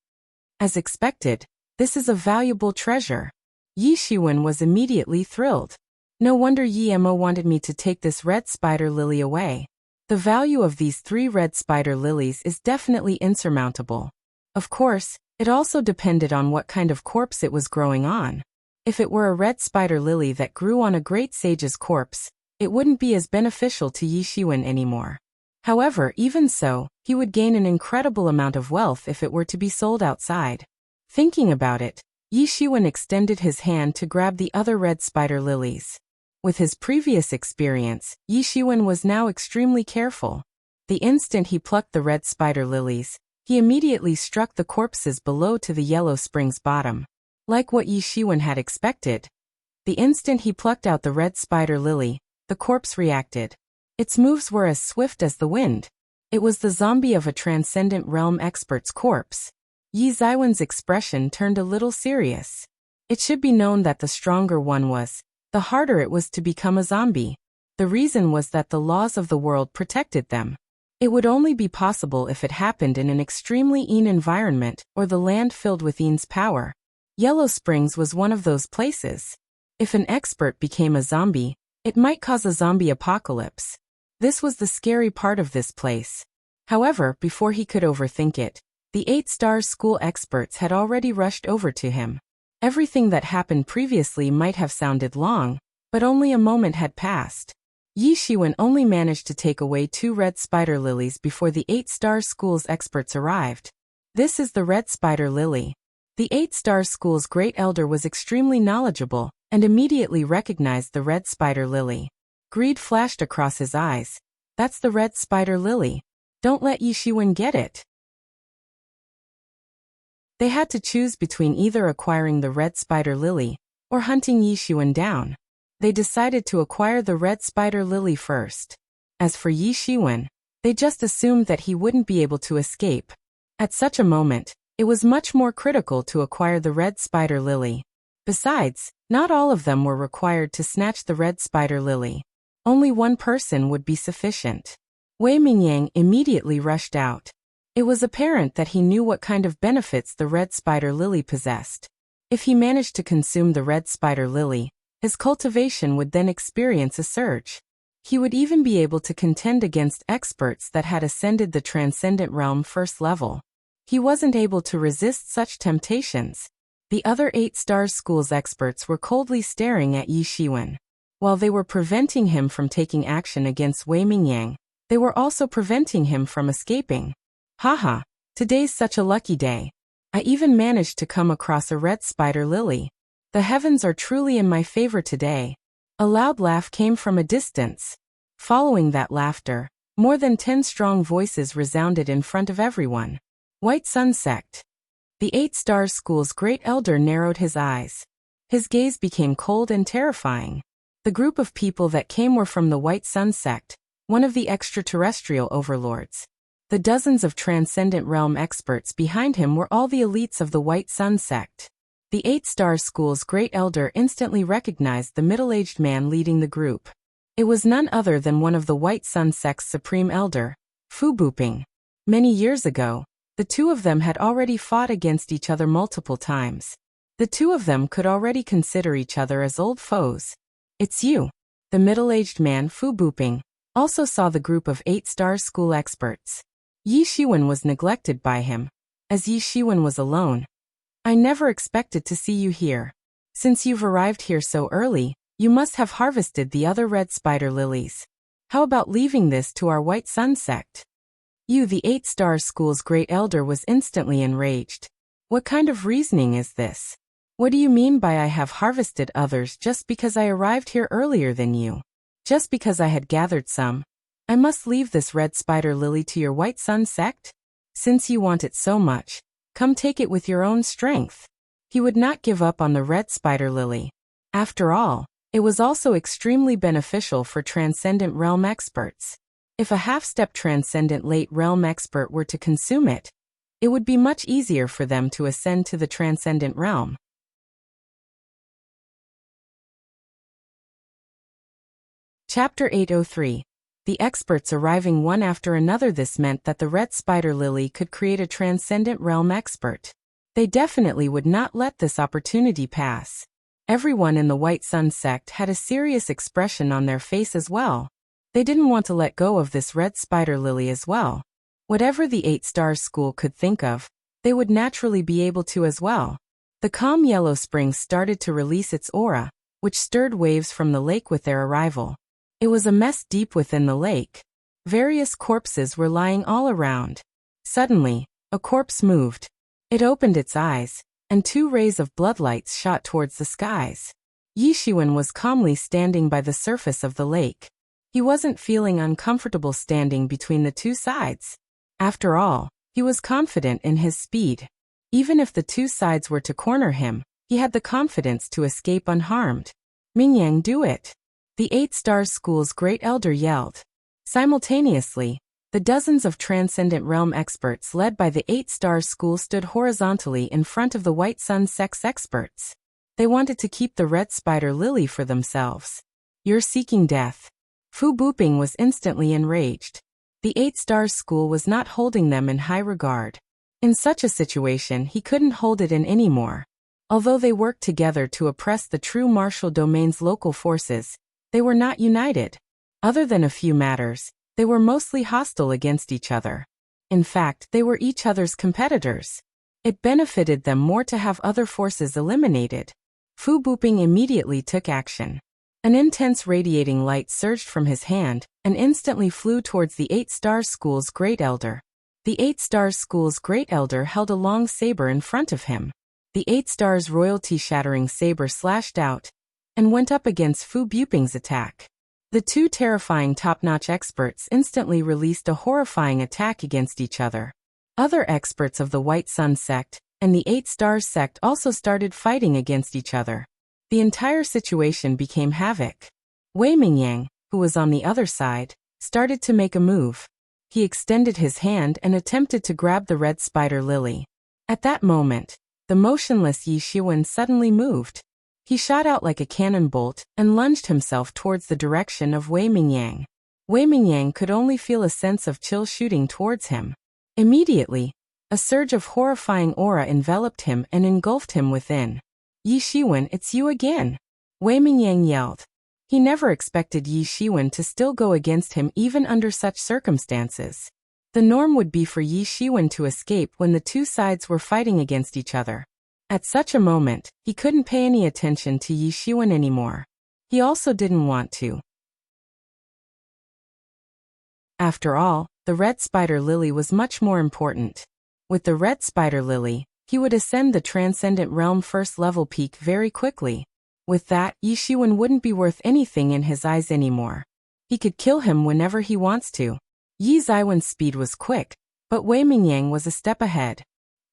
As expected, this is a valuable treasure. Yi Shiwen was immediately thrilled. No wonder Yemo wanted me to take this red spider lily away. The value of these 3 red spider lilies is definitely insurmountable. Of course, it also depended on what kind of corpse it was growing on. If it were a red spider lily that grew on a great sage's corpse, it wouldn't be as beneficial to Yi Shiwen anymore. However, even so, he would gain an incredible amount of wealth if it were to be sold outside. Thinking about it, Yi Shiwen extended his hand to grab the other red spider lilies. With his previous experience, Yi Shiwen was now extremely careful. The instant he plucked the red spider lilies, he immediately struck the corpses below to the yellow spring's bottom. Like what Yi Shiwen had expected. The instant he plucked out the red spider lily, the corpse reacted. Its moves were as swift as the wind. It was the zombie of a transcendent realm expert's corpse. Yi Zaiwen's expression turned a little serious. It should be known that the stronger one was, the harder it was to become a zombie. The reason was that the laws of the world protected them. It would only be possible if it happened in an extremely Yin environment or the land filled with Yin's power. Yellow Springs was one of those places. If an expert became a zombie, it might cause a zombie apocalypse. This was the scary part of this place. However, before he could overthink it, the 8 Stars School experts had already rushed over to him. Everything that happened previously might have sounded long, but only a moment had passed. Yi Shiwen only managed to take away 2 red spider lilies before the 8 Stars School's experts arrived. This is the red spider lily. The 8-star school's great elder was extremely knowledgeable and immediately recognized the red spider lily. Greed flashed across his eyes. That's the red spider lily. Don't let Yi Shiwen get it. They had to choose between either acquiring the red spider lily or hunting Yi Shiwen down. They decided to acquire the red spider lily first. As for Yi Shiwen, they just assumed that he wouldn't be able to escape. At such a moment, it was much more critical to acquire the red spider lily. Besides, not all of them were required to snatch the red spider lily. Only one person would be sufficient. Wei Mingyang immediately rushed out. It was apparent that he knew what kind of benefits the red spider lily possessed. If he managed to consume the red spider lily, his cultivation would then experience a surge. He would even be able to contend against experts that had ascended the Transcendent Realm first level. He wasn't able to resist such temptations. The other 8-star school's experts were coldly staring at Yi Shiwen. While they were preventing him from taking action against Wei Mingyang, they were also preventing him from escaping. Haha, today's such a lucky day. I even managed to come across a red spider lily. The heavens are truly in my favor today. A loud laugh came from a distance. Following that laughter, more than 10 strong voices resounded in front of everyone. White Sun Sect. The 8-star school's great elder narrowed his eyes. His gaze became cold and terrifying. The group of people that came were from the White Sun Sect, one of the extraterrestrial overlords. The dozens of Transcendent Realm experts behind him were all the elites of the White Sun Sect. The 8-star school's great elder instantly recognized the middle-aged man leading the group. It was none other than one of the White Sun Sect's supreme elder, Fu Buping. Many years ago, the two of them had already fought against each other multiple times. The two of them could already consider each other as old foes. It's you. The middle-aged man Fu Buping also saw the group of 8-star school experts. Yi Shiwen was neglected by him, as Yi Shiwen was alone. I never expected to see you here. Since you've arrived here so early, you must have harvested the other red spider lilies. How about leaving this to our White Sun Sect? You, the 8-star school's great elder, was instantly enraged. What kind of reasoning is this? What do you mean by I have harvested others just because I arrived here earlier than you? Just because I had gathered some, I must leave this red spider lily to your White Sun Sect? Since you want it so much, come take it with your own strength. He would not give up on the red spider lily. After all, it was also extremely beneficial for Transcendent Realm experts. If a half-step Transcendent Late Realm expert were to consume it, it would be much easier for them to ascend to the Transcendent Realm. Chapter 803. The experts arriving one after another. This meant that the red spider lily could create a Transcendent Realm expert. They definitely would not let this opportunity pass. Everyone in the White Sun Sect had a serious expression on their face as well. They didn't want to let go of this red spider lily as well. Whatever the 8-star school could think of, they would naturally be able to as well. The calm yellow spring started to release its aura, which stirred waves from the lake with their arrival. It was a mess deep within the lake. Various corpses were lying all around. Suddenly, a corpse moved. It opened its eyes, and 2 rays of bloodlights shot towards the skies. Yi Shiwen was calmly standing by the surface of the lake. He wasn't feeling uncomfortable standing between the 2 sides. After all, he was confident in his speed. Even if the 2 sides were to corner him, he had the confidence to escape unharmed. Mingyang, do it! The 8-star school's great elder yelled. Simultaneously, the dozens of Transcendent Realm experts led by the 8-star school stood horizontally in front of the White Sun Sect's experts. They wanted to keep the red spider lily for themselves. You're seeking death. Fu Buping was instantly enraged. The 8-star school was not holding them in high regard. In such a situation, he couldn't hold it in anymore. Although they worked together to oppress the true martial domain's local forces, they were not united. Other than a few matters, they were mostly hostile against each other. In fact, they were each other's competitors. It benefited them more to have other forces eliminated. Fu Buping immediately took action. An intense radiating light surged from his hand and instantly flew towards the 8-star school's great elder. The 8 Stars School's great elder held a long saber in front of him. The 8 Stars royalty-shattering saber slashed out and went up against Fu Buping's attack. The two terrifying top-notch experts instantly released a horrifying attack against each other. Other experts of the White Sun sect and the 8 Stars sect also started fighting against each other. The entire situation became havoc. Wei Mingyang, who was on the other side, started to make a move. He extended his hand and attempted to grab the red spider lily. At that moment, the motionless Yi Shiwen suddenly moved. He shot out like a cannon bolt and lunged himself towards the direction of Wei Mingyang. Wei Mingyang could only feel a sense of chill shooting towards him. Immediately, a surge of horrifying aura enveloped him and engulfed him within. Yi Shiwen, it's you again! Wei Mingyang yelled. He never expected Yi Shiwen to still go against him even under such circumstances. The norm would be for Yi Shiwen to escape when the two sides were fighting against each other. At such a moment, he couldn't pay any attention to Yi Shiwen anymore. He also didn't want to. After all, the red spider lily was much more important. With the red spider lily, he would ascend the Transcendent Realm first level peak very quickly. With that, Yi Shiwen wouldn't be worth anything in his eyes anymore. He could kill him whenever he wants to. Yi Ziwen's speed was quick, but Wei Mingyang was a step ahead.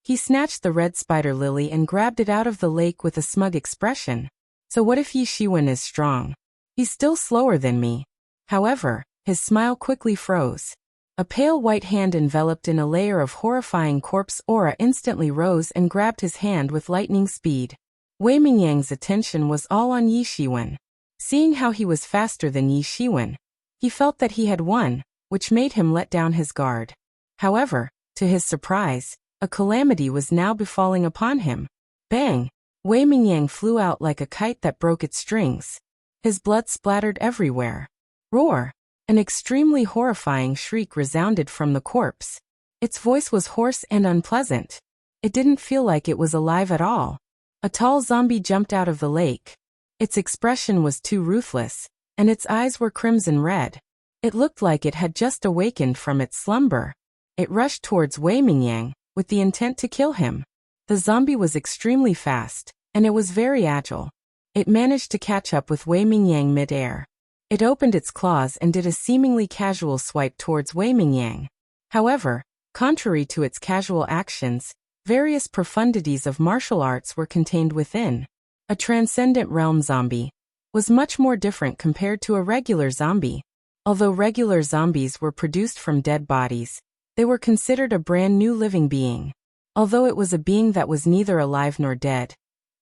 He snatched the red spider lily and grabbed it out of the lake with a smug expression. So what if Yi Shiwen is strong? He's still slower than me. However, his smile quickly froze. A pale white hand enveloped in a layer of horrifying corpse aura instantly rose and grabbed his hand with lightning speed. Wei Mingyang's attention was all on Yi Shiwen. Seeing how he was faster than Yi Shiwen, he felt that he had won, which made him let down his guard. However, to his surprise, a calamity was now befalling upon him. Bang! Wei Mingyang flew out like a kite that broke its strings. His blood splattered everywhere. Roar! An extremely horrifying shriek resounded from the corpse. Its voice was hoarse and unpleasant. It didn't feel like it was alive at all. A tall zombie jumped out of the lake. Its expression was too ruthless, and its eyes were crimson red. It looked like it had just awakened from its slumber. It rushed towards Wei Mingyang, with the intent to kill him. The zombie was extremely fast, and it was very agile. It managed to catch up with Wei Mingyang mid-air. It opened its claws and did a seemingly casual swipe towards Wei Mingyang. However, contrary to its casual actions, various profundities of martial arts were contained within. A Transcendent Realm zombie was much more different compared to a regular zombie. Although regular zombies were produced from dead bodies, they were considered a brand new living being. Although it was a being that was neither alive nor dead,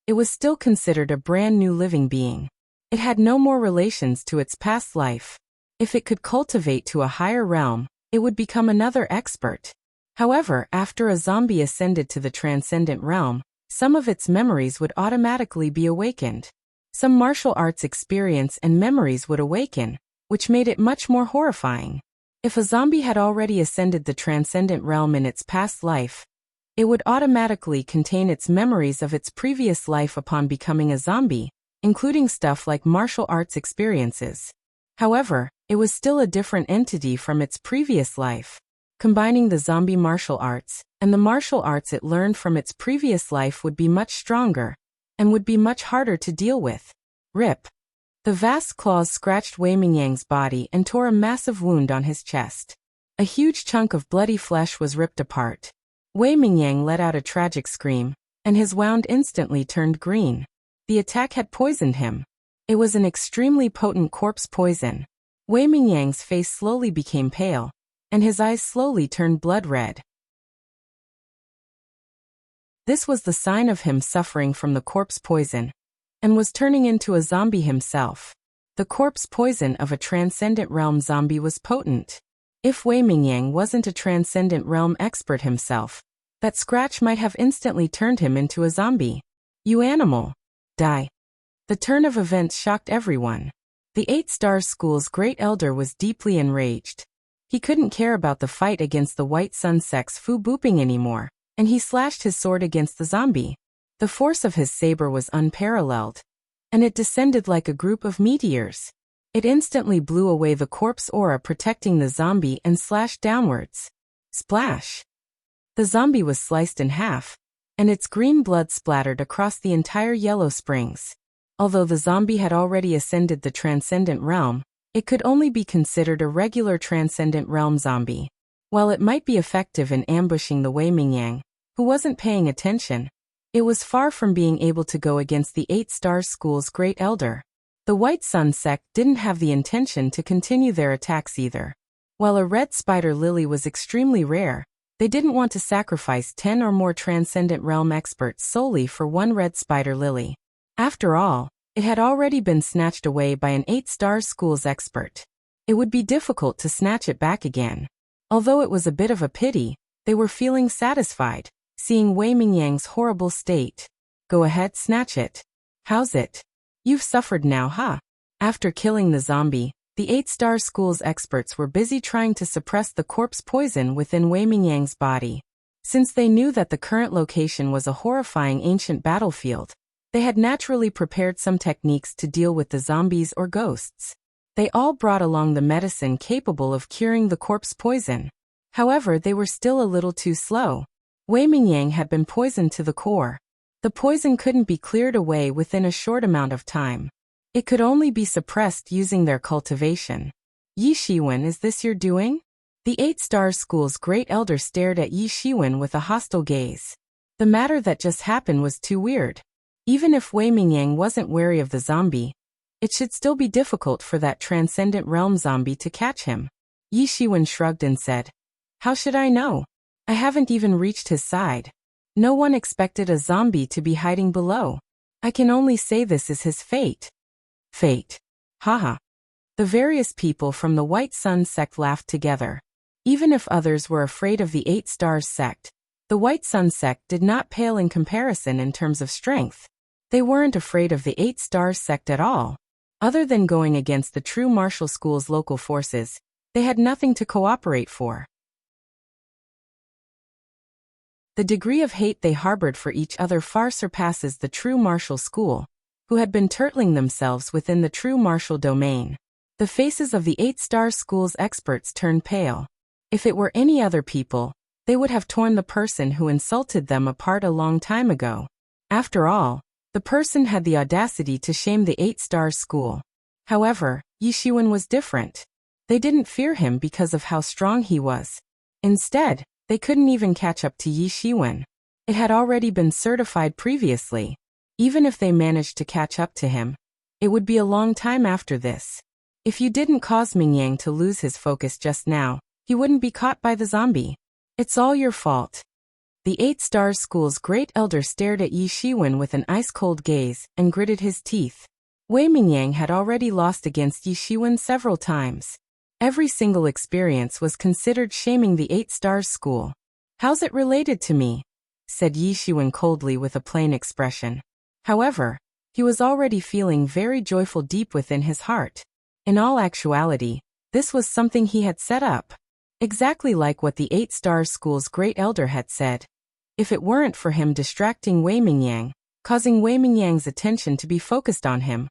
it was still considered a brand new living being. It had no more relations to its past life. If it could cultivate to a higher realm, it would become another expert. However, after a zombie ascended to the Transcendent Realm, some of its memories would automatically be awakened. Some martial arts experience and memories would awaken, which made it much more horrifying. If a zombie had already ascended the Transcendent Realm in its past life, it would automatically contain its memories of its previous life upon becoming a zombie, including stuff like martial arts experiences. However, it was still a different entity from its previous life. Combining the zombie martial arts and the martial arts it learned from its previous life would be much stronger and would be much harder to deal with. Rip. The vast claws scratched Wei Mingyang's body and tore a massive wound on his chest. A huge chunk of bloody flesh was ripped apart. Wei Mingyang let out a tragic scream, and his wound instantly turned green. The attack had poisoned him. It was an extremely potent corpse poison. Wei Mingyang's face slowly became pale, and his eyes slowly turned blood red. This was the sign of him suffering from the corpse poison, and was turning into a zombie himself. The corpse poison of a Transcendent Realm zombie was potent. If Wei Mingyang wasn't a Transcendent Realm expert himself, that scratch might have instantly turned him into a zombie. You animal! Die! The turn of events shocked everyone. The 8 Stars School's great elder was deeply enraged. He couldn't care about the fight against the White Sun sect's Fu Buping anymore, and he slashed his sword against the zombie. The force of his saber was unparalleled, and it descended like a group of meteors. It instantly blew away the corpse aura protecting the zombie and slashed downwards. Splash! The zombie was sliced in half, and its green blood splattered across the entire Yellow Springs. Although the zombie had already ascended the Transcendent Realm, it could only be considered a regular Transcendent Realm zombie. While it might be effective in ambushing the Wei Mingyang, who wasn't paying attention, it was far from being able to go against the 8 Stars School's Great Elder. The White Sun sect didn't have the intention to continue their attacks either. While a red spider lily was extremely rare, they didn't want to sacrifice 10 or more Transcendent Realm experts solely for one red spider lily. After all, it had already been snatched away by an 8 Stars School's expert. It would be difficult to snatch it back again. Although it was a bit of a pity, they were feeling satisfied, seeing Wei Mingyang's horrible state. Go ahead, snatch it. How's it? You've suffered now, huh? After killing the zombie, the 8 Star School's experts were busy trying to suppress the corpse poison within Wei Mingyang's body. Since they knew that the current location was a horrifying ancient battlefield, they had naturally prepared some techniques to deal with the zombies or ghosts. They all brought along the medicine capable of curing the corpse poison. However, they were still a little too slow. Wei Mingyang had been poisoned to the core. The poison couldn't be cleared away within a short amount of time. It could only be suppressed using their cultivation. Yi Shiwen, is this your doing? The 8 Stars School's Great Elder stared at Yi Shiwen with a hostile gaze. The matter that just happened was too weird. Even if Wei Mingyang wasn't wary of the zombie, it should still be difficult for that Transcendent Realm zombie to catch him. Yi Shiwen shrugged and said, "How should I know? I haven't even reached his side. No one expected a zombie to be hiding below. I can only say this is his fate." Fate. Haha. The various people from the White Sun sect laughed together. Even if others were afraid of the 8 Stars sect, the White Sun sect did not pale in comparison in terms of strength. They weren't afraid of the 8 Stars sect at all. Other than going against the true martial school's local forces, they had nothing to cooperate for. The degree of hate they harbored for each other far surpasses the true martial school, who had been turtling themselves within the true martial domain. The faces of the 8 Star School's experts turned pale. If it were any other people, they would have torn the person who insulted them apart a long time ago. After all, the person had the audacity to shame the 8 Star School. However, Yi Shiwen was different. They didn't fear him because of how strong he was. Instead, they couldn't even catch up to Yi Shiwen. It had already been certified previously. Even if they managed to catch up to him, it would be a long time after this. If you didn't cause Mingyang to lose his focus just now, he wouldn't be caught by the zombie. It's all your fault. The 8 Stars School's Great Elder stared at Yi Shiwen with an ice-cold gaze and gritted his teeth. Wei Mingyang had already lost against Yi Shiwen several times. Every single experience was considered shaming the 8 Stars School. "How's it related to me?" said Yi Shiwen coldly with a plain expression. However, he was already feeling very joyful deep within his heart. In all actuality, this was something he had set up. Exactly like what the 8 Stars School's Great Elder had said. If it weren't for him distracting Wei Mingyang, causing Wei Mingyang's attention to be focused on him,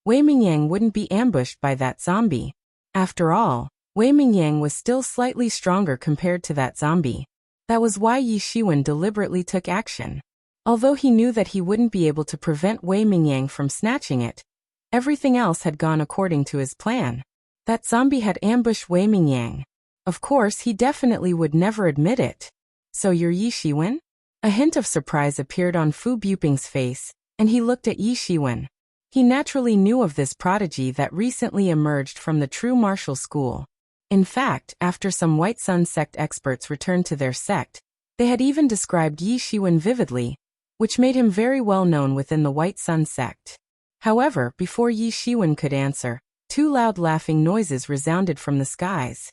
Wei Mingyang wouldn't be ambushed by that zombie. After all, Wei Mingyang was still slightly stronger compared to that zombie. That was why Yi Shiwen deliberately took action. Although he knew that he wouldn't be able to prevent Wei Mingyang from snatching it, everything else had gone according to his plan. That zombie had ambushed Wei Mingyang. Of course, he definitely would never admit it. "So you're Yi Shiwen?" A hint of surprise appeared on Fu Buping's face, and he looked at Yi Shiwen. He naturally knew of this prodigy that recently emerged from the true martial school. In fact, after some White Sun sect experts returned to their sect, they had even described Yi Shiwen vividly, which made him very well known within the White Sun sect. However, before Yi Shiwen could answer, 2 loud laughing noises resounded from the skies.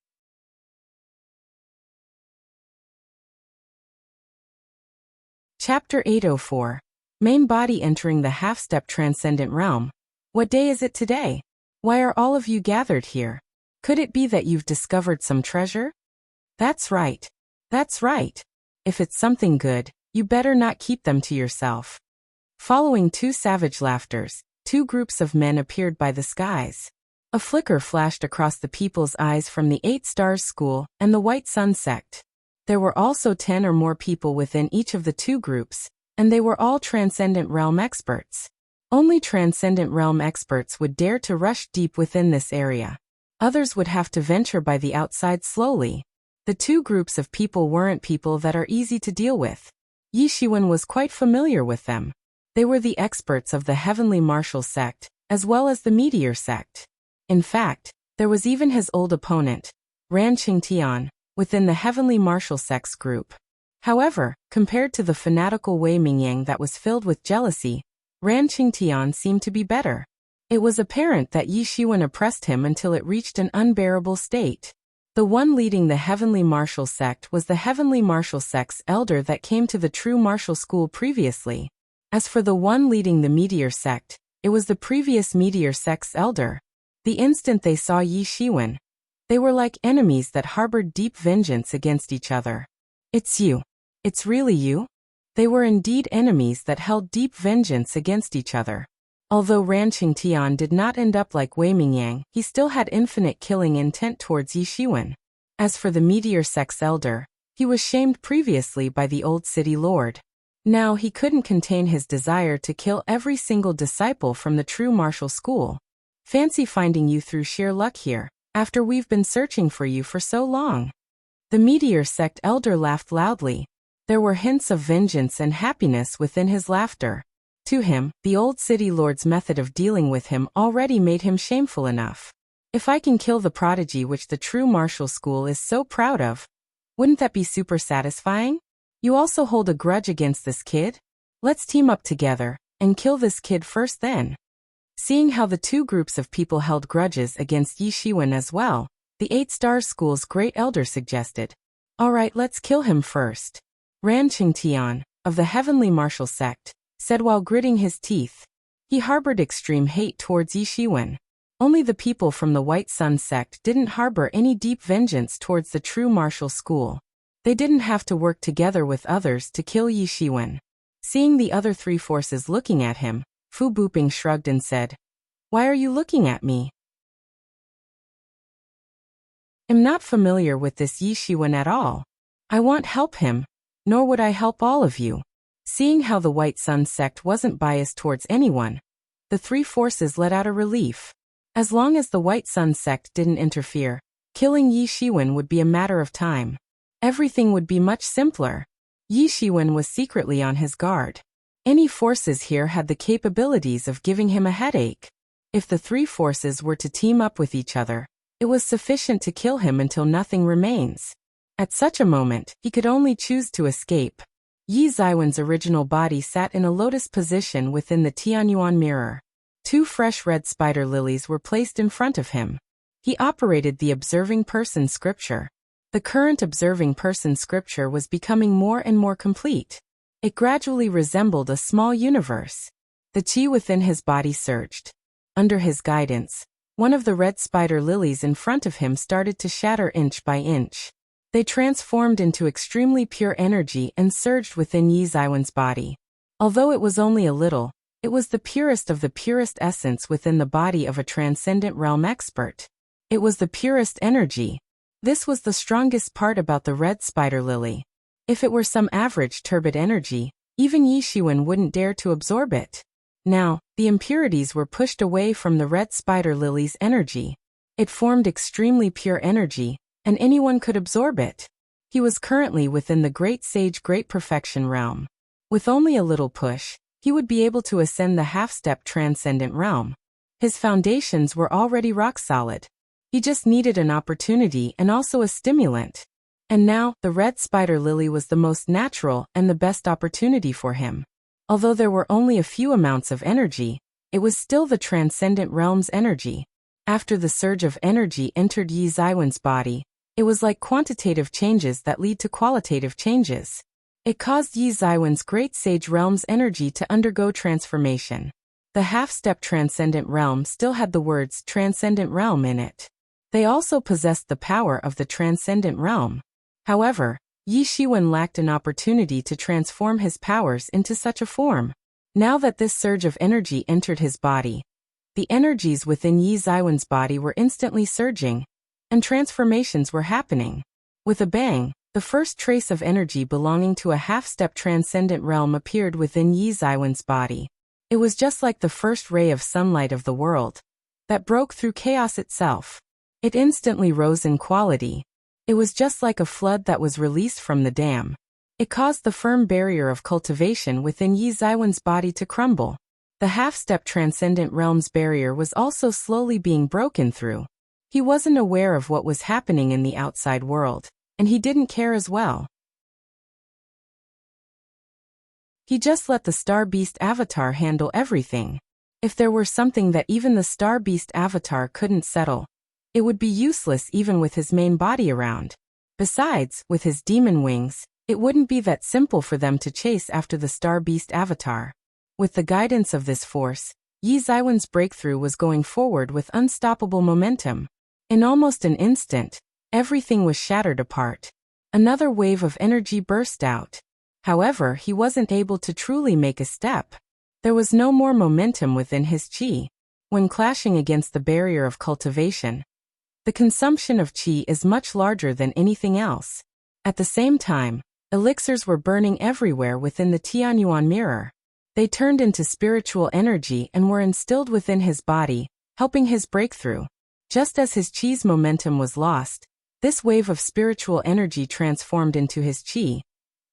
Chapter 804. Main body entering the half-step transcendent realm. What day is it today? Why are all of you gathered here? Could it be that you've discovered some treasure? That's right. That's right. If it's something good, you better not keep them to yourself. Following 2 savage laughters, 2 groups of men appeared by the skies. A flicker flashed across the people's eyes from the 8 Stars School and the White Sun sect. There were also 10 or more people within each of the two groups, and they were all Transcendent Realm experts. Only Transcendent Realm experts would dare to rush deep within this area. Others would have to venture by the outside slowly. The two groups of people weren't people that are easy to deal with. Yi Shiwen was quite familiar with them. They were the experts of the Heavenly Martial Sect, as well as the Meteor Sect. In fact, there was even his old opponent, Ran Qingtian, within the Heavenly Martial Sect's group. However, compared to the fanatical Wei Mingyang that was filled with jealousy, Ran Qingtian seemed to be better. It was apparent that Yi Shiwen oppressed him until it reached an unbearable state. The one leading the Heavenly Martial Sect was the Heavenly Martial Sect's elder that came to the true martial school previously. As for the one leading the Meteor Sect, it was the previous Meteor Sect's elder. The instant they saw Yi Shiwen, they were like enemies that harbored deep vengeance against each other. It's you. It's really you? They were indeed enemies that held deep vengeance against each other. Although Ran Qingtian did not end up like Wei Mingyang, he still had infinite killing intent towards Yi Shiwen. As for the Meteor Sect's elder, he was shamed previously by the old city lord. Now he couldn't contain his desire to kill every single disciple from the true martial school. Fancy finding you through sheer luck here, after we've been searching for you for so long. The Meteor Sect elder laughed loudly. There were hints of vengeance and happiness within his laughter. To him, the old city lord's method of dealing with him already made him shameful enough. If I can kill the prodigy which the true martial school is so proud of, wouldn't that be super satisfying? You also hold a grudge against this kid? Let's team up together, and kill this kid first then. Seeing how the two groups of people held grudges against Yi Shiwen as well, the 8-Star School's great elder suggested. Alright, let's kill him first. Ran Qingtian, of the Heavenly Martial Sect, said while gritting his teeth. He harbored extreme hate towards Yi Shiwen. Only the people from the White Sun Sect didn't harbor any deep vengeance towards the true martial school. They didn't have to work together with others to kill Yi Shiwen. Seeing the other three forces looking at him, Fu Buping shrugged and said, "Why are you looking at me? I'm not familiar with this Yi Shiwen at all. I won't help him, nor would I help all of you." Seeing how the White Sun Sect wasn't biased towards anyone, the three forces let out a relief. As long as the White Sun Sect didn't interfere, killing Yi Shiwen would be a matter of time. Everything would be much simpler. Yi Shiwen was secretly on his guard. Any forces here had the capabilities of giving him a headache. If the three forces were to team up with each other, it was sufficient to kill him until nothing remains. At such a moment, he could only choose to escape. Yi Ziwen's original body sat in a lotus position within the Tianyuan mirror. 2 fresh red spider lilies were placed in front of him. He operated the observing person scripture. The current observing person scripture was becoming more and more complete. It gradually resembled a small universe. The chi within his body surged. Under his guidance, one of the red spider lilies in front of him started to shatter inch by inch. They transformed into extremely pure energy and surged within Yi Ziwen's body. Although it was only a little, it was the purest of the purest essence within the body of a transcendent realm expert. It was the purest energy. This was the strongest part about the red spider lily. If it were some average turbid energy, even Yi Shiwen wouldn't dare to absorb it. Now, the impurities were pushed away from the red spider lily's energy. It formed extremely pure energy, and anyone could absorb it. He was currently within the Great Sage Great Perfection realm. With only a little push, he would be able to ascend the half-step transcendent realm. His foundations were already rock solid. He just needed an opportunity and also a stimulant. And now, the red spider lily was the most natural and the best opportunity for him. Although there were only a few amounts of energy, it was still the transcendent realm's energy. After the surge of energy entered Yi Ziwen's body, it was like quantitative changes that lead to qualitative changes. It caused Yi Ziwen's Great Sage Realm's energy to undergo transformation. The half-step transcendent realm still had the words transcendent realm in it. They also possessed the power of the transcendent realm. However, Yi Shiwen lacked an opportunity to transform his powers into such a form. Now that this surge of energy entered his body, the energies within Yi Ziwen's body were instantly surging, and transformations were happening. With a bang, The first trace of energy belonging to a half-step transcendent realm appeared within Yi Ziwen's body. It was just like the first ray of sunlight of the world that broke through chaos itself. It instantly rose in quality. It was just like a flood that was released from the dam. It caused the firm barrier of cultivation within Yi Ziwen's body to crumble. The half-step transcendent realm's barrier was also slowly being broken through. He wasn't aware of what was happening in the outside world, and he didn't care as well. He just let the Star Beast avatar handle everything. If there were something that even the Star Beast avatar couldn't settle, it would be useless even with his main body around. Besides, with his demon wings, it wouldn't be that simple for them to chase after the Star Beast avatar. With the guidance of this force, Yi Ziwen's breakthrough was going forward with unstoppable momentum. In almost an instant, everything was shattered apart. Another wave of energy burst out. However, he wasn't able to truly make a step. There was no more momentum within his qi. When clashing against the barrier of cultivation, the consumption of qi is much larger than anything else. At the same time, elixirs were burning everywhere within the Tianyuan mirror. They turned into spiritual energy and were instilled within his body, helping his breakthrough. Just as his qi's momentum was lost, this wave of spiritual energy transformed into his qi,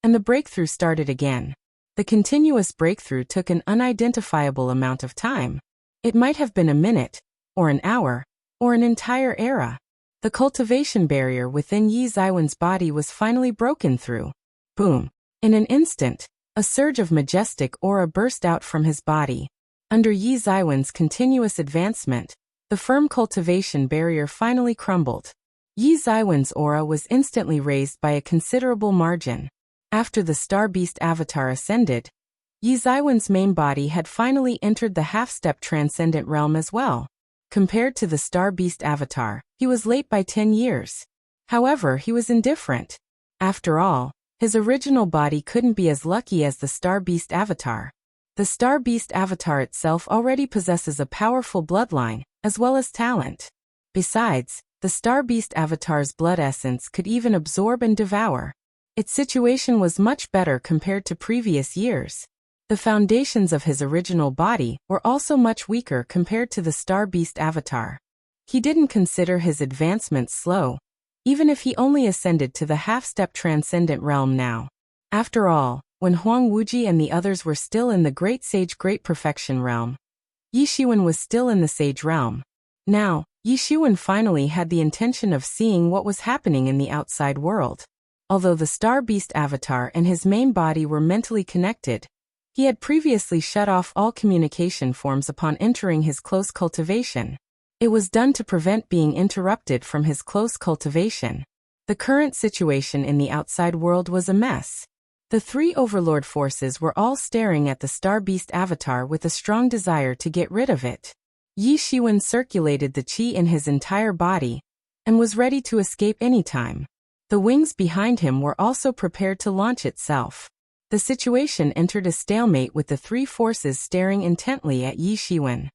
and the breakthrough started again. The continuous breakthrough took an unidentifiable amount of time. It might have been a minute, or an hour, or an entire era. The cultivation barrier within Yi Ziwen's body was finally broken through. Boom! In an instant, a surge of majestic aura burst out from his body. Under Yi Ziwen's continuous advancement, the firm cultivation barrier finally crumbled. Yi Ziwen's aura was instantly raised by a considerable margin. After the Star Beast avatar ascended, Yi Ziwen's main body had finally entered the half-step transcendent realm as well. Compared to the Star Beast avatar, he was late by 10 years. However, he was indifferent. After all, his original body couldn't be as lucky as the Star Beast avatar. The Star Beast avatar itself already possesses a powerful bloodline, as well as talent. Besides, the Star Beast avatar's blood essence could even absorb and devour. Its situation was much better compared to previous years. The foundations of his original body were also much weaker compared to the Star Beast avatar. He didn't consider his advancements slow, even if he only ascended to the half-step transcendent realm now. After all, when Huang Wuji and the others were still in the Great Sage Great Perfection realm, Yi Shiwen was still in the Sage realm. Now, Yi Shiwen finally had the intention of seeing what was happening in the outside world. Although the Star Beast avatar and his main body were mentally connected, he had previously shut off all communication forms upon entering his close cultivation. It was done to prevent being interrupted from his close cultivation. The current situation in the outside world was a mess. The three overlord forces were all staring at the Star Beast avatar with a strong desire to get rid of it. Yi Shiwen circulated the qi in his entire body and was ready to escape anytime. The wings behind him were also prepared to launch itself. The situation entered a stalemate with the three forces staring intently at Yi Shiwen.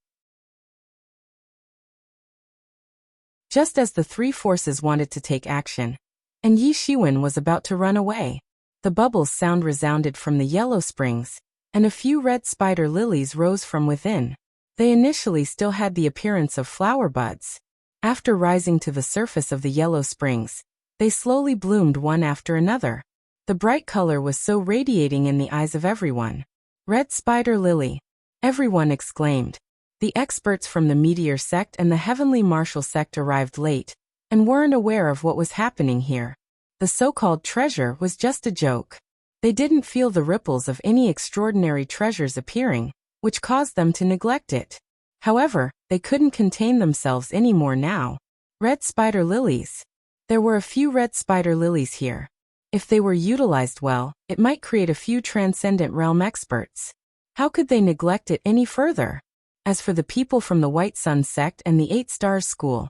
Just as the three forces wanted to take action, and Yi Shiwen was about to run away, the bubbles sound resounded from the yellow springs, and a few red spider lilies rose from within. They initially still had the appearance of flower buds. After rising to the surface of the yellow springs, they slowly bloomed one after another. The bright color was so radiating in the eyes of everyone. Red spider lily! Everyone exclaimed. The experts from the Meteor sect and the Heavenly Martial sect arrived late, and weren't aware of what was happening here. The so-called treasure was just a joke. They didn't feel the ripples of any extraordinary treasures appearing, which caused them to neglect it. However, they couldn't contain themselves anymore now. Red spider lilies. There were a few red spider lilies here. If they were utilized well, it might create a few transcendent realm experts. How could they neglect it any further? As for the people from the White Sun sect and the 8 Stars School,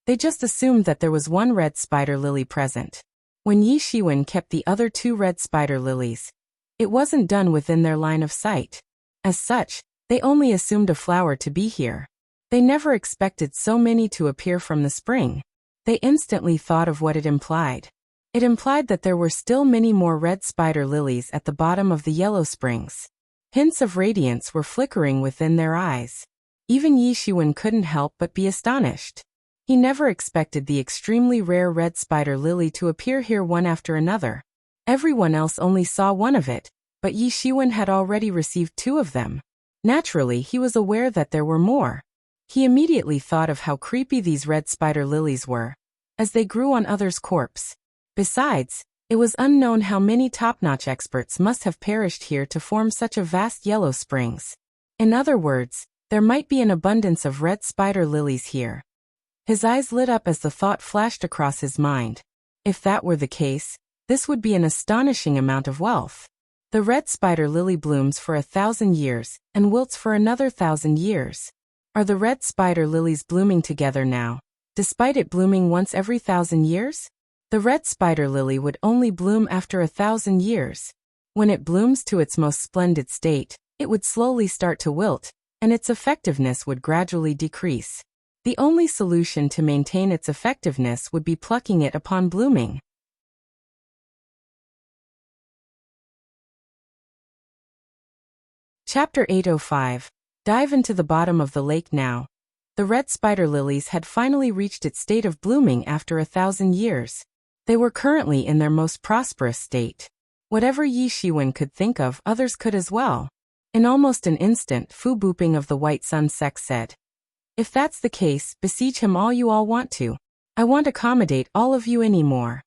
they just assumed that there was one red spider lily present. When Yi Shiwen kept the other 2 red spider lilies, it wasn't done within their line of sight. As such, they only assumed a flower to be here. They never expected so many to appear from the spring. They instantly thought of what it implied. It implied that there were still many more red spider lilies at the bottom of the yellow springs. Hints of radiance were flickering within their eyes. Even Yi Shiwen couldn't help but be astonished. He never expected the extremely rare red spider lily to appear here one after another. Everyone else only saw one of it, but Yi Shiwen had already received 2 of them. Naturally, he was aware that there were more. He immediately thought of how creepy these red spider lilies were, as they grew on others' corpse. Besides, it was unknown how many top-notch experts must have perished here to form such a vast yellow springs. In other words, there might be an abundance of red spider lilies here. His eyes lit up as the thought flashed across his mind. If that were the case, this would be an astonishing amount of wealth. The red spider lily blooms for 1,000 years, and wilts for another 1,000 years. Are the red spider lilies blooming together now, despite it blooming once every 1,000 years? The red spider lily would only bloom after 1,000 years. When it blooms to its most splendid state, it would slowly start to wilt, and its effectiveness would gradually decrease. The only solution to maintain its effectiveness would be plucking it upon blooming. Chapter 805. Dive into the bottom of the lake now. The red spider lilies had finally reached its state of blooming after 1,000 years. They were currently in their most prosperous state. Whatever Yi Shiwen could think of, others could as well. In almost an instant, Fu Booping of the White Sun sect said, "If that's the case, besiege him all you all want to. I won't accommodate all of you anymore."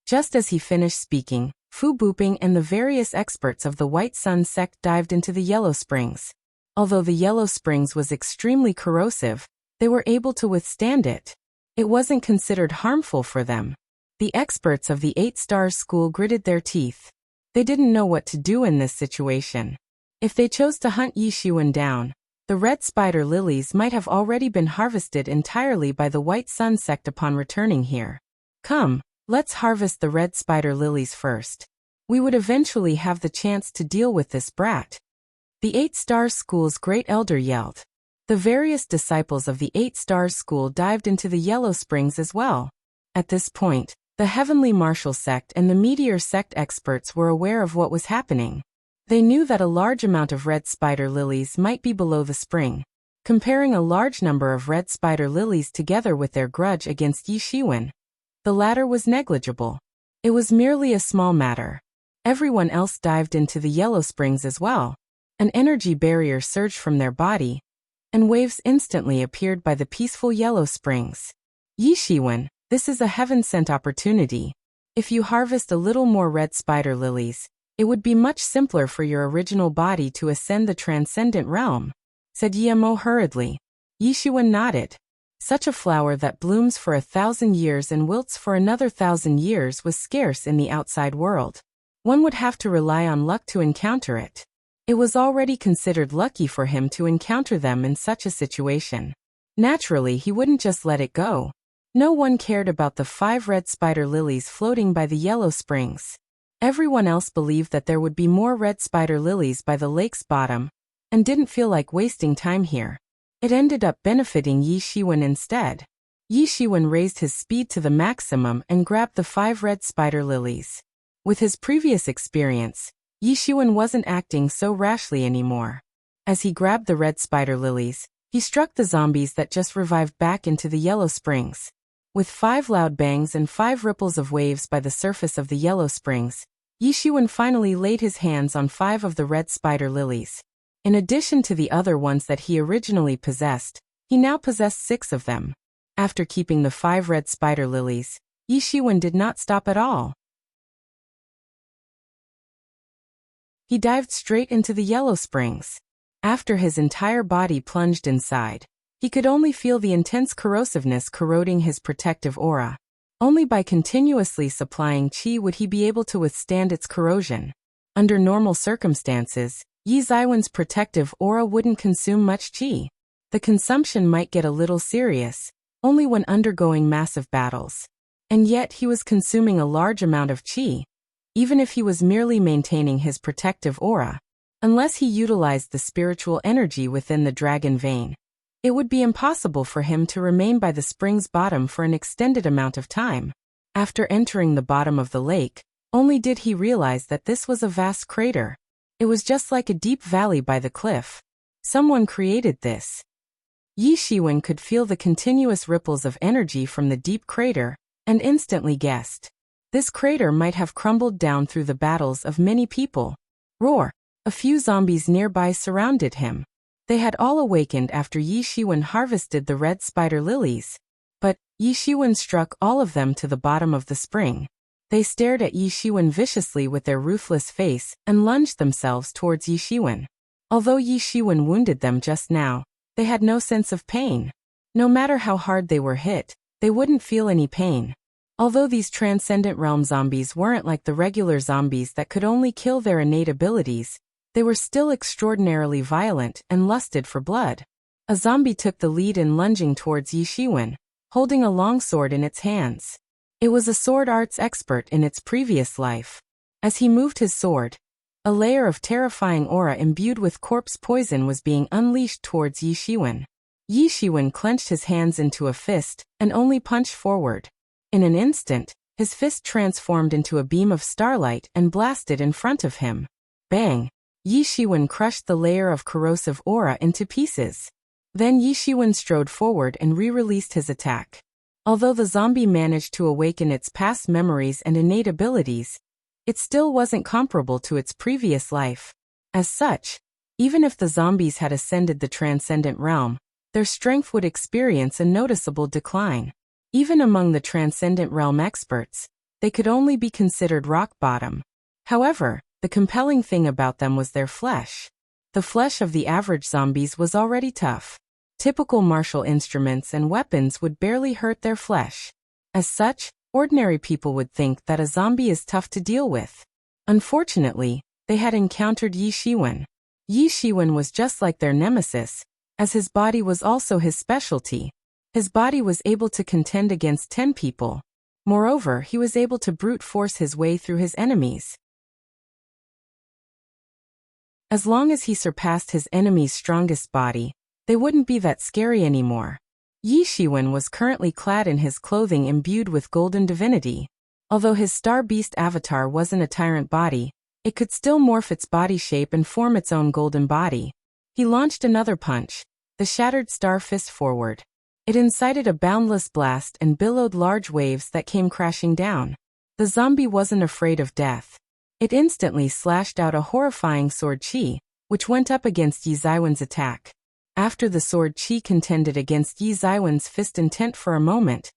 Just as he finished speaking, Fu Booping and the various experts of the White Sun sect dived into the yellow springs. Although the yellow springs was extremely corrosive, they were able to withstand it. It wasn't considered harmful for them. The experts of the 8 Stars School gritted their teeth. They didn't know what to do in this situation. If they chose to hunt Yi Shiwen down, the red spider lilies might have already been harvested entirely by the White Sun sect upon returning here. Come, let's harvest the red spider lilies first. We would eventually have the chance to deal with this brat. The 8 Stars School's great elder yelled. The various disciples of the 8 Stars School dived into the yellow springs as well. At this point, the Heavenly Martial sect and the Meteor sect experts were aware of what was happening. They knew that a large amount of red spider lilies might be below the spring. Comparing a large number of red spider lilies together with their grudge against Yi Shiwen, the latter was negligible. It was merely a small matter. Everyone else dived into the yellow springs as well. An energy barrier surged from their body, and waves instantly appeared by the peaceful yellow springs. Yi Shiwen, this is a heaven-sent opportunity. If you harvest a little more red spider lilies, it would be much simpler for your original body to ascend the transcendent realm, said Yemo hurriedly. Yi Shiwen nodded. Such a flower that blooms for 1,000 years and wilts for another 1,000 years was scarce in the outside world. One would have to rely on luck to encounter it. It was already considered lucky for him to encounter them in such a situation. Naturally, he wouldn't just let it go. No one cared about the 5 red spider lilies floating by the yellow springs. Everyone else believed that there would be more red spider lilies by the lake's bottom, and didn't feel like wasting time here. It ended up benefiting Yi Shiwen instead. Yi Shiwen raised his speed to the maximum and grabbed the 5 red spider lilies. With his previous experience, Yi Shiwen wasn't acting so rashly anymore. As he grabbed the red spider lilies, he struck the zombies that just revived back into the yellow springs. With 5 loud bangs and 5 ripples of waves by the surface of the yellow springs, Yi Shiwen finally laid his hands on 5 of the red spider lilies. In addition to the other ones that he originally possessed, he now possessed 6 of them. After keeping the 5 red spider lilies, Yi Shiwen did not stop at all. He dived straight into the yellow springs. After his entire body plunged inside, he could only feel the intense corrosiveness corroding his protective aura. Only by continuously supplying qi would he be able to withstand its corrosion. Under normal circumstances, Yi Zaiwen's protective aura wouldn't consume much qi. The consumption might get a little serious, only when undergoing massive battles. And yet he was consuming a large amount of qi, even if he was merely maintaining his protective aura. Unless he utilized the spiritual energy within the dragon vein, it would be impossible for him to remain by the spring's bottom for an extended amount of time. After entering the bottom of the lake, only did he realize that this was a vast crater. It was just like a deep valley by the cliff. Someone created this. Yi Shiwen could feel the continuous ripples of energy from the deep crater, and instantly guessed. This crater might have crumbled down through the battles of many people. Roar! A few zombies nearby surrounded him. They had all awakened after Yi Shiwen harvested the red spider lilies. But Yi Shiwen struck all of them to the bottom of the spring. They stared at Yi Shiwen viciously with their ruthless face and lunged themselves towards Yi Shiwen. Although Yi Shiwen wounded them just now, they had no sense of pain. No matter how hard they were hit, they wouldn't feel any pain. Although these Transcendent Realm zombies weren't like the regular zombies that could only kill their innate abilities, they were still extraordinarily violent and lusted for blood. A zombie took the lead in lunging towards Yi Shiwen, holding a long sword in its hands. It was a sword arts expert in its previous life. As he moved his sword, a layer of terrifying aura imbued with corpse poison was being unleashed towards Yi Shiwen. Yi Shiwen clenched his hands into a fist and only punched forward. In an instant, his fist transformed into a beam of starlight and blasted in front of him. Bang! Yi Shiwen crushed the layer of corrosive aura into pieces. Then Yi Shiwen strode forward and re-released his attack. Although the zombie managed to awaken its past memories and innate abilities, it still wasn't comparable to its previous life. As such, even if the zombies had ascended the Transcendent Realm, their strength would experience a noticeable decline. Even among the Transcendent Realm experts, they could only be considered rock bottom. However, the compelling thing about them was their flesh. The flesh of the average zombies was already tough. Typical martial instruments and weapons would barely hurt their flesh. As such, ordinary people would think that a zombie is tough to deal with. Unfortunately, they had encountered Yi Shiwen. Yi Shiwen was just like their nemesis, as his body was also his specialty. His body was able to contend against 10 people. Moreover, he was able to brute force his way through his enemies. As long as he surpassed his enemy's strongest body, they wouldn't be that scary anymore. Yi Shiwen was currently clad in his clothing imbued with golden divinity. Although his star beast avatar wasn't a tyrant body, it could still morph its body shape and form its own golden body. He launched another punch, the shattered star fist forward. It incited a boundless blast and billowed large waves that came crashing down. The zombie wasn't afraid of death. It instantly slashed out a horrifying sword chi, which went up against Yi Ziwen's attack. After the sword chi contended against Yi Ziwen's fist intent for a moment,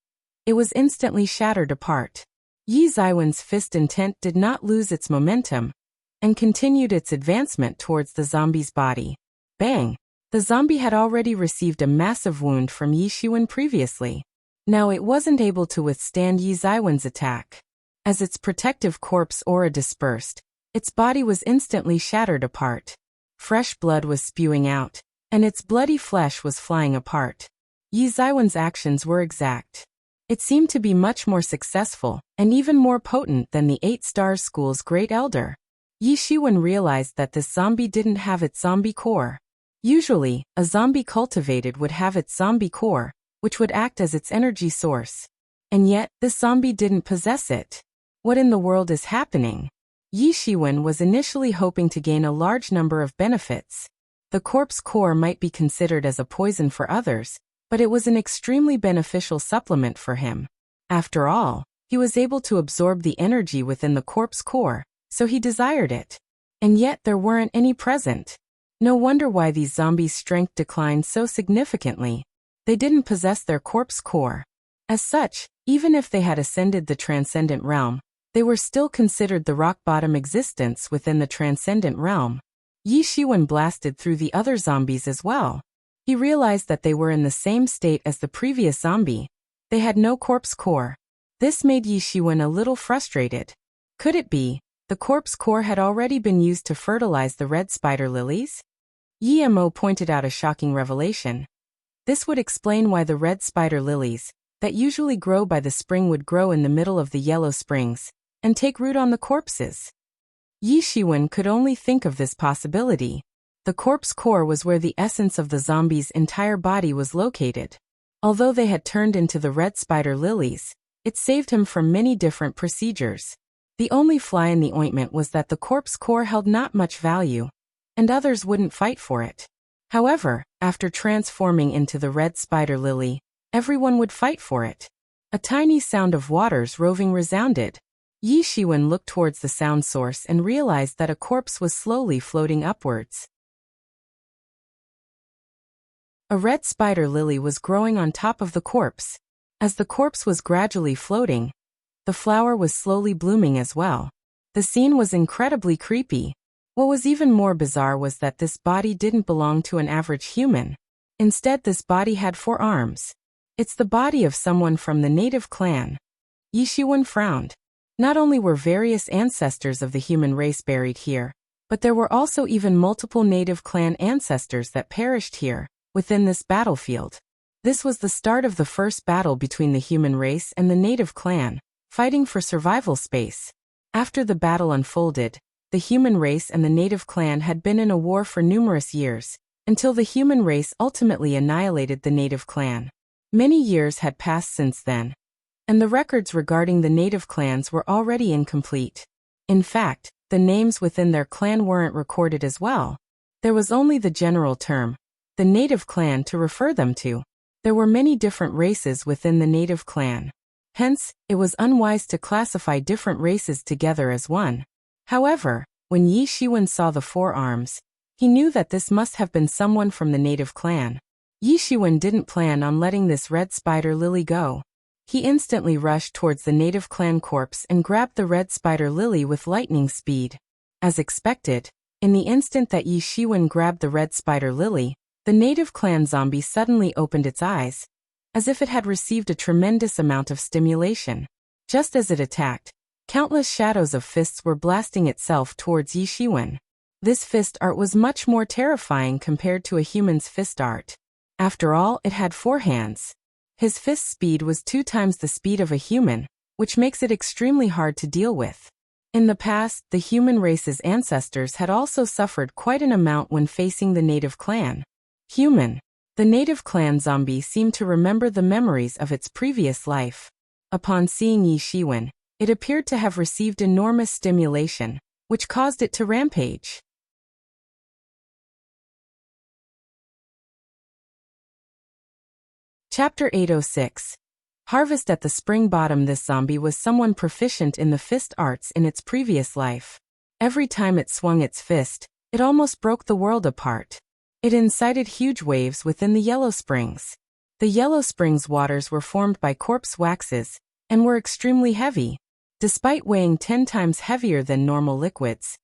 it was instantly shattered apart. Yi Ziwen's fist intent did not lose its momentum, and continued its advancement towards the zombie's body. Bang! The zombie had already received a massive wound from Yi Shiwen previously. Now it wasn't able to withstand Yi Ziwen's attack. As its protective corpse aura dispersed, its body was instantly shattered apart. Fresh blood was spewing out, and its bloody flesh was flying apart. Yi Ziwen's actions were exact. It seemed to be much more successful, and even more potent than the 8 Stars School's Great Elder. Yi Shiwen realized that this zombie didn't have its zombie core. Usually, a zombie cultivated would have its zombie core, which would act as its energy source. And yet, this zombie didn't possess it. What in the world is happening? Yi Shiwen was initially hoping to gain a large number of benefits. The corpse core might be considered as a poison for others, but it was an extremely beneficial supplement for him. After all, he was able to absorb the energy within the corpse core, so he desired it. And yet there weren't any present. No wonder why these zombies' strength declined so significantly. They didn't possess their corpse core. As such, even if they had ascended the Transcendent Realm, they were still considered the rock-bottom existence within the Transcendent Realm. Yi Shiwen blasted through the other zombies as well. He realized that they were in the same state as the previous zombie. They had no corpse core. This made Yi Shiwen a little frustrated. Could it be the corpse core had already been used to fertilize the red spider lilies? Yi Mo pointed out a shocking revelation. This would explain why the red spider lilies, that usually grow by the spring, would grow in the middle of the yellow springs and take root on the corpses. Yi Shiwen could only think of this possibility. The corpse core was where the essence of the zombie's entire body was located. Although they had turned into the red spider lilies, It saved him from many different procedures. The only fly in the ointment was that the corpse core held not much value, and others wouldn't fight for it. However, after transforming into the red spider lily, everyone would fight for it. A tiny sound of waters roving resounded. Yi Shiwen looked towards the sound source and realized that a corpse was slowly floating upwards. A red spider lily was growing on top of the corpse. As the corpse was gradually floating, the flower was slowly blooming as well. The scene was incredibly creepy. What was even more bizarre was that this body didn't belong to an average human. Instead, this body had 4 arms. It's the body of someone from the native clan. Yi Shiwen frowned. Not only were various ancestors of the human race buried here, but there were also even multiple native clan ancestors that perished here, within this battlefield. This was the start of the first battle between the human race and the native clan, fighting for survival space. After the battle unfolded, the human race and the native clan had been in a war for numerous years, until the human race ultimately annihilated the native clan. Many years had passed since then, and the records regarding the native clans were already incomplete. In fact, the names within their clan weren't recorded as well. There was only the general term, the native clan, to refer them to. There were many different races within the native clan. Hence, it was unwise to classify different races together as one. However, when Yi Shiwen saw the 4 arms, he knew that this must have been someone from the native clan. Yi Shiwen didn't plan on letting this red spider lily go. He instantly rushed towards the native clan corpse and grabbed the red spider lily with lightning speed. As expected, in the instant that Yi Shiwen grabbed the red spider lily, the native clan zombie suddenly opened its eyes, as if it had received a tremendous amount of stimulation. Just as it attacked, countless shadows of fists were blasting itself towards Yi Shiwen. This fist art was much more terrifying compared to a human's fist art. After all, it had 4 hands. His fist speed was 2 times the speed of a human, which makes it extremely hard to deal with. In the past, the human race's ancestors had also suffered quite an amount when facing the native clan. Human. The native clan zombie seemed to remember the memories of its previous life. Upon seeing Yi Shiwen, it appeared to have received enormous stimulation, which caused it to rampage. Chapter 806. Harvest at the Spring Bottom. This zombie was someone proficient in the fist arts in its previous life. Every time it swung its fist, it almost broke the world apart. It incited huge waves within the Yellow Springs. The Yellow Springs waters were formed by corpse waxes, and were extremely heavy. Despite weighing 10 times heavier than normal liquids,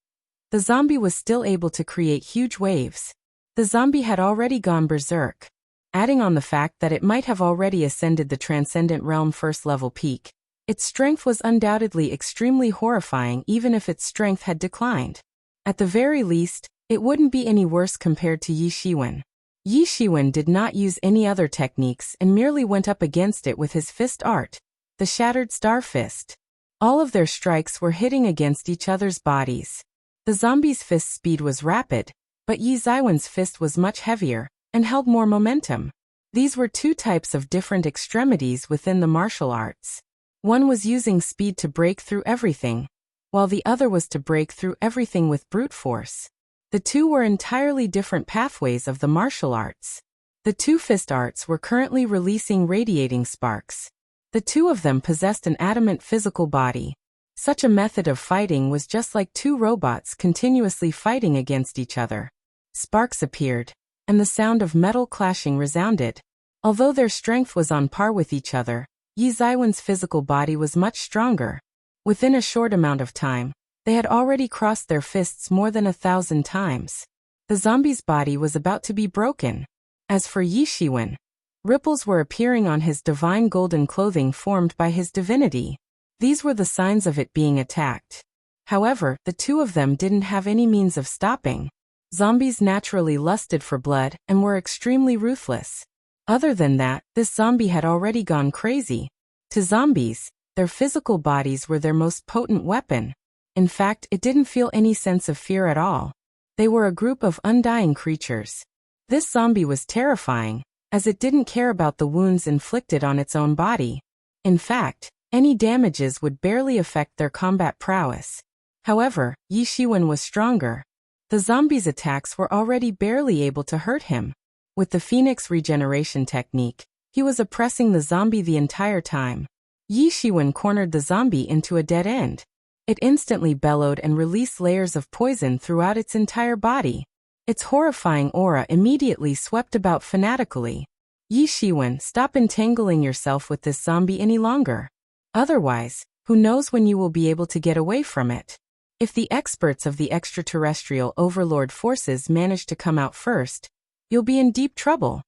the zombie was still able to create huge waves. The zombie had already gone berserk. Adding on the fact that it might have already ascended the Transcendent Realm first-level peak, its strength was undoubtedly extremely horrifying even if its strength had declined. At the very least, it wouldn't be any worse compared to Yi Shiwen. Yi Shiwen did not use any other techniques and merely went up against it with his fist art, the Shattered Star Fist. All of their strikes were hitting against each other's bodies. The zombie's fist speed was rapid, but Yi Shiwen's fist was much heavier and held more momentum. These were 2 types of different extremities within the martial arts. One was using speed to break through everything, while the other was to break through everything with brute force. The 2 were entirely different pathways of the martial arts. The 2 fist arts were currently releasing radiating sparks. The 2 of them possessed an adamant physical body. Such a method of fighting was just like 2 robots continuously fighting against each other. Sparks appeared, and the sound of metal clashing resounded. Although their strength was on par with each other, Yi Shiwen's physical body was much stronger. Within a short amount of time, they had already crossed their fists more than 1,000 times. The zombie's body was about to be broken. As for Yi Shiwen, ripples were appearing on his divine golden clothing formed by his divinity. These were the signs of it being attacked. However, the 2 of them didn't have any means of stopping. Zombies naturally lusted for blood and were extremely ruthless. Other than that, this zombie had already gone crazy. To zombies, their physical bodies were their most potent weapon. In fact, it didn't feel any sense of fear at all. They were a group of undying creatures. This zombie was terrifying, as it didn't care about the wounds inflicted on its own body. In fact, Any damages would barely affect their combat prowess. However, Yi Shiwen was stronger. The zombie's attacks were already barely able to hurt him. With the Phoenix regeneration technique, he was oppressing the zombie the entire time. Yi Shiwen cornered the zombie into a dead end. It instantly bellowed and released layers of poison throughout its entire body. Its horrifying aura immediately swept about fanatically. Yi Shiwen, stop entangling yourself with this zombie any longer. Otherwise, who knows when you will be able to get away from it. If the experts of the extraterrestrial overlord forces manage to come out first, you'll be in deep trouble.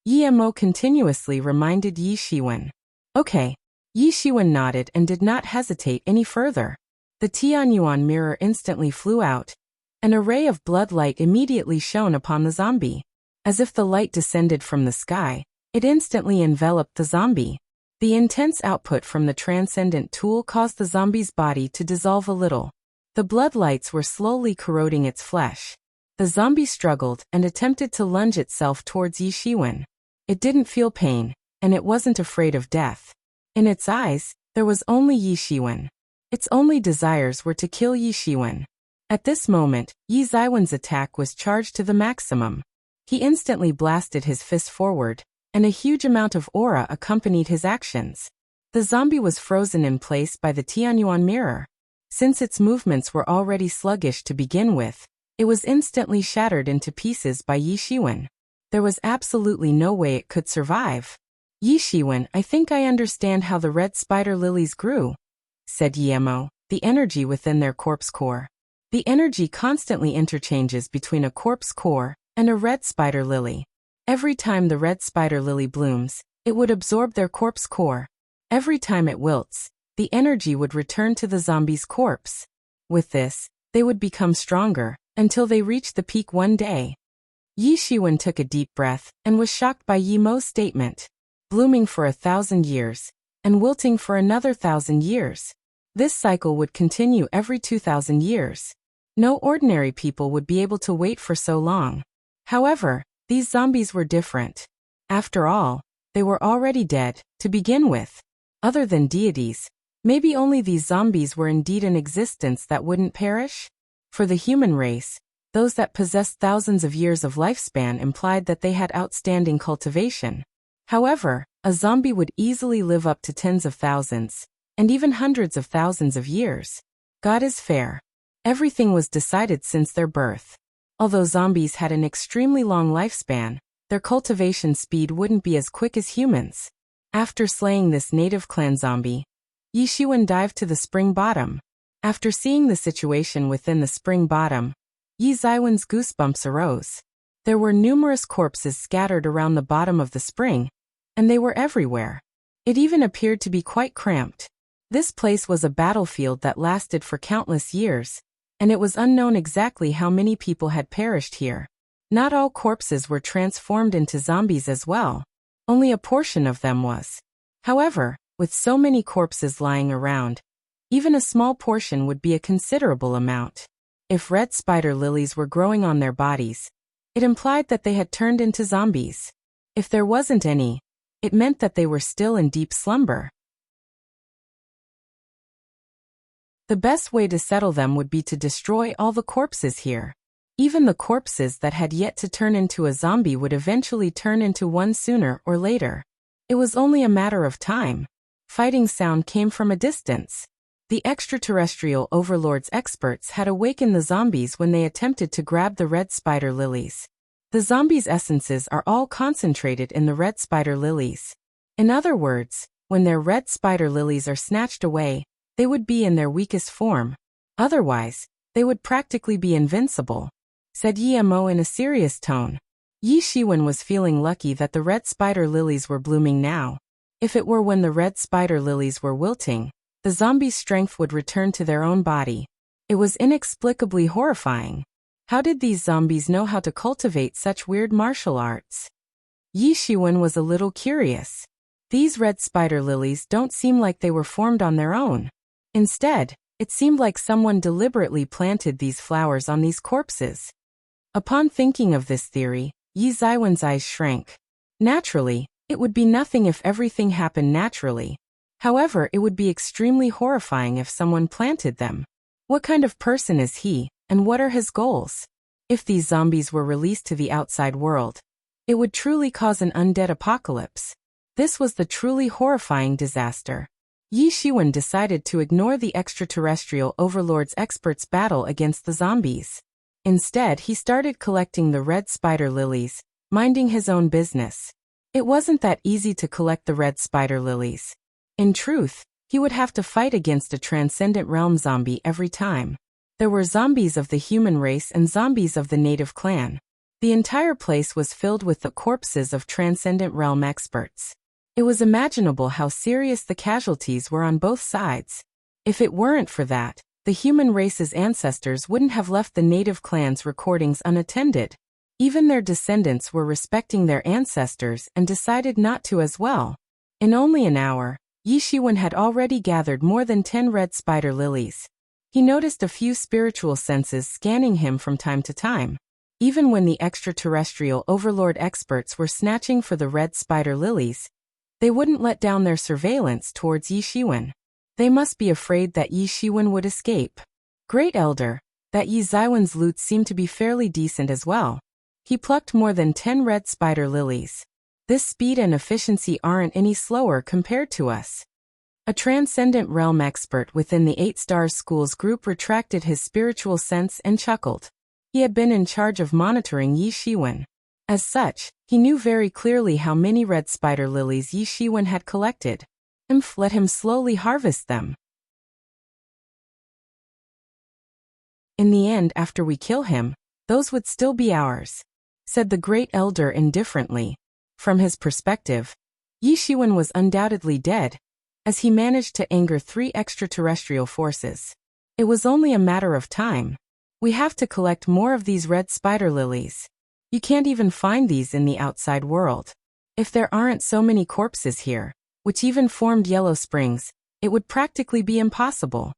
Yi Mo continuously reminded Yi Shiwen. Okay. Yi Shiwen nodded and did not hesitate any further. The Tianyuan mirror instantly flew out. An array of blood light immediately shone upon the zombie. As if the light descended from the sky, it instantly enveloped the zombie. The intense output from the transcendent tool caused the zombie's body to dissolve a little. The blood lights were slowly corroding its flesh. The zombie struggled and attempted to lunge itself towards Yi Shiwen. It didn't feel pain, and it wasn't afraid of death. In its eyes, there was only Yi Shiwen. Its only desires were to kill Yi Shiwen. At this moment, Yi Zaiwen's attack was charged to the maximum. He instantly blasted his fist forward, and a huge amount of aura accompanied his actions. The zombie was frozen in place by the Tianyuan mirror. Since its movements were already sluggish to begin with, it was instantly shattered into pieces by Yi Shiwen. There was absolutely no way it could survive. Yi Shiwen, I think I understand how the red spider lilies grew, said Yi Mo, the energy within their corpse core. The energy constantly interchanges between a corpse core and a red spider lily. Every time the red spider lily blooms, it would absorb their corpse core. Every time it wilts, the energy would return to the zombie's corpse. With this, they would become stronger, until they reached the peak one day. Yi Shiwen took a deep breath, and was shocked by Yi Mo's statement. Blooming for 1,000 years, and wilting for another 1,000 years. This cycle would continue every 2,000 years. No ordinary people would be able to wait for so long. However, these zombies were different. After all, they were already dead, to begin with. Other than deities, maybe only these zombies were indeed in existence that wouldn't perish? For the human race, those that possessed thousands of years of lifespan implied that they had outstanding cultivation. However, a zombie would easily live up to tens of thousands, and even hundreds of thousands of years. God is fair. Everything was decided since their birth. Although zombies had an extremely long lifespan, their cultivation speed wouldn't be as quick as humans. After slaying this native clan zombie, Yi Shiwen dived to the spring bottom. After seeing the situation within the spring bottom, Yi Zaiwen's goosebumps arose. There were numerous corpses scattered around the bottom of the spring, and they were everywhere. It even appeared to be quite cramped. This place was a battlefield that lasted for countless years, and it was unknown exactly how many people had perished here. Not all corpses were transformed into zombies as well. Only a portion of them was. However, with so many corpses lying around, even a small portion would be a considerable amount. If red spider lilies were growing on their bodies, it implied that they had turned into zombies. If there wasn't any, it meant that they were still in deep slumber. The best way to settle them would be to destroy all the corpses here. Even the corpses that had yet to turn into a zombie would eventually turn into one sooner or later. It was only a matter of time. Fighting sound came from a distance. The extraterrestrial overlord's experts had awakened the zombies when they attempted to grab the red spider lilies. The zombies' essences are all concentrated in the red spider lilies. In other words, when their red spider lilies are snatched away, they would be in their weakest form. Otherwise, they would practically be invincible, said Yi Mo in a serious tone. Yi Shiwen was feeling lucky that the red spider lilies were blooming now. If it were when the red spider lilies were wilting, the zombies' strength would return to their own body. It was inexplicably horrifying. How did these zombies know how to cultivate such weird martial arts? Yi Shiwen was a little curious. These red spider lilies don't seem like they were formed on their own. Instead, it seemed like someone deliberately planted these flowers on these corpses. Upon thinking of this theory, Yi Zaiwen's eyes shrank. Naturally, It would be nothing if everything happened naturally. However, it would be extremely horrifying if someone planted them. What kind of person is he, and what are his goals? If these zombies were released to the outside world, it would truly cause an undead apocalypse. This was the truly horrifying disaster. Yi Shiwen decided to ignore the extraterrestrial overlord's experts' battle against the zombies. Instead, he started collecting the red spider lilies, minding his own business. It wasn't that easy to collect the red spider lilies. In truth, he would have to fight against a transcendent realm zombie every time. There were zombies of the human race and zombies of the native clan. The entire place was filled with the corpses of transcendent realm experts. It was imaginable how serious the casualties were on both sides. If it weren't for that, the human race's ancestors wouldn't have left the native clan's recordings unattended. Even their descendants were respecting their ancestors and decided not to as well. In only an hour, Yi Shiwen had already gathered more than 10 red spider lilies. He noticed a few spiritual senses scanning him from time to time. Even when the extraterrestrial overlord experts were snatching for the red spider lilies, they wouldn't let down their surveillance towards Yi Shiwen. They must be afraid that Yi Shiwen would escape. Great Elder, that Yi Zaiwen's loot seemed to be fairly decent as well. He plucked more than 10 red spider lilies. This speed and efficiency aren't any slower compared to us. A transcendent realm expert within the 8 Stars Schools group retracted his spiritual sense and chuckled. He had been in charge of monitoring Yi Shiwen. As such, he knew very clearly how many red spider lilies Yi Shiwen had collected. Let him slowly harvest them. In the end, after we kill him, those would still be ours, said the Great Elder indifferently. From his perspective, Yi Shiwen was undoubtedly dead, as he managed to anger 3 extraterrestrial forces. It was only a matter of time. We have to collect more of these red spider lilies. You can't even find these in the outside world. If there aren't so many corpses here, which even formed yellow springs, it would practically be impossible.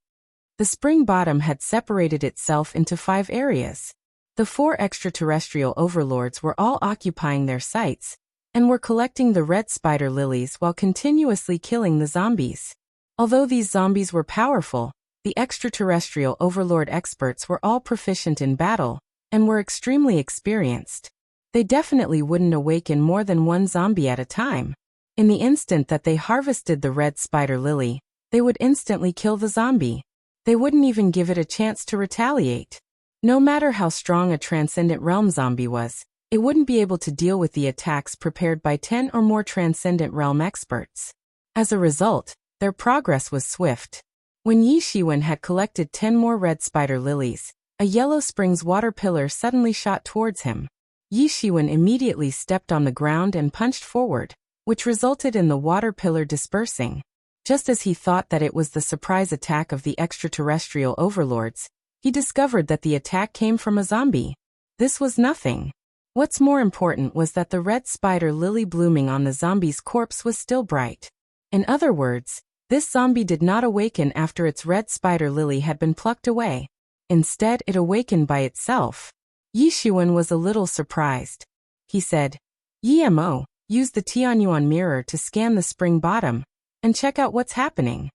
The spring bottom had separated itself into 5 areas. The 4 extraterrestrial overlords were all occupying their sites, and were collecting the red spider lilies while continuously killing the zombies. Although these zombies were powerful, the extraterrestrial overlord experts were all proficient in battle, and were extremely experienced. They definitely wouldn't awaken more than 1 zombie at a time. In the instant that they harvested the red spider lily, they would instantly kill the zombie. They wouldn't even give it a chance to retaliate. No matter how strong a transcendent realm zombie was, it wouldn't be able to deal with the attacks prepared by 10 or more transcendent realm experts. As a result, their progress was swift. When Yi Shiwen had collected 10 more red spider lilies, a yellow springs water pillar suddenly shot towards him. Yi Shiwen immediately stepped on the ground and punched forward, which resulted in the water pillar dispersing. Just as he thought that it was the surprise attack of the extraterrestrial overlords, he discovered that the attack came from a zombie. This was nothing. What's more important was that the red spider lily blooming on the zombie's corpse was still bright. In other words, this zombie did not awaken after its red spider lily had been plucked away. Instead, it awakened by itself. Yi Shiwen was a little surprised. He said, "Yi Mo, use the Tianyuan mirror to scan the spring bottom, and check out what's happening."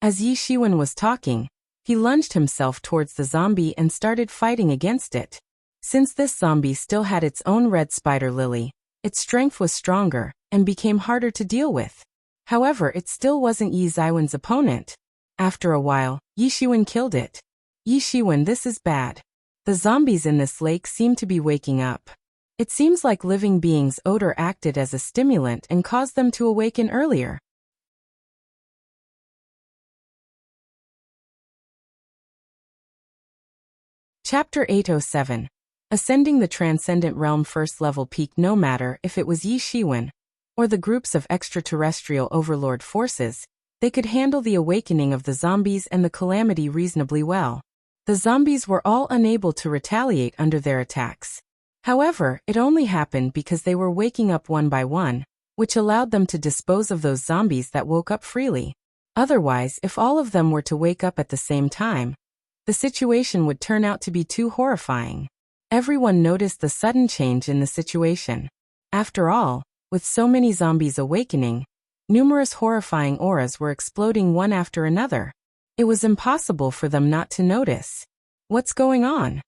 As Yi Shiwen was talking, he lunged himself towards the zombie and started fighting against it. Since this zombie still had its own red spider lily, its strength was stronger, and became harder to deal with. However, it still wasn't Yi Zaiwen's opponent. After a while, Yi Shiwen killed it. "Yi Shiwen, this is bad. The zombies in this lake seem to be waking up. It seems like living beings' odor acted as a stimulant and caused them to awaken earlier." Chapter 807. Ascending the Transcendent Realm First Level Peak. No matter if it was Yi Shiwen, or the groups of extraterrestrial overlord forces, they could handle the awakening of the zombies and the calamity reasonably well. The zombies were all unable to retaliate under their attacks. However, it only happened because they were waking up one by one, which allowed them to dispose of those zombies that woke up freely. Otherwise, if all of them were to wake up at the same time, the situation would turn out to be too horrifying. Everyone noticed the sudden change in the situation. After all, With so many zombies awakening, numerous horrifying auras were exploding one after another. It was impossible for them not to notice. What's going on?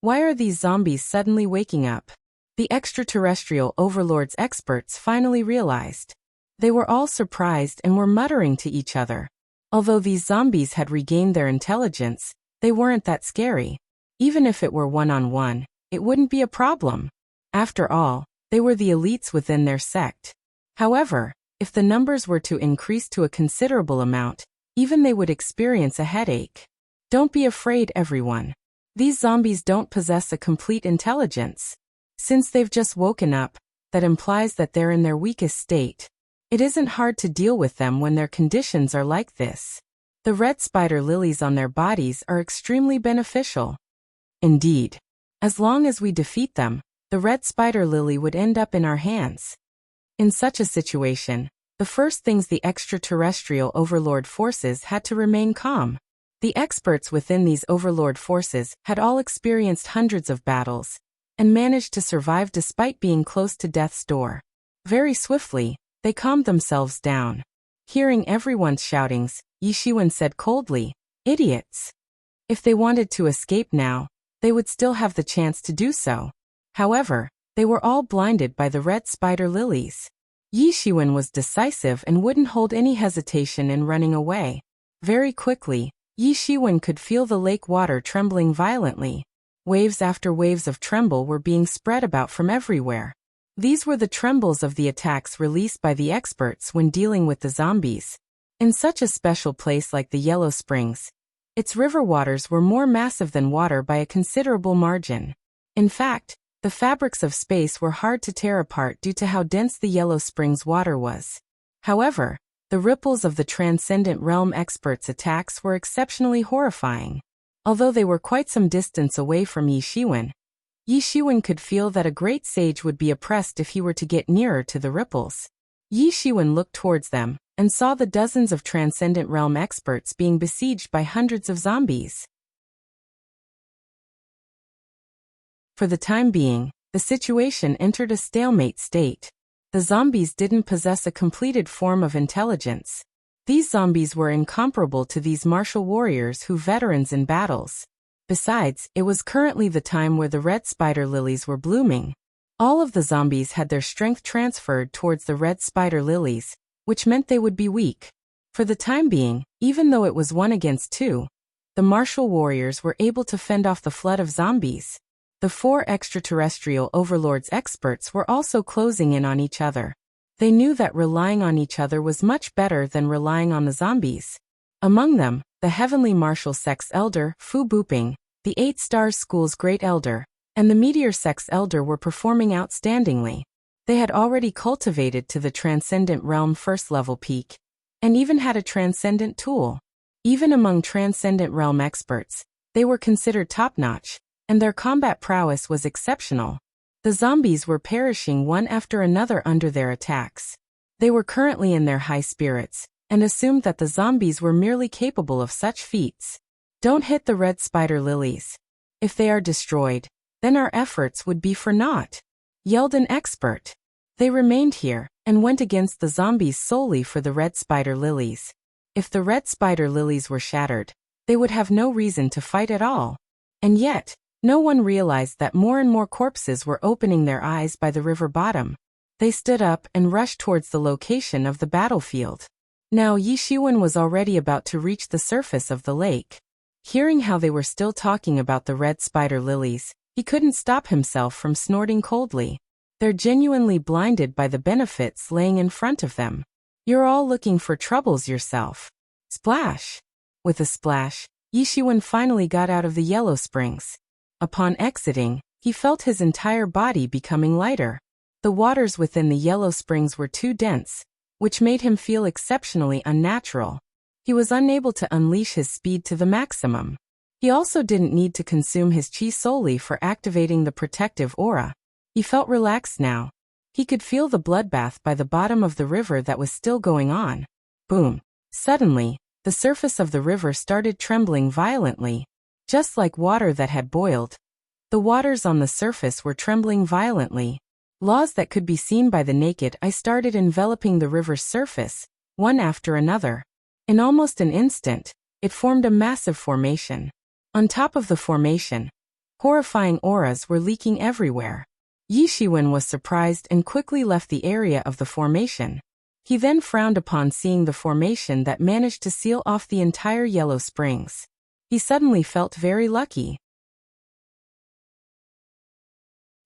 Why are these zombies suddenly waking up? The extraterrestrial overlord's experts finally realized. They were all surprised and were muttering to each other. Although these zombies had regained their intelligence, they weren't that scary. Even if it were one-on-one, it wouldn't be a problem. After all, they were the elites within their sect. However, if the numbers were to increase to a considerable amount, even they would experience a headache. Don't be afraid, everyone. These zombies don't possess a complete intelligence. Since they've just woken up, that implies that they're in their weakest state. It isn't hard to deal with them when their conditions are like this. The red spider lilies on their bodies are extremely beneficial. Indeed, as long as we defeat them, the red spider lily would end up in our hands. In such a situation, the first things the extraterrestrial overlord forces had to remain calm. The experts within these overlord forces had all experienced hundreds of battles and managed to survive despite being close to death's door. Very swiftly, they calmed themselves down. Hearing everyone's shoutings, Yishiwen said coldly, "Idiots. If they wanted to escape now, they would still have the chance to do so." However, they were all blinded by the red spider lilies. Yishiwen was decisive and wouldn't hold any hesitation in running away. Very quickly, Yishiwen could feel the lake water trembling violently. Waves after waves of tremble were being spread about from everywhere. These were the trembles of the attacks released by the experts when dealing with the zombies. In such a special place like the Yellow Springs, its river waters were more massive than water by a considerable margin. In fact, the fabrics of space were hard to tear apart due to how dense the Yellow Springs water was. However, the ripples of the Transcendent Realm experts' attacks were exceptionally horrifying. Although they were quite some distance away from Yishiwen could feel that a great sage would be oppressed if he were to get nearer to the ripples. Yishiwen looked towards them and saw the dozens of Transcendent Realm experts being besieged by hundreds of zombies. For the time being, the situation entered a stalemate state. The zombies didn't possess a completed form of intelligence. These zombies were incomparable to these martial warriors who veterans in battles. Besides, it was currently the time where the red spider lilies were blooming. All of the zombies had their strength transferred towards the red spider lilies, which meant they would be weak. For the time being, even though it was 1 against 2, the martial warriors were able to fend off the flood of zombies. The 4 extraterrestrial overlords experts were also closing in on each other. They knew that relying on each other was much better than relying on the zombies. Among them, the Heavenly Martial Sect's Elder, Fu Buping, the 8 Stars School's Great Elder, and the Meteor Sect's Elder were performing outstandingly. They had already cultivated to the Transcendent Realm first-level peak, and even had a Transcendent tool. Even among Transcendent Realm experts, they were considered top-notch, and their combat prowess was exceptional. The zombies were perishing one after another under their attacks. They were currently in their high spirits, and assumed that the zombies were merely capable of such feats. Don't hit the red spider lilies. If they are destroyed, then our efforts would be for naught, yelled an expert. They remained here, and went against the zombies solely for the red spider lilies. If the red spider lilies were shattered, they would have no reason to fight at all. And yet, no one realized that more and more corpses were opening their eyes by the river bottom. They stood up and rushed towards the location of the battlefield. Now Yishiwen was already about to reach the surface of the lake. Hearing how they were still talking about the red spider lilies, he couldn't stop himself from snorting coldly. They're genuinely blinded by the benefits laying in front of them. You're all looking for troubles yourself. Splash! With a splash, Yishiwen finally got out of the Yellow Springs. Upon exiting, he felt his entire body becoming lighter. The waters within the Yellow Springs were too dense, which made him feel exceptionally unnatural. He was unable to unleash his speed to the maximum. He also didn't need to consume his chi solely for activating the protective aura. He felt relaxed now. He could feel the bloodbath by the bottom of the river that was still going on. Boom! Suddenly, the surface of the river started trembling violently. Just like water that had boiled, the waters on the surface were trembling violently. Laws that could be seen by the naked eye started enveloping the river's surface, one after another. In almost an instant, it formed a massive formation. On top of the formation, horrifying auras were leaking everywhere. Yi Shiwen was surprised and quickly left the area of the formation. He then frowned upon seeing the formation that managed to seal off the entire Yellow Springs. He suddenly felt very lucky.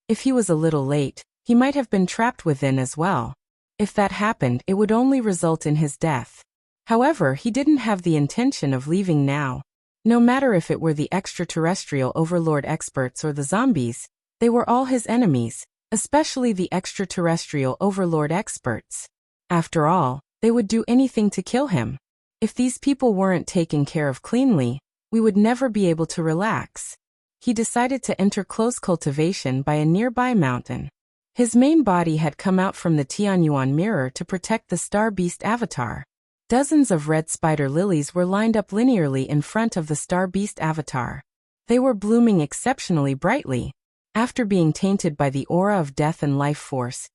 If he was a little late, he might have been trapped within as well. If that happened, it would only result in his death. However, he didn't have the intention of leaving now. No matter if it were the extraterrestrial overlord experts or the zombies, they were all his enemies, especially the extraterrestrial overlord experts. After all, they would do anything to kill him. If these people weren't taken care of cleanly, we would never be able to relax. He decided to enter close cultivation by a nearby mountain. His main body had come out from the Tianyuan mirror to protect the Star Beast avatar. Dozens of red spider lilies were lined up linearly in front of the Star Beast avatar. They were blooming exceptionally brightly. After being tainted by the aura of death and life force,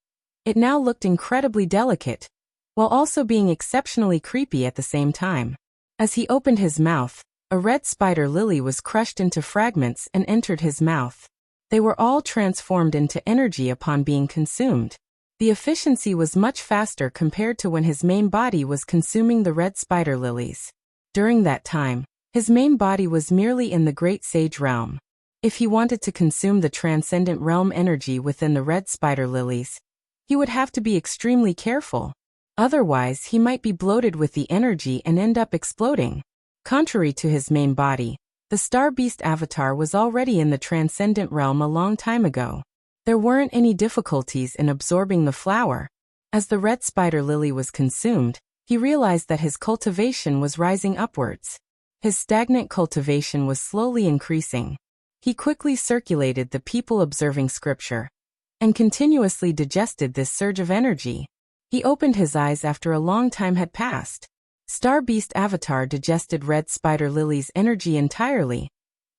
it now looked incredibly delicate, while also being exceptionally creepy at the same time. As he opened his mouth, a red spider lily was crushed into fragments and entered his mouth. They were all transformed into energy upon being consumed. The efficiency was much faster compared to when his main body was consuming the red spider lilies. During that time, his main body was merely in the Great Sage Realm. If he wanted to consume the Transcendent Realm energy within the red spider lilies, he would have to be extremely careful. Otherwise, he might be bloated with the energy and end up exploding. Contrary to his main body, the Star Beast avatar was already in the Transcendent Realm a long time ago. There weren't any difficulties in absorbing the flower. As the red spider lily was consumed, he realized that his cultivation was rising upwards. His stagnant cultivation was slowly increasing. He quickly circulated the people observing scripture and continuously digested this surge of energy. He opened his eyes after a long time had passed. Star Beast avatar digested red spider lily's energy entirely,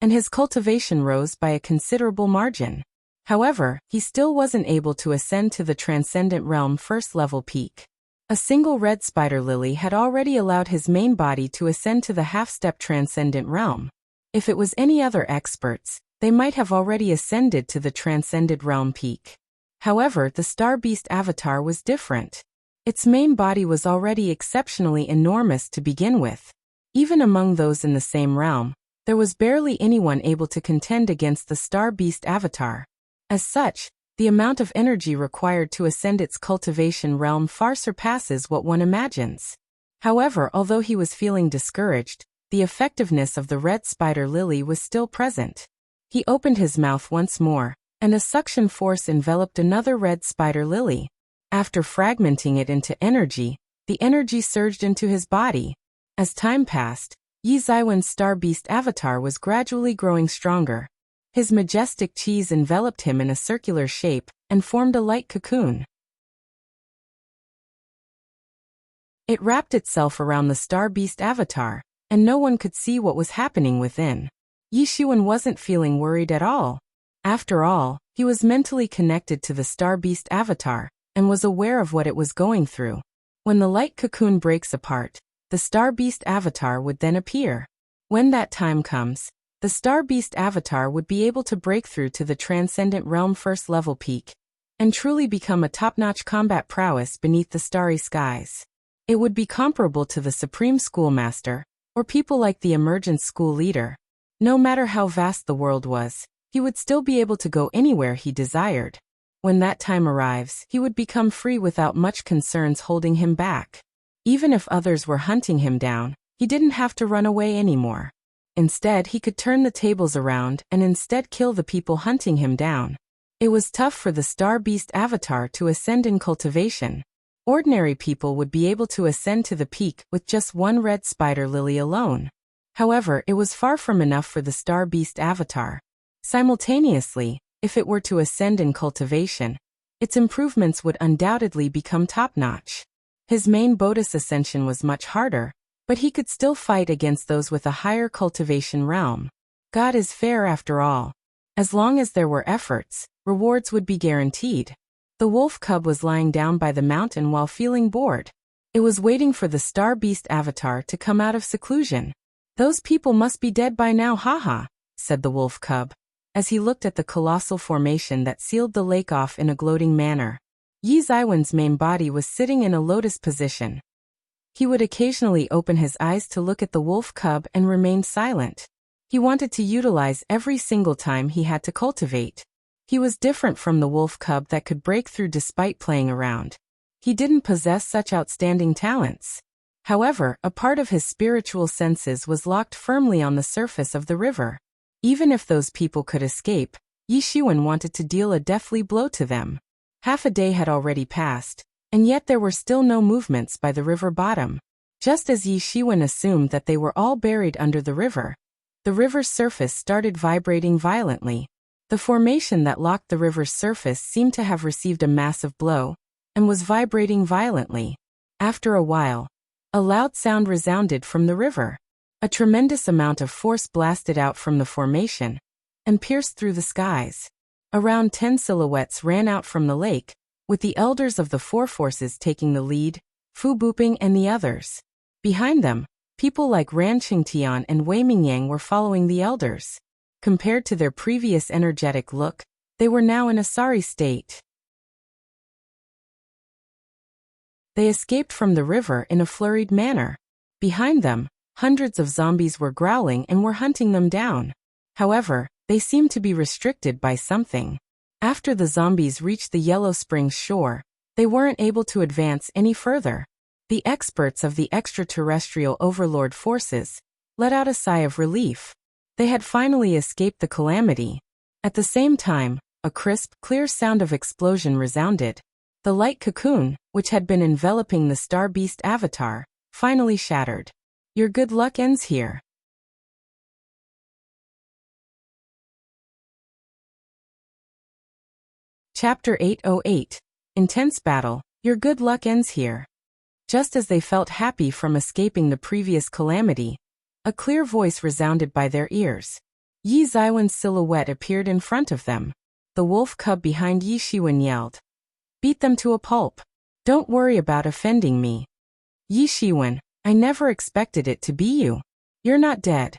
and his cultivation rose by a considerable margin. However, he still wasn't able to ascend to the Transcendent Realm first-level peak. A single red spider lily had already allowed his main body to ascend to the half-step Transcendent Realm. If it was any other experts, they might have already ascended to the Transcended Realm peak. However, the Star Beast avatar was different. Its main body was already exceptionally enormous to begin with. Even among those in the same realm, there was barely anyone able to contend against the Star Beast avatar. As such, the amount of energy required to ascend its cultivation realm far surpasses what one imagines. However, although he was feeling discouraged, the effectiveness of the red spider lily was still present. He opened his mouth once more, and a suction force enveloped another red spider lily. After fragmenting it into energy, the energy surged into his body. As time passed, Yi Zaiwen's Star Beast avatar was gradually growing stronger. His majestic cheese enveloped him in a circular shape and formed a light cocoon. It wrapped itself around the Star Beast avatar, and no one could see what was happening within. Yi Shiwen wasn't feeling worried at all. After all, he was mentally connected to the Star Beast avatar, and was aware of what it was going through. When the light cocoon breaks apart, the Star Beast avatar would then appear. When that time comes, the Star Beast avatar would be able to break through to the Transcendent Realm first-level peak, and truly become a top-notch combat prowess beneath the starry skies. It would be comparable to the Supreme Schoolmaster, or people like the Emergent School Leader. No matter how vast the world was, he would still be able to go anywhere he desired. When that time arrives, he would become free without much concerns holding him back. Even if others were hunting him down, he didn't have to run away anymore. Instead, he could turn the tables around and instead kill the people hunting him down. It was tough for the Star Beast avatar to ascend in cultivation. Ordinary people would be able to ascend to the peak with just one red spider lily alone. However, it was far from enough for the Star Beast avatar. Simultaneously, if it were to ascend in cultivation, its improvements would undoubtedly become top-notch. His main Bodis ascension was much harder, but he could still fight against those with a higher cultivation realm. God is fair after all. As long as there were efforts, rewards would be guaranteed. The wolf cub was lying down by the mountain while feeling bored. It was waiting for the star beast avatar to come out of seclusion. "Those people must be dead by now, haha," said the wolf cub, as he looked at the colossal formation that sealed the lake off in a gloating manner. Yi Zaiwen's main body was sitting in a lotus position. He would occasionally open his eyes to look at the wolf cub and remain silent. He wanted to utilize every single time he had to cultivate. He was different from the wolf cub that could break through despite playing around. He didn't possess such outstanding talents. However, a part of his spiritual senses was locked firmly on the surface of the river. Even if those people could escape, Yi Shiwen wanted to deal a deathly blow to them. Half a day had already passed, and yet there were still no movements by the river bottom. Just as Yi Shiwen assumed that they were all buried under the river's surface started vibrating violently. The formation that locked the river's surface seemed to have received a massive blow, and was vibrating violently. After a while, a loud sound resounded from the river. A tremendous amount of force blasted out from the formation, and pierced through the skies. Around 10 silhouettes ran out from the lake, with the elders of the four forces taking the lead, Fu Buping and the others. Behind them, people like Ran Qingtian and Wei Mingyang were following the elders. Compared to their previous energetic look, they were now in a sorry state. They escaped from the river in a flurried manner. Behind them, hundreds of zombies were growling and were hunting them down. However, they seemed to be restricted by something. After the zombies reached the Yellow Springs shore, they weren't able to advance any further. The experts of the extraterrestrial overlord forces let out a sigh of relief. They had finally escaped the calamity. At the same time, a crisp, clear sound of explosion resounded. The light cocoon, which had been enveloping the Star Beast avatar, finally shattered. Your good luck ends here. Chapter 808. Intense Battle. Your good luck ends here. Just as they felt happy from escaping the previous calamity, a clear voice resounded by their ears. Yi Zaiwen's silhouette appeared in front of them. The wolf cub behind Yi Shiwen yelled, "Beat them to a pulp. Don't worry about offending me." "Yi Shiwen, I never expected it to be you. You're not dead."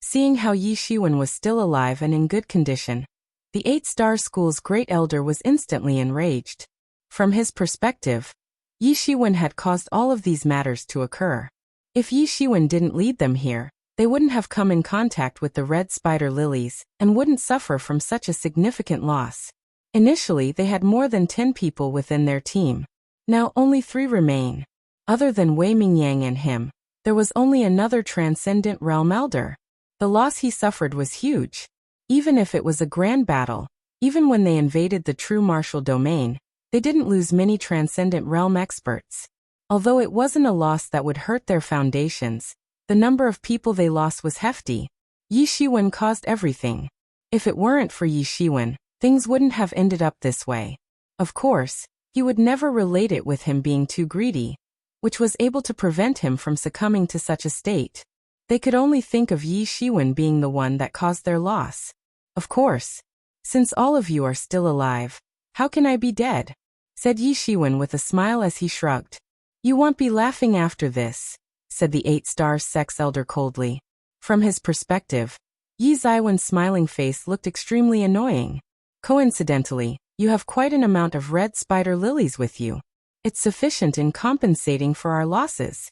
Seeing how Yi Shiwen was still alive and in good condition, the 8-star school's great elder was instantly enraged. From his perspective, Yi Shiwen had caused all of these matters to occur. If Yi Shiwen didn't lead them here, they wouldn't have come in contact with the red spider lilies and wouldn't suffer from such a significant loss. Initially, they had more than 10 people within their team. Now only 3 remain. Other than Wei Mingyang and him, there was only another transcendent realm elder. The loss he suffered was huge. Even if it was a grand battle, even when they invaded the true martial domain, they didn't lose many transcendent realm experts. Although it wasn't a loss that would hurt their foundations, the number of people they lost was hefty. Yi Shiwen caused everything. If it weren't for Yi Shiwen, things wouldn't have ended up this way. Of course, he would never relate it with him being too greedy, which was able to prevent him from succumbing to such a state. They could only think of Yi Shiwen being the one that caused their loss. "Of course. Since all of you are still alive, how can I be dead?" said Yi Shiwen with a smile as he shrugged. "You won't be laughing after this," said the 8-star sex elder coldly. From his perspective, Yi Zaiwen's smiling face looked extremely annoying. "Coincidentally, you have quite an amount of red spider lilies with you. It's sufficient in compensating for our losses."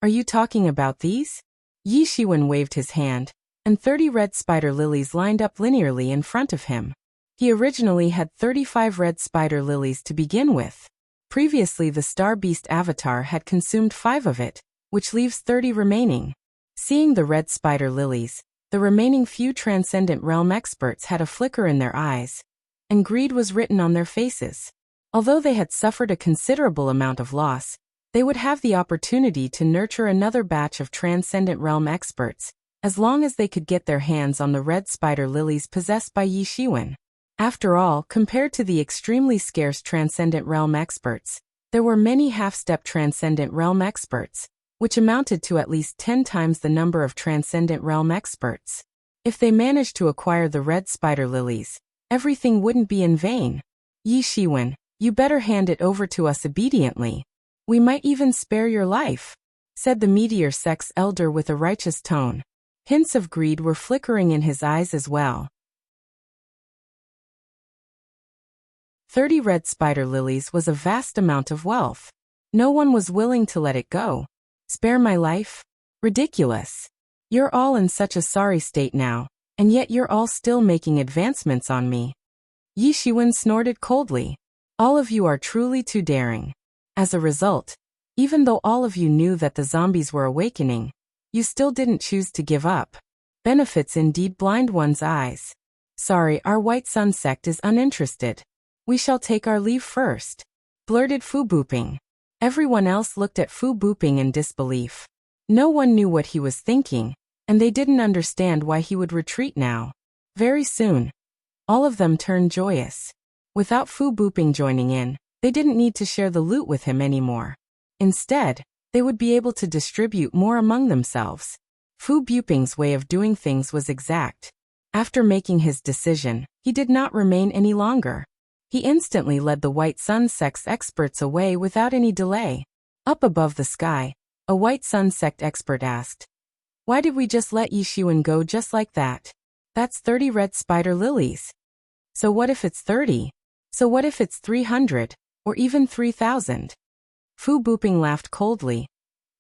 "Are you talking about these?" Yi Shiwen waved his hand, and 30 red spider lilies lined up linearly in front of him. He originally had 35 red spider lilies to begin with. Previously, the Star Beast avatar had consumed 5 of it, which leaves 30 remaining. Seeing the red spider lilies, the remaining few transcendent realm experts had a flicker in their eyes, and greed was written on their faces. Although they had suffered a considerable amount of loss, they would have the opportunity to nurture another batch of transcendent realm experts, as long as they could get their hands on the red spider lilies possessed by Yi Shiwen. After all, compared to the extremely scarce transcendent realm experts, there were many half-step transcendent realm experts, which amounted to at least 10 times the number of transcendent realm experts. If they managed to acquire the red spider lilies, everything wouldn't be in vain. Yi Shiwen, you better hand it over to us obediently. We might even spare your life, said the meteor sect's elder with a righteous tone. Hints of greed were flickering in his eyes as well. 30 red spider lilies was a vast amount of wealth. No one was willing to let it go. Spare my life? Ridiculous. You're all in such a sorry state now, and yet you're all still making advancements on me. Yi Shiwen snorted coldly. All of you are truly too daring. As a result, even though all of you knew that the zombies were awakening, you still didn't choose to give up. Benefits indeed blind one's eyes. Sorry, our White Sun sect is uninterested. We shall take our leave first, blurted Fu Buping. Everyone else looked at Fu Buping in disbelief. No one knew what he was thinking, and they didn't understand why he would retreat now. Very soon, all of them turned joyous. Without Fu Buping joining in, they didn't need to share the loot with him anymore. Instead, they would be able to distribute more among themselves. Fu Buping's way of doing things was exact. After making his decision, he did not remain any longer. He instantly led the White Sun sect's experts away without any delay. Up above the sky, a White Sun sect expert asked, "Why did we just let Yi Shiwen go just like that? That's 30 red spider lilies. So what if it's 30? So what if it's 300, or even 3,000? Fu Buping laughed coldly.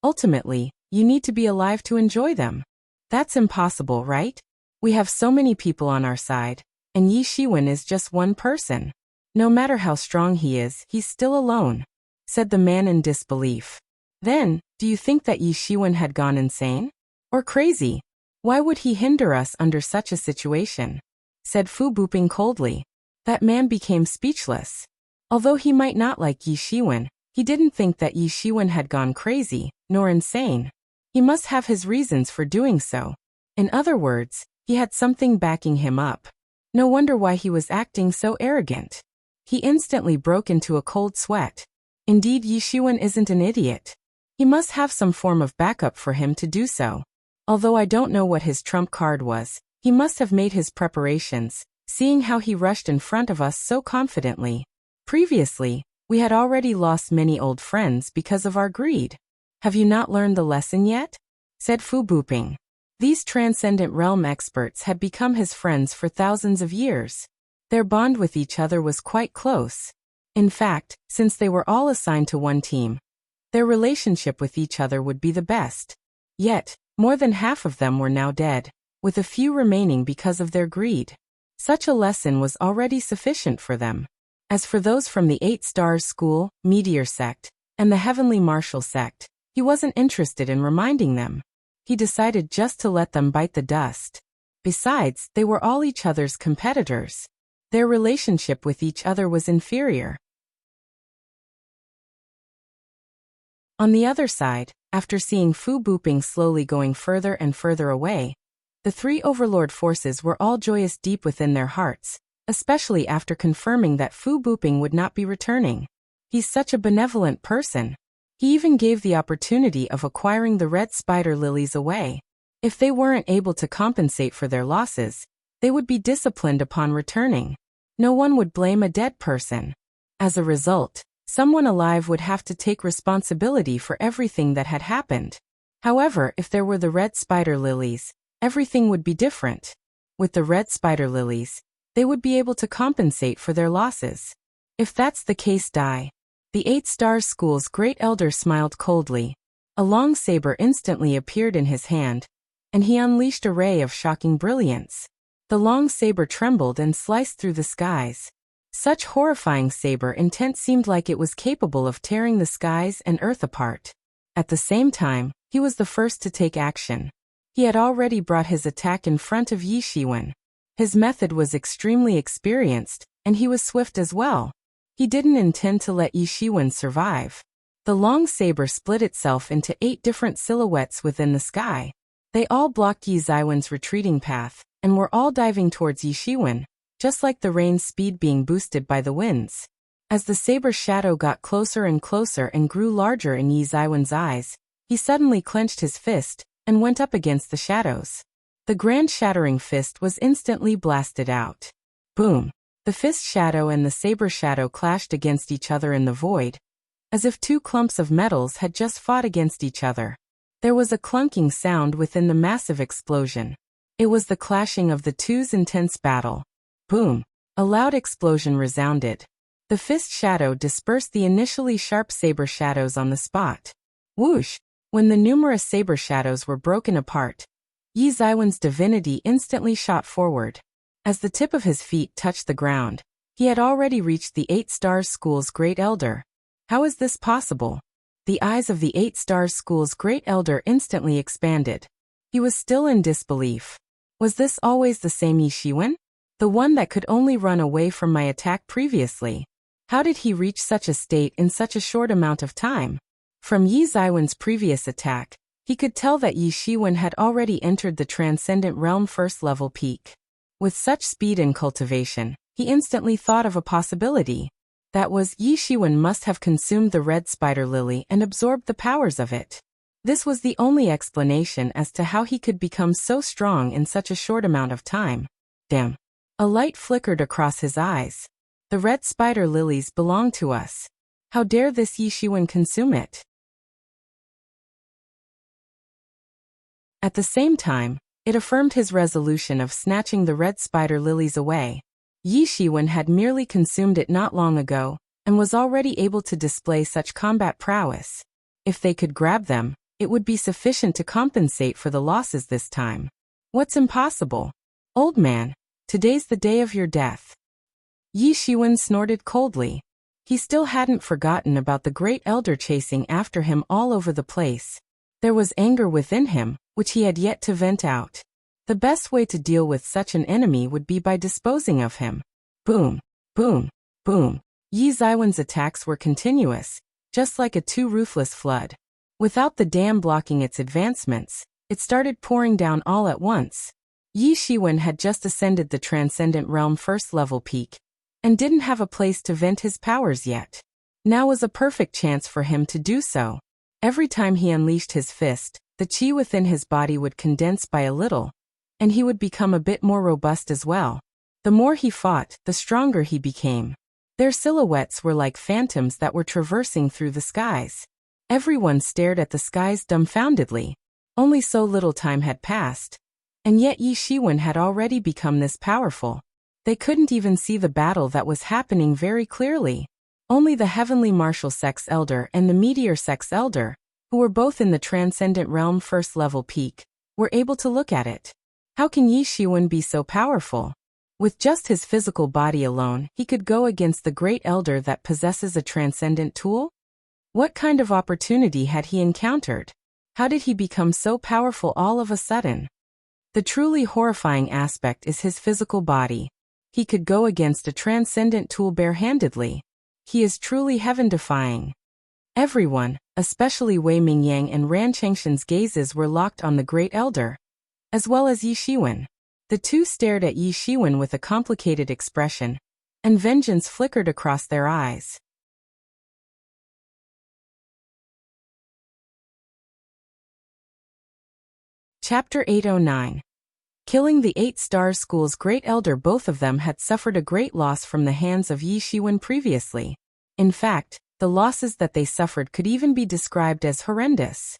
Ultimately, you need to be alive to enjoy them. That's impossible, right? We have so many people on our side, and Yi Shiwen is just one person. No matter how strong he is, he's still alone," said the man in disbelief. Then, do you think that Yi Shiwen had gone insane? Or crazy? Why would he hinder us under such a situation? Said Fu Buping coldly. That man became speechless. Although he might not like Yi Shiwen, he didn't think that Yi Shiwen had gone crazy, nor insane. He must have his reasons for doing so. In other words, he had something backing him up. No wonder why he was acting so arrogant. He instantly broke into a cold sweat. Indeed, Yi Shiwen isn't an idiot. He must have some form of backup for him to do so. Although I don't know what his trump card was, he must have made his preparations, seeing how he rushed in front of us so confidently. Previously, we had already lost many old friends because of our greed. Have you not learned the lesson yet? Said Fu Buping. These transcendent realm experts had become his friends for thousands of years. Their bond with each other was quite close. In fact, since they were all assigned to one team, their relationship with each other would be the best. Yet, more than half of them were now dead, with a few remaining because of their greed. Such a lesson was already sufficient for them. As for those from the 8 Stars School, Meteor Sect, and the Heavenly Martial Sect, he wasn't interested in reminding them. He decided just to let them bite the dust. Besides, they were all each other's competitors. Their relationship with each other was inferior. On the other side, after seeing Fu Buping slowly going further and further away, the 3 overlord forces were all joyous deep within their hearts, especially after confirming that Fu Buping would not be returning. He's such a benevolent person. He even gave the opportunity of acquiring the red spider lilies away. If they weren't able to compensate for their losses, they would be disciplined upon returning. No one would blame a dead person. As a result, someone alive would have to take responsibility for everything that had happened. However, if there were the red spider lilies, everything would be different. With the red spider lilies, they would be able to compensate for their losses. If that's the case, the 8 Stars School's great elder smiled coldly. A long saber instantly appeared in his hand, and he unleashed a ray of shocking brilliance. The long saber trembled and sliced through the skies. Such horrifying saber intent seemed like it was capable of tearing the skies and earth apart. At the same time, he was the first to take action. He had already brought his attack in front of Yi Shiwen. His method was extremely experienced, and he was swift as well. He didn't intend to let Yi Shiwen survive. The long saber split itself into 8 different silhouettes within the sky. They all blocked Yi Shiwen's retreating path, and were all diving towards Yi Shiwen, just like the rain's speed being boosted by the winds. As the saber's shadow got closer and closer and grew larger in Yi Shiwen's eyes, he suddenly clenched his fist and went up against the shadows. The grand shattering fist was instantly blasted out. Boom! The fist shadow and the saber shadow clashed against each other in the void, as if two clumps of metals had just fought against each other. There was a clunking sound within the massive explosion. It was the clashing of the two's intense battle. Boom! A loud explosion resounded. The fist shadow dispersed the initially sharp saber shadows on the spot. Whoosh! When the numerous saber shadows were broken apart, Yi Zaiwen's divinity instantly shot forward. As the tip of his feet touched the ground, he had already reached the 8 Stars School's Great Elder. How is this possible? The eyes of the 8 Stars School's Great Elder instantly expanded. He was still in disbelief. Was this always the same Yi Shiwen? The one that could only run away from my attack previously? How did he reach such a state in such a short amount of time? From Yi Zaiwen's previous attack, he could tell that Yi Shiwen had already entered the Transcendent Realm first-level peak. With such speed and cultivation, he instantly thought of a possibility. That was, Yi Shiwen must have consumed the red spider lily and absorbed the powers of it. This was the only explanation as to how he could become so strong in such a short amount of time. Damn. A light flickered across his eyes. The red spider lilies belong to us. How dare this Yi Shiwen consume it? At the same time, it affirmed his resolution of snatching the red spider lilies away. Yi Shiwen had merely consumed it not long ago, and was already able to display such combat prowess. If they could grab them, it would be sufficient to compensate for the losses this time. What's impossible? Old man, today's the day of your death. Yi Shiwen snorted coldly. He still hadn't forgotten about the Great Elder chasing after him all over the place. There was anger within him, which he had yet to vent out. The best way to deal with such an enemy would be by disposing of him. Boom, boom, boom. Yi Zaiwen's attacks were continuous, just like a too ruthless flood. Without the dam blocking its advancements, it started pouring down all at once. Yi Shiwen had just ascended the Transcendent Realm first-level peak, and didn't have a place to vent his powers yet. Now was a perfect chance for him to do so. Every time he unleashed his fist, the qi within his body would condense by a little, and he would become a bit more robust as well. The more he fought, the stronger he became. Their silhouettes were like phantoms that were traversing through the skies. Everyone stared at the skies dumbfoundedly. Only so little time had passed, and yet Yi Shiwen had already become this powerful. They couldn't even see the battle that was happening very clearly. Only the Heavenly Martial Sex Elder and the Meteor Sex Elder, who were both in the Transcendent Realm first-level peak, were able to look at it. How can Yi Shiwen be so powerful? With just his physical body alone, he could go against the Great Elder that possesses a transcendent tool? What kind of opportunity had he encountered? How did he become so powerful all of a sudden? The truly horrifying aspect is his physical body. He could go against a transcendent tool barehandedly. He is truly heaven-defying. Everyone, especially Wei Mingyang and Ran Changshan's gazes were locked on the Great Elder, as well as Yi Shiwen. The two stared at Yi Shiwen with a complicated expression, and vengeance flickered across their eyes. Chapter 809. Killing the 8 Stars School's Great Elder. Both of them had suffered a great loss from the hands of Yi Shiwen previously. In fact, the losses that they suffered could even be described as horrendous.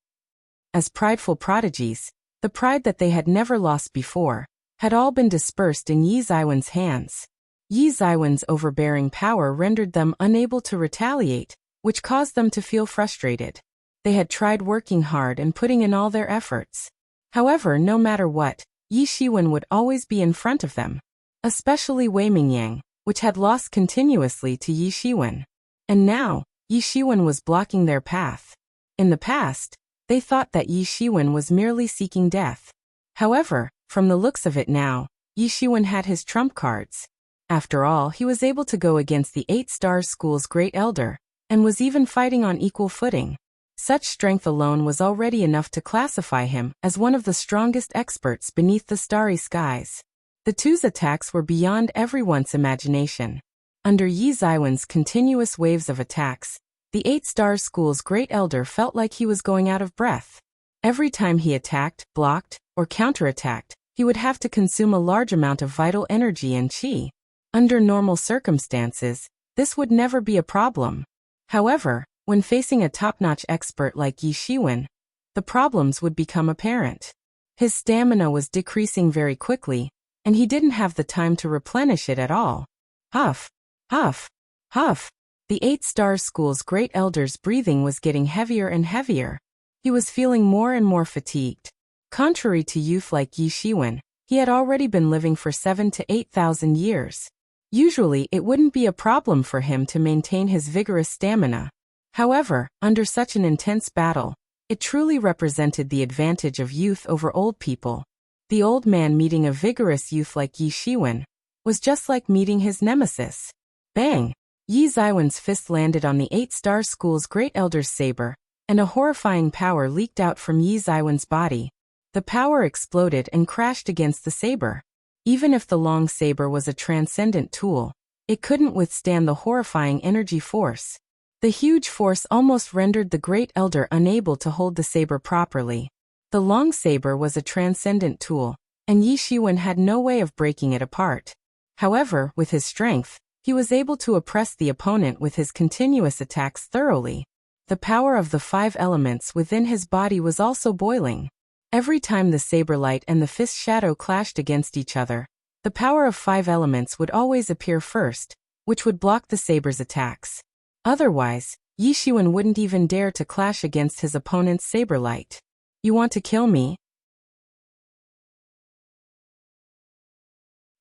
As prideful prodigies, the pride that they had never lost before had all been dispersed in Yi Zaiwen's hands. Yi Zaiwen's overbearing power rendered them unable to retaliate, which caused them to feel frustrated. They had tried working hard and putting in all their efforts. However, no matter what, Yi Shiwen would always be in front of them, especially Wei Mingyang, which had lost continuously to Yi Shiwen. And now, Yi Shiwen was blocking their path. In the past, they thought that Yi Shiwen was merely seeking death. However, from the looks of it now, Yi Shiwen had his trump cards. After all, he was able to go against the 8 Stars School's Great Elder, and was even fighting on equal footing. Such strength alone was already enough to classify him as one of the strongest experts beneath the starry skies. The two's attacks were beyond everyone's imagination. Under Yi Zaiwen's continuous waves of attacks, the 8 Stars School's Great Elder felt like he was going out of breath. Every time he attacked, blocked, or counterattacked, he would have to consume a large amount of vital energy and qi. Under normal circumstances, this would never be a problem. However, when facing a top-notch expert like Yi Shiwen, the problems would become apparent. His stamina was decreasing very quickly, and he didn't have the time to replenish it at all. Huff, huff, huff. The 8-star school's great elder's breathing was getting heavier and heavier. He was feeling more and more fatigued. Contrary to youth like Yi Shiwen, he had already been living for 7,000 to 8,000 years. Usually, it wouldn't be a problem for him to maintain his vigorous stamina. However, under such an intense battle, it truly represented the advantage of youth over old people. The old man meeting a vigorous youth like Yi Shiwen was just like meeting his nemesis. Bang! Yi Ziwen's fist landed on the 8-star school's great elder's saber, and a horrifying power leaked out from Yi Ziwen's body. The power exploded and crashed against the saber. Even if the long saber was a transcendent tool, it couldn't withstand the horrifying energy force. The huge force almost rendered the great elder unable to hold the saber properly. The long saber was a transcendent tool, and Yi Shiwen had no way of breaking it apart. However, with his strength, he was able to oppress the opponent with his continuous attacks thoroughly. The power of the 5 elements within his body was also boiling. Every time the saber light and the fist shadow clashed against each other, the power of 5 elements would always appear first, which would block the saber's attacks. Otherwise, Yi Shiwen wouldn't even dare to clash against his opponent's saber light. You want to kill me?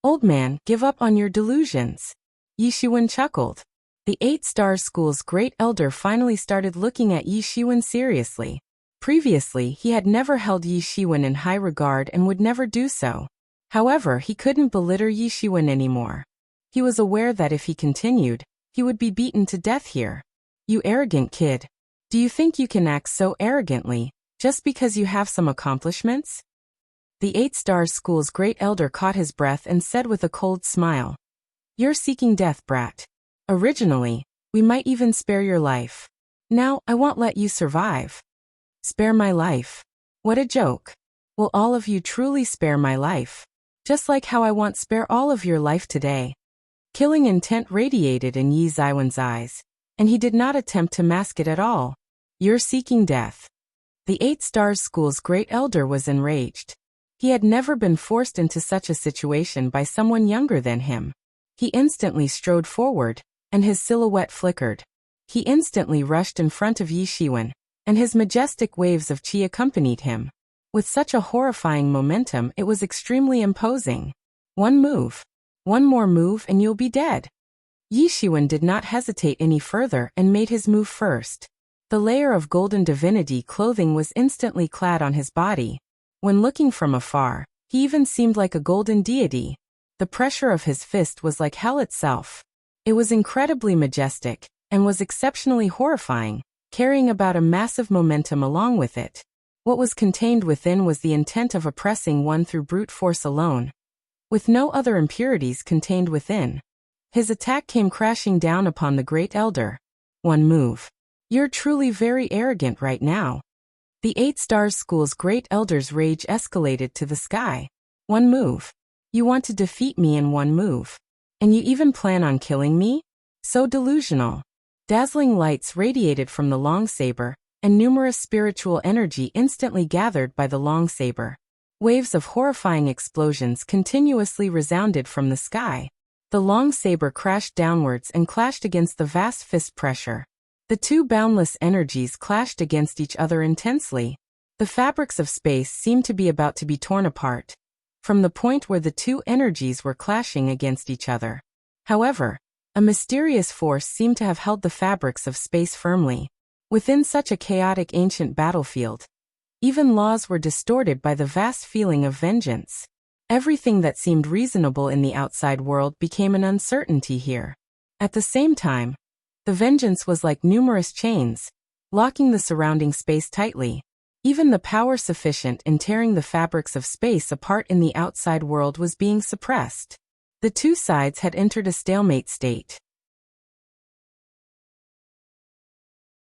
Old man, give up on your delusions. Yi Shiwen chuckled. The 8-star school's great elder finally started looking at Yi Shiwen seriously. Previously, he had never held Yi Shiwen in high regard and would never do so. However, he couldn't belittle Yi Shiwen anymore. He was aware that if he continued, he would be beaten to death here. You arrogant kid. Do you think you can act so arrogantly, just because you have some accomplishments? The 8-star school's great elder caught his breath and said with a cold smile. You're seeking death, brat. Originally, we might even spare your life. Now, I won't let you survive. Spare my life. What a joke. Will all of you truly spare my life? Just like how I want spare all of your life today. Killing intent radiated in Yi Ziwen's eyes, and he did not attempt to mask it at all. You're seeking death. The 8-star school's great elder was enraged. He had never been forced into such a situation by someone younger than him. He instantly strode forward, and his silhouette flickered. He instantly rushed in front of Yi Shiwen, and his majestic waves of qi accompanied him. With such a horrifying momentum, it was extremely imposing. One move. One more move and you'll be dead. Yi Shiwen did not hesitate any further and made his move first. The layer of golden divinity clothing was instantly clad on his body. When looking from afar, he even seemed like a golden deity. The pressure of his fist was like hell itself. It was incredibly majestic, and was exceptionally horrifying, carrying about a massive momentum along with it. What was contained within was the intent of oppressing one through brute force alone, with no other impurities contained within. His attack came crashing down upon the great elder. One move. You're truly very arrogant right now. The 8-star school's great elder's rage escalated to the sky. One move. You want to defeat me in one move. And you even plan on killing me? So delusional. Dazzling lights radiated from the long saber, and numerous spiritual energy instantly gathered by the long saber. Waves of horrifying explosions continuously resounded from the sky. The long saber crashed downwards and clashed against the vast fist pressure. The two boundless energies clashed against each other intensely. The fabrics of space seemed to be about to be torn apart, from the point where the two energies were clashing against each other. However, a mysterious force seemed to have held the fabrics of space firmly. Within such a chaotic ancient battlefield, even laws were distorted by the vast feeling of vengeance. Everything that seemed reasonable in the outside world became an uncertainty here. At the same time, the vengeance was like numerous chains, locking the surrounding space tightly. Even the power sufficient in tearing the fabrics of space apart in the outside world was being suppressed. The two sides had entered a stalemate state.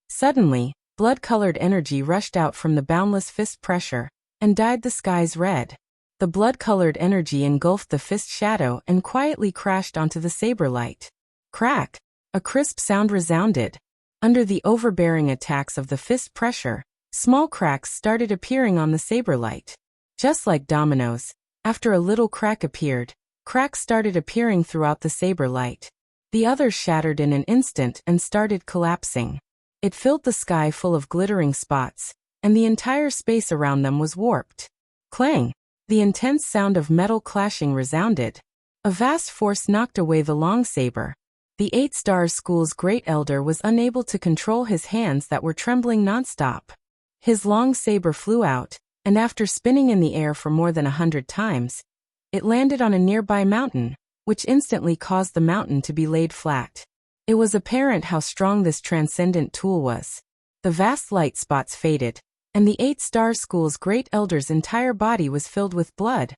Suddenly, blood-colored energy rushed out from the boundless fist pressure, and dyed the skies red. The blood-colored energy engulfed the fist shadow and quietly crashed onto the saber light. Crack! A crisp sound resounded. Under the overbearing attacks of the fist pressure, small cracks started appearing on the saber light. Just like dominoes, after a little crack appeared, cracks started appearing throughout the saber light. The others shattered in an instant and started collapsing. It filled the sky full of glittering spots, and the entire space around them was warped. Clang! The intense sound of metal clashing resounded. A vast force knocked away the long saber. The 8 Stars School's great elder was unable to control his hands that were trembling nonstop. His long saber flew out, and after spinning in the air for more than 100 times, it landed on a nearby mountain, which instantly caused the mountain to be laid flat. It was apparent how strong this transcendent tool was. The vast light spots faded, and the 8 Star School's great elder's entire body was filled with blood.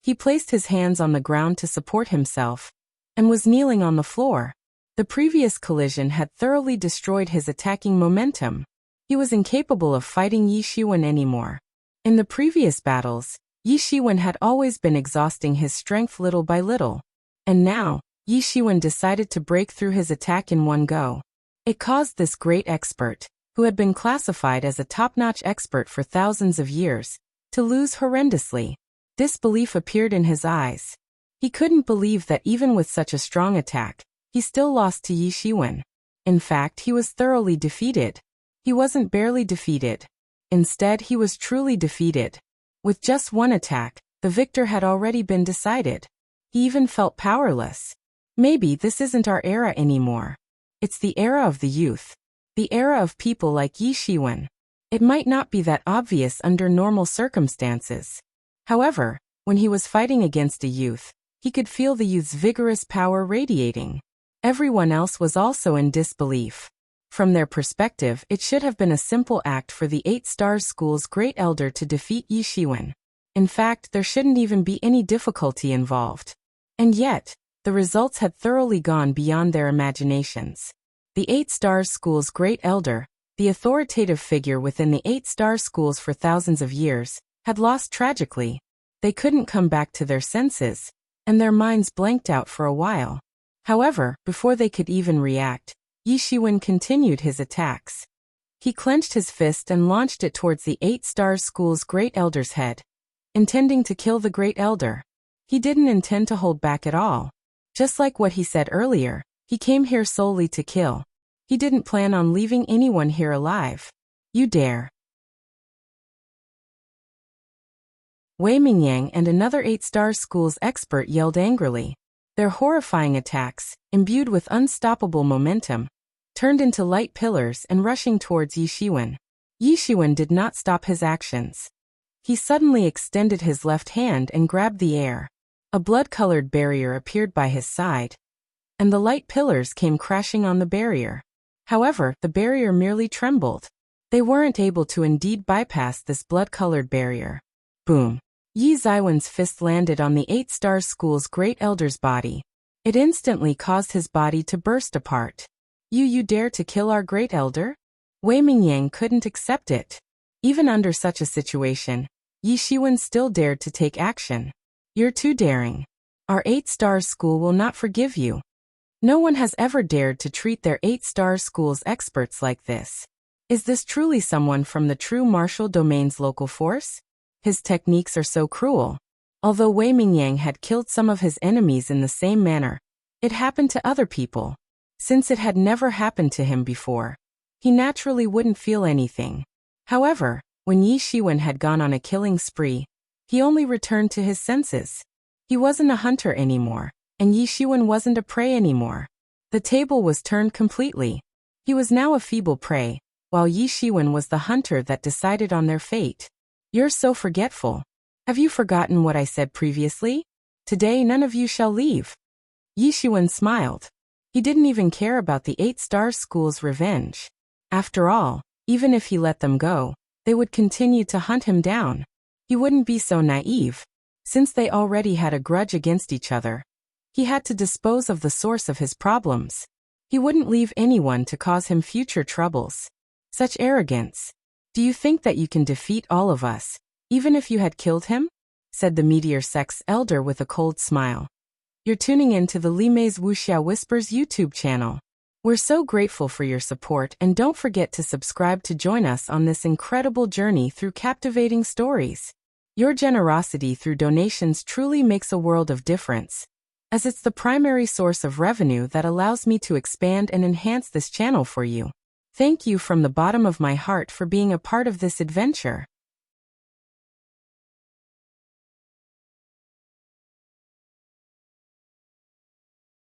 He placed his hands on the ground to support himself, and was kneeling on the floor. The previous collision had thoroughly destroyed his attacking momentum. He was incapable of fighting Yi Shiwen anymore. In the previous battles, Yi Shiwen had always been exhausting his strength little by little. And now, Yi Shiwen decided to break through his attack in one go. It caused this great expert, who had been classified as a top-notch expert for thousands of years, to lose horrendously. Disbelief appeared in his eyes. He couldn't believe that even with such a strong attack, he still lost to Yi Shiwen. In fact, he was thoroughly defeated. He wasn't barely defeated. Instead, he was truly defeated. With just one attack, the victor had already been decided. He even felt powerless. Maybe this isn't our era anymore. It's the era of the youth. The era of people like Yi Shiwen. It might not be that obvious under normal circumstances. However, when he was fighting against a youth, he could feel the youth's vigorous power radiating. Everyone else was also in disbelief. From their perspective, it should have been a simple act for the 8 Stars School's great elder to defeat Yi Shiwen. In fact, there shouldn't even be any difficulty involved. And yet, the results had thoroughly gone beyond their imaginations. The 8 Stars School's great elder, the authoritative figure within the 8 Star Schools for thousands of years, had lost tragically. They couldn't come back to their senses, and their minds blanked out for a while. However, before they could even react, Yi Shiwen continued his attacks. He clenched his fist and launched it towards the 8 Stars School's great elder's head, intending to kill the great elder. He didn't intend to hold back at all. Just like what he said earlier, he came here solely to kill. He didn't plan on leaving anyone here alive. You dare. Wei Mingyang and another 8 Star School's expert yelled angrily. Their horrifying attacks, imbued with unstoppable momentum, turned into light pillars and rushing towards Yi Shiwen. Yi Shiwen did not stop his actions. He suddenly extended his left hand and grabbed the air. A blood-colored barrier appeared by his side, and the light pillars came crashing on the barrier. However, the barrier merely trembled. They weren't able to indeed bypass this blood-colored barrier. Boom! Yi Ziwen's fist landed on the 8 Star School's great elder's body. It instantly caused his body to burst apart. You dare to kill our great elder? Wei Mingyang couldn't accept it. Even under such a situation, Yi Shiwen still dared to take action. You're too daring. Our 8 Star School will not forgive you. No one has ever dared to treat their 8 Star School's experts like this. Is this truly someone from the true martial domain's local force? His techniques are so cruel. Although Wei Mingyang had killed some of his enemies in the same manner, it happened to other people. Since it had never happened to him before, he naturally wouldn't feel anything. However, when Yi Shiwen had gone on a killing spree, he only returned to his senses. He wasn't a hunter anymore, and Yi Shiwen wasn't a prey anymore. The table was turned completely. He was now a feeble prey, while Yi Shiwen was the hunter that decided on their fate. You're so forgetful. Have you forgotten what I said previously? Today none of you shall leave. Yi Shiwen smiled. He didn't even care about the 8 Star School's revenge. After all, even if he let them go, they would continue to hunt him down. He wouldn't be so naive. Since they already had a grudge against each other, he had to dispose of the source of his problems. He wouldn't leave anyone to cause him future troubles. Such arrogance. Do you think that you can defeat all of us, even if you had killed him? said the Meteor Sex Elder with a cold smile. You're tuning in to the Limei's Wuxia Whispers YouTube channel. We're so grateful for your support, and don't forget to subscribe to join us on this incredible journey through captivating stories. Your generosity through donations truly makes a world of difference, as it's the primary source of revenue that allows me to expand and enhance this channel for you. Thank you from the bottom of my heart for being a part of this adventure.